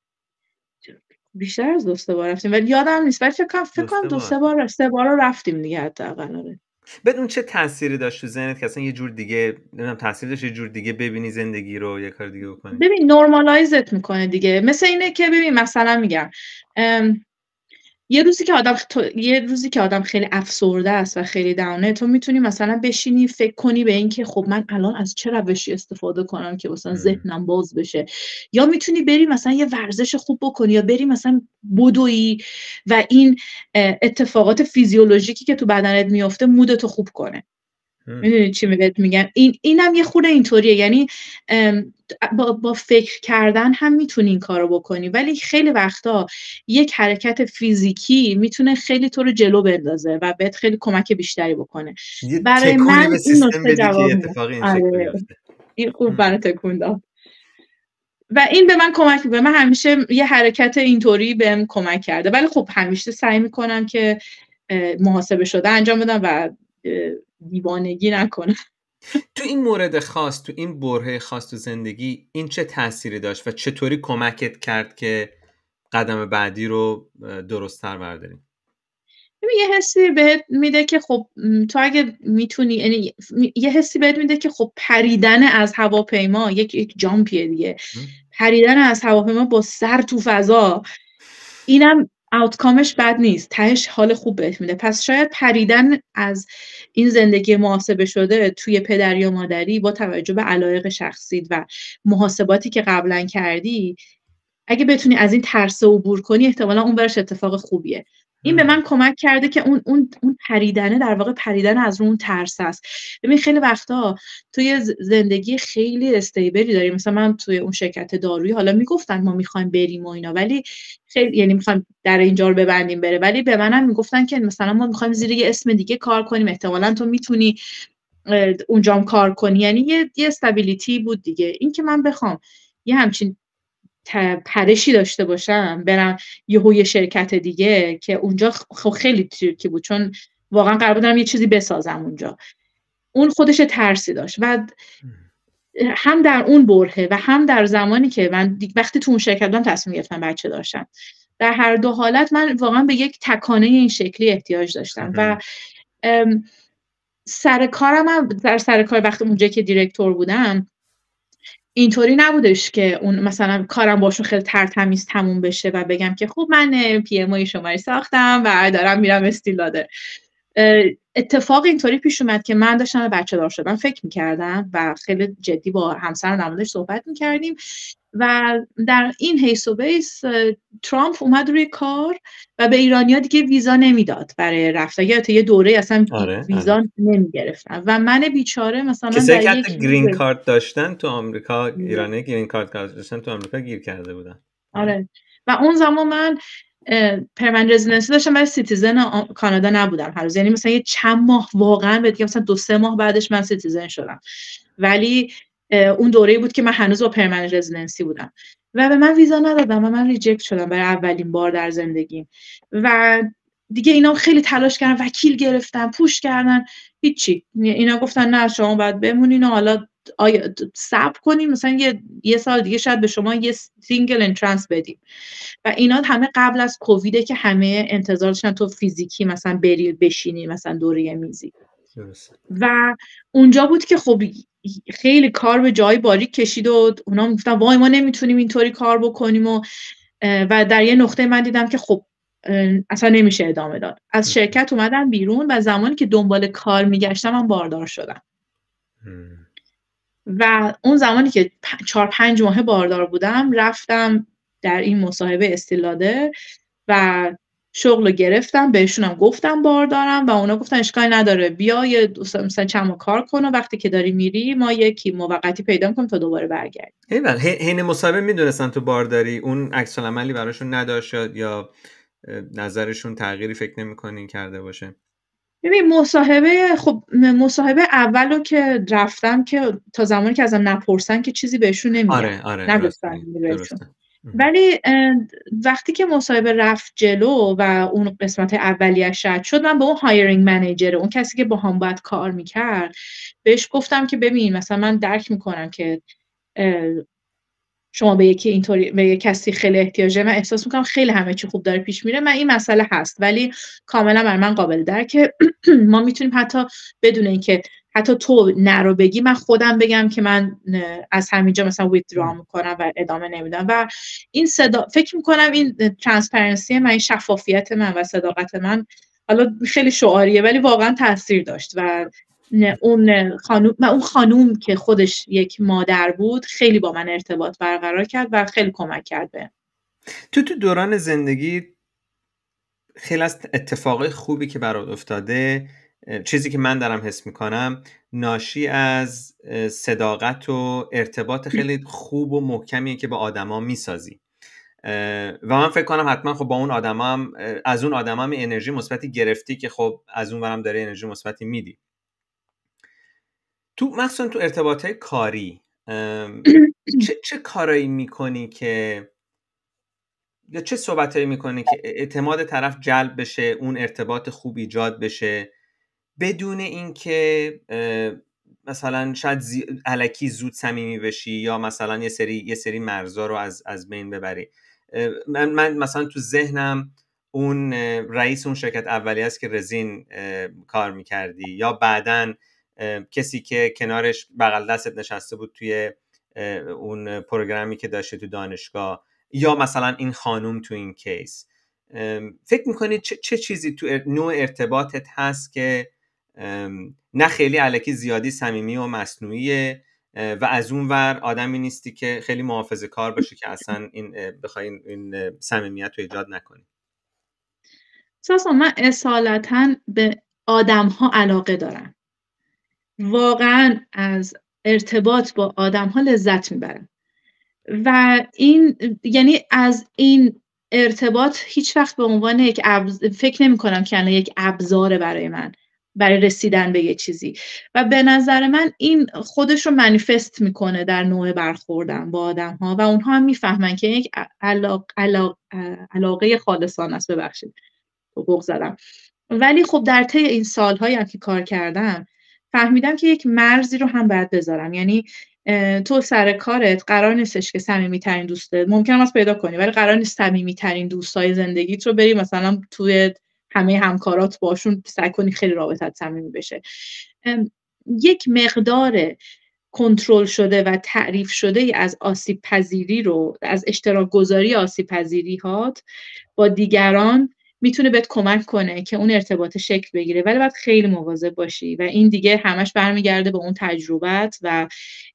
بیشتر از 2-3 بار رفتیم ولی یادم نیست ولی فکر کنم 2-3 بار رو رفتیم دیگه حداقل. بعد اون چه تأثیری داشت تو ذهنت که اصلا یه جور دیگه نمیدونم تأثیر داشت یه جور دیگه ببینی زندگی رو یه کار دیگه بکنی؟ ببین نورمالایزت میکنه دیگه. مثل اینه که ببین مثلا میگم یه روزی که آدم خیلی افسرده است و خیلی داونه تو میتونی مثلا بشینی فکر کنی به این که خب من الان از چه روشی استفاده کنم که مثلا ذهنم باز بشه، یا میتونی بری مثلا یه ورزش خوب بکنی یا بری مثلا بدوی و این اتفاقات فیزیولوژیکی که تو بدنت میفته مودتو خوب کنه. میدونی چی بهت میگم؟ اینم یه خورده اینطوریه، یعنی با فکر کردن هم میتونی این کارو بکنی ولی خیلی وقتا یک حرکت فیزیکی میتونه خیلی تو رو جلو بندازه و بهت خیلی کمک بیشتری بکنه. برای من به این سیستم نکته جواب اتفاقی این شکلی بیفته. این خوب برای تکون داد و این به من کمک میکنه. من همیشه یه حرکت اینطوری بهم کمک کرده ولی خب همیشه سعی میکنم که محاسبه شده انجام بدم و دیوانگی نکنم. تو این مورد خاص، تو این برهه خاص تو زندگی این چه تأثیری داشت و چطوری کمکت کرد که قدم بعدی رو درست‌تر برداری؟ یه حسی بهت میده که خب تو اگه میتونی، یعنی یه حسی بهت میده که خب پریدن از هواپیما یک جامپیه دیگه. پریدن از هواپیما با سر تو فضا اینم آوتکامش بد نیست، تهش حال خوب بهت میده. پس شاید پریدن از این زندگی محاسبه شده توی پدری یا مادری با توجه به علایق شخصیت و محاسباتی که قبلا کردی اگه بتونی از این ترس عبور کنی احتمالا اون برش اتفاق خوبیه. این به من کمک کرده که اون پریدنه در واقع پریدن از اون ترس است. ببین خیلی وقتا توی زندگی خیلی استیبلی داریم، مثلا من توی اون شرکت دارویی حالا میگفتن ما میخوایم بریم و اینا ولی خیلی یعنی میخوایم در اینجا رو ببندیم بره، ولی به منم میگفتن که مثلا ما میخوایم زیر یه اسم دیگه کار کنیم احتمالاً تو میتونی اونجام کار کنی، یعنی یه استابیلیتی بود دیگه. این که من بخوام یه همچین پرشی داشته باشم برم یه شرکت دیگه که اونجا خیلی تریکی بود چون واقعا قرار بود یه چیزی بسازم اونجا، اون خودش ترسی داشت و هم در اون برهه و هم در زمانی که من وقتی تو اون شرکت بودم تصمیم گرفتم بچه داشتم، در هر دو حالت من واقعا به یک تکانه این شکلی احتیاج داشتم و سر کار وقتی اونجا که دیرکتور بودم اینطوری نبودش که اون مثلا کارم باشون خیلی ترتمیز تموم بشه و بگم که خب من پی ام اوی شماری ساختم و دارم میرم استیل داده. اتفاق اینطوری پیش اومد که من داشتم بچه دار شدم فکر میکردم و خیلی جدی با همسرم در موردش صحبت میکردیم و در این حیث و بیس ترامپ اومد روی کار و به ایرانیا دیگه ویزا نمیداد برای رفتن، یا تا یه دوره اصلا ویزا نمیگرفتن و من بیچاره مثلا کسایی که حتی گرین کارت داشتن تو آمریکا، ایرانی گرین کارت داشتن تو آمریکا گیر کرده بودن. آره و اون زمان من پرمننت رزیدنسی داشتم ولی سیتیزن کانادا نبودم هنوز، یعنی مثلا یه چند ماه واقعا بهت میگم مثلا 2-3 ماه بعدش من سیتیزن شدم، ولی اون دوره‌ای بود که من هنوز با پرمننت رزیدنسی بودم و به من ویزا ندادن و من ریجکت شدم برای اولین بار در زندگیم و دیگه اینا خیلی تلاش کردن، وکیل گرفتن، پوش کردن، هیچی. اینا گفتن نه شما باید بمونین و حالا صبر کنیم، مثلا یه سال دیگه شاید به شما یه سینگل انترنس بدیم. و اینا همه قبل از کوویده که همه انتظار داشتن تو فیزیکی مثلا بری بشینی مثلا دوره میزی. و اونجا بود که خب خیلی کار به جای باریک کشید و اونا میگفتن وای ما نمیتونیم اینطوری کار بکنیم و در یه نقطه من دیدم که خب اصلا نمیشه ادامه داد. از شرکت اومدم بیرون و زمانی که دنبال کار میگشتم من باردار شدم. و اون زمانی که 4-5 ماه باردار بودم رفتم در این مصاحبه استیلاده و شغل رو گرفتم، بهشونم گفتم باردارم و اونا گفتن اشکالی نداره بیا یه مثلا چند ماه کار کن و وقتی که داری میری ما یکی موقتی پیدا می‌کنیم تا دوباره برگردی. حین مصاحبه میدونستن تو بارداری؟ اون عکس العملی براشون نداشت یا نظرشون تغییری فکر نمی‌کنین کرده باشه؟ ببین مصاحبه اولو که رفتم که تا زمانی که ازم نپرسن که چیزی بهشون نمیگم. آره نگفتم بهشون. ولی وقتی که مصاحبه رفت جلو و اون قسمت اولیه‌اش رد شد، من به اون هایرینگ منیجر، اون کسی که با هم باید کار میکرد، بهش گفتم که ببین مثلا من درک میکنم که شما به یکی اینطوری به یک کسی خیلی احتیاجه، من احساس میکنم خیلی همه چی خوب داره پیش میره، من این مسئله هست ولی کاملا برای من قابل درکه. ما میتونیم حتی بدون اینکه حتی تو نرو بگی من خودم بگم که من از همینجا مثلا ویدرا میکنم و ادامه نمیدم. و این فکر میکنم این ترانسپرنسی من، این شفافیت من و صداقت من، حالا خیلی شعاریه ولی واقعا تاثیر داشت. و اون خانوم که خودش یک مادر بود خیلی با من ارتباط برقرار کرد و خیلی کمک کرد بهم. تو دوران زندگی خیلی از اتفاقای خوبی که برات افتاده، چیزی که من دارم حس میکنم ناشی از صداقت و ارتباط خیلی خوب و محکمیه که با آدما میسازی و من فکر کنم حتما خب با اون آدما هم از اون آدما هم انرژی مثبتی گرفتی که خب از اون ورم داره انرژی مثبتی میدی. تو مثلا تو ارتباطهای کاری چه کارایی میکنی که یا چه صحبتایی میکنی که اعتماد طرف جلب بشه، اون ارتباط خوب ایجاد بشه بدون اینکه مثلا شاید الکی زود صمیمی بشی یا مثلا یه سری مرزا رو از بین ببری؟ من مثلا تو ذهنم اون رئیس اون شرکت اولی است که رزین کار میکردی، یا بعدن کسی که کنارش بغل دستت نشسته بود توی اون پروگرامی که داشته تو دانشگاه، یا مثلا این خانوم تو این کیس. فکر میکنید چه چیزی تو نوع ارتباطت هست که نه خیلی الکی زیادی صمیمی و مصنوعیه و از اون ور آدمی نیستی که خیلی محافظه کار باشه که اصلا بخوای این صمیمیت رو ایجاد نکنی؟ اساسا من اصالتا به آدم ها علاقه دارم، واقعا از ارتباط با آدم ها لذت میبرم و این یعنی از این ارتباط هیچ وقت به عنوان یک فکر نمی کنم که الان یک ابزاره برای من برای رسیدن به یه چیزی. و به نظر من این خودش رو منیفست میکنه در نوع برخوردن با آدم ها و اونها هم میفهمن که یک علاقه خالصانه است. ببخشید حقوق زدم. ولی خب در طی این سالهایی هم که کار کردم فهمیدم که یک مرزی رو هم باید بذارم. یعنی تو سر کارت قرار نیستش که صمیمی‌ترین دوستت ممکنه از پیدا کنی، ولی قرار نیست صمیمی‌ترین دوستای زندگیت رو بری مثلا توی همه همکارات باشون سعی کنی خیلی رابطت صمیمی بشه. یک مقدار کنترل شده و تعریف شده از آسیب پذیری رو، از اشتراک گذاری آسیب پذیری هات با دیگران میتونه بهت کمک کنه که اون ارتباط شکل بگیره، ولی باید خیلی مواظب باشی و این دیگه همش برمیگرده به اون تجربت و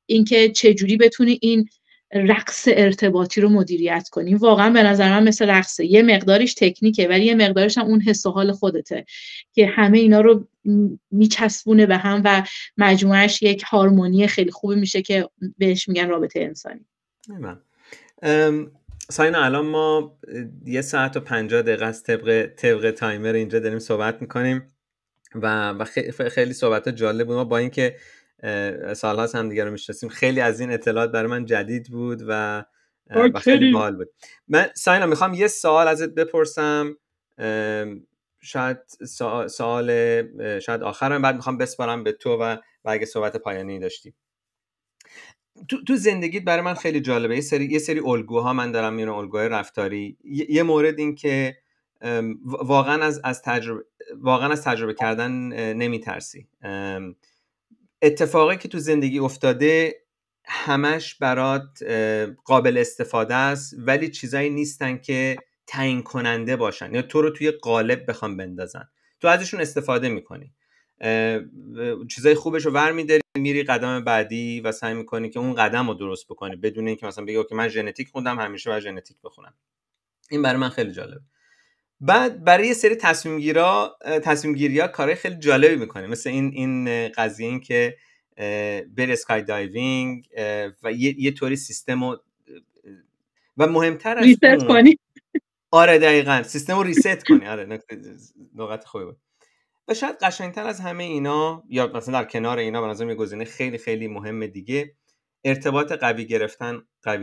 اینکه چجوری بتونی این رقص ارتباطی رو مدیریت کنی. واقعا به نظر من مثل رقصه، یه مقدارش تکنیکه ولی یه مقدارش هم اون حس و حال خودته که همه اینا رو میچسبونه به هم و مجموعش یک هارمونی خیلی خوبی میشه که بهش میگن رابطه انسانی. ساینا الان ما 1 ساعت و 50 دقیقه است طبق تایمر اینجا داریم صحبت میکنیم و خیلی صحبتات جالب بود. ما با اینکه سال‌هاست هم دیگه رو میشناسیم خیلی از این اطلاعات برای من جدید بود و خیلی باحال بود. من ساینا میخوام یه سوال ازت بپرسم شاید سوال شاید آخرم، بعد میخوام بسپارم به تو و اگه صحبت پایانی داشتی. تو زندگیت برای من خیلی جالبه. یه سری الگوها من دارم میرم، الگوهای رفتاری. یه مورد این که واقعا از تجربه کردن نمیترسی. اتفاقی که تو زندگی افتاده همش برات قابل استفاده است، ولی چیزایی نیستن که تعیین کننده باشن یا تو رو توی قالب بخوام بندازن. تو ازشون استفاده میکنی، چیزای خوبش رو ور میداری، میری قدم بعدی و سعی میکنی که اون قدم رو درست بکنی بدون اینکه مثلا بگی که من ژنتیک خوندم همیشه باید ژنتیک بخونم. این برای من خیلی جالبه. بعد برای یه سری تصمیم گیری‌ها کارهای خیلی جالبی میکنی، مثل این قضیه این که بری اسکای دایوینگ و یه طوری سیستم و مهمتر از ریست اون کنی. آره دقیقاً سیستم رو ریست کنی. آره لغت خوبی بود. و شاید قشنگتر از همه اینا یا مثلا در کنار اینا به نظرم یه گزینه خیلی خیلی مهم دیگه ارتباط قوی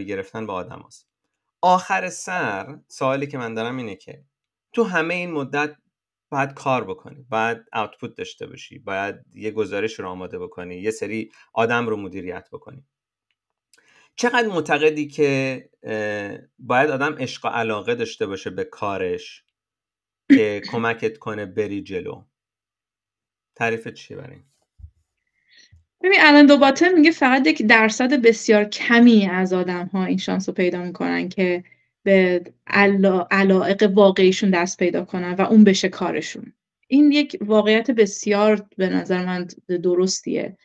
گرفتن با آدم هست. آخر سر سوالی که من دارم اینه که تو همه این مدت باید کار بکنی، باید آوتپوت داشته باشی، باید یه گزارش رو آماده بکنی، یه سری آدم رو مدیریت بکنی. چقدر معتقدی که باید آدم عشق و علاقه داشته باشه به کارش که کمکت کنه بری جلو؟ تعریفت چیه برای این؟ ببین الان دوباره میگه فقط 1% بسیار کمی از آدم‌ها این شانس رو پیدا میکنن که به علایق واقعیشون دست پیدا کنن و اون بشه کارشون. این یک واقعیت بسیار به نظر من درستیه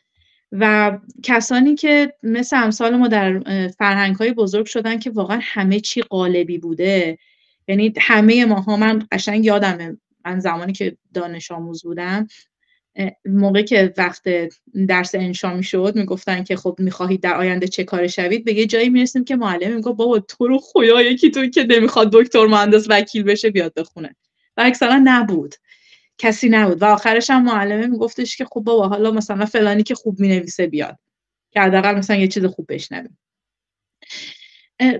و کسانی که مثل امثال ما در فرهنگ‌های بزرگ شدن که واقعا همه چی قالبی بوده، یعنی همه ماها، من قشنگ یادمه من زمانی که دانش آموز بودم موقعی که وقت درس انشا میشد میگفتن که خب میخواهید در آینده چه کار شوید، به یه جایی میرسیم که معلم میگه بابا تو رو خدا یکی توی که نمیخواد دکتر، مهندس، وکیل بشه بیاد بخونه و اکثرا نبود، کسی نبود و آخرش هم معلمه میگفتش که خب بابا حالا مثلا فلانی که خوب مینویسه بیاد که حداقل مثلا یه چیز خوب بشنویم.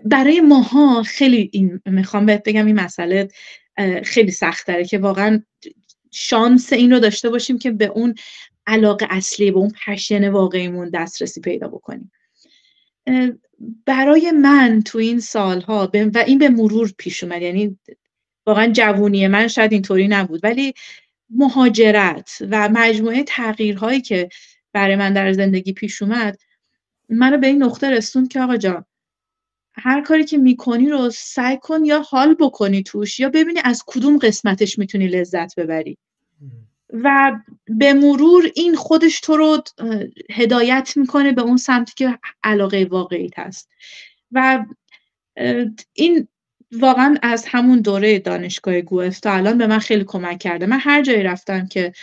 برای ماها خیلی این میخوام بهت بگم این مسئله خیلی سخت داره که واقعا شانس این رو داشته باشیم که به اون علاقه اصلی، به اون پشن واقعیمون دسترسی پیدا بکنیم. برای من تو این سالها و این به مرور پیش اومد، یعنی واقعا جوونی من شاید اینطوری نبود، ولی مهاجرت و مجموعه تغییرهایی که برای من در زندگی پیش اومد منو به این نقطه رسوند که آقا جان هر کاری که میکنی رو سعی کن یا حال بکنی توش یا ببینی از کدوم قسمتش میتونی لذت ببری و به مرور این خودش تو رو هدایت میکنه به اون سمتی که علاقه واقعیت هست. و این واقعا از همون دوره دانشگاه گوئلف تا الان به من خیلی کمک کرده. من هر جایی رفتم که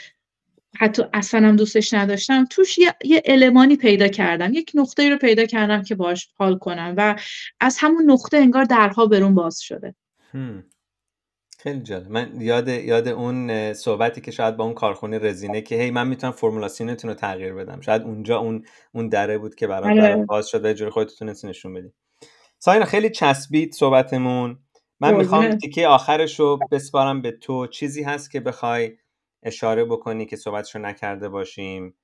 حتی اصلا هم دوستش نداشتم توش یه المانی پیدا کردم، یک نقطه‌ای رو پیدا کردم که باهاش حال کنم و از همون نقطه انگار درها برون باز شده. خیلی جالب. من یاد اون صحبتی که شاید با اون کارخونه رزینه که هی من میتونم فرمولاسیونتون رو تغییر بدم، شاید اونجا اون دره بود که برات باز شد و یه جوری خودت تونستی نشون بدی. ساینا خیلی چسبید صحبتمون. من میخوام تیکه آخرش رو بسپارم به تو. چیزی هست که بخوای اشاره بکنی که صحبتشو نکرده باشیم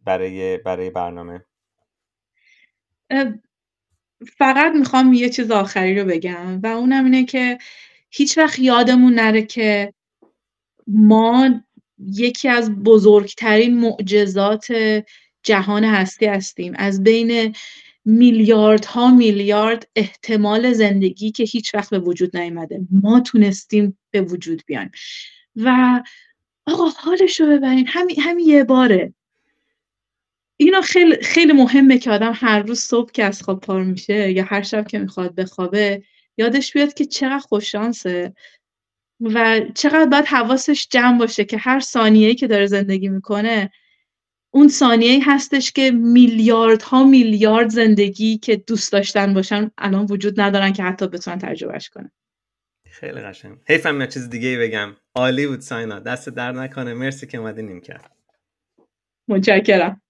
برای برنامه؟ فقط میخوام یه چیز آخری رو بگم و اونم اینه که هیچ وقت یادمون نره که ما یکی از بزرگترین معجزات جهان هستی هستیم. از بین میلیاردها میلیارد احتمال زندگی که هیچ وقت به وجود نیامده ما تونستیم به وجود بیایم و آقا حالش رو ببرین، همین یه باره. اینا خیلی خیلی مهمه که آدم هر روز صبح که از خواب پار میشه یا هر شب که میخواد بخوابه یادش بیاد که چقدر خوششانسه و چقدر باید حواسش جمع باشه که هر ثانیه‌ای که داره زندگی میکنه اون ثانیه‌ای هستش که میلیاردها میلیارد زندگی که دوست داشتن باشن الان وجود ندارن که حتی بتونن تجربهش کنن. خیلی قشنگ. حیفم یه چیز دیگه بگم. عالی بود ساینا، دست درد نکنه. مرسی که اومدی نیمکت. متشکرم.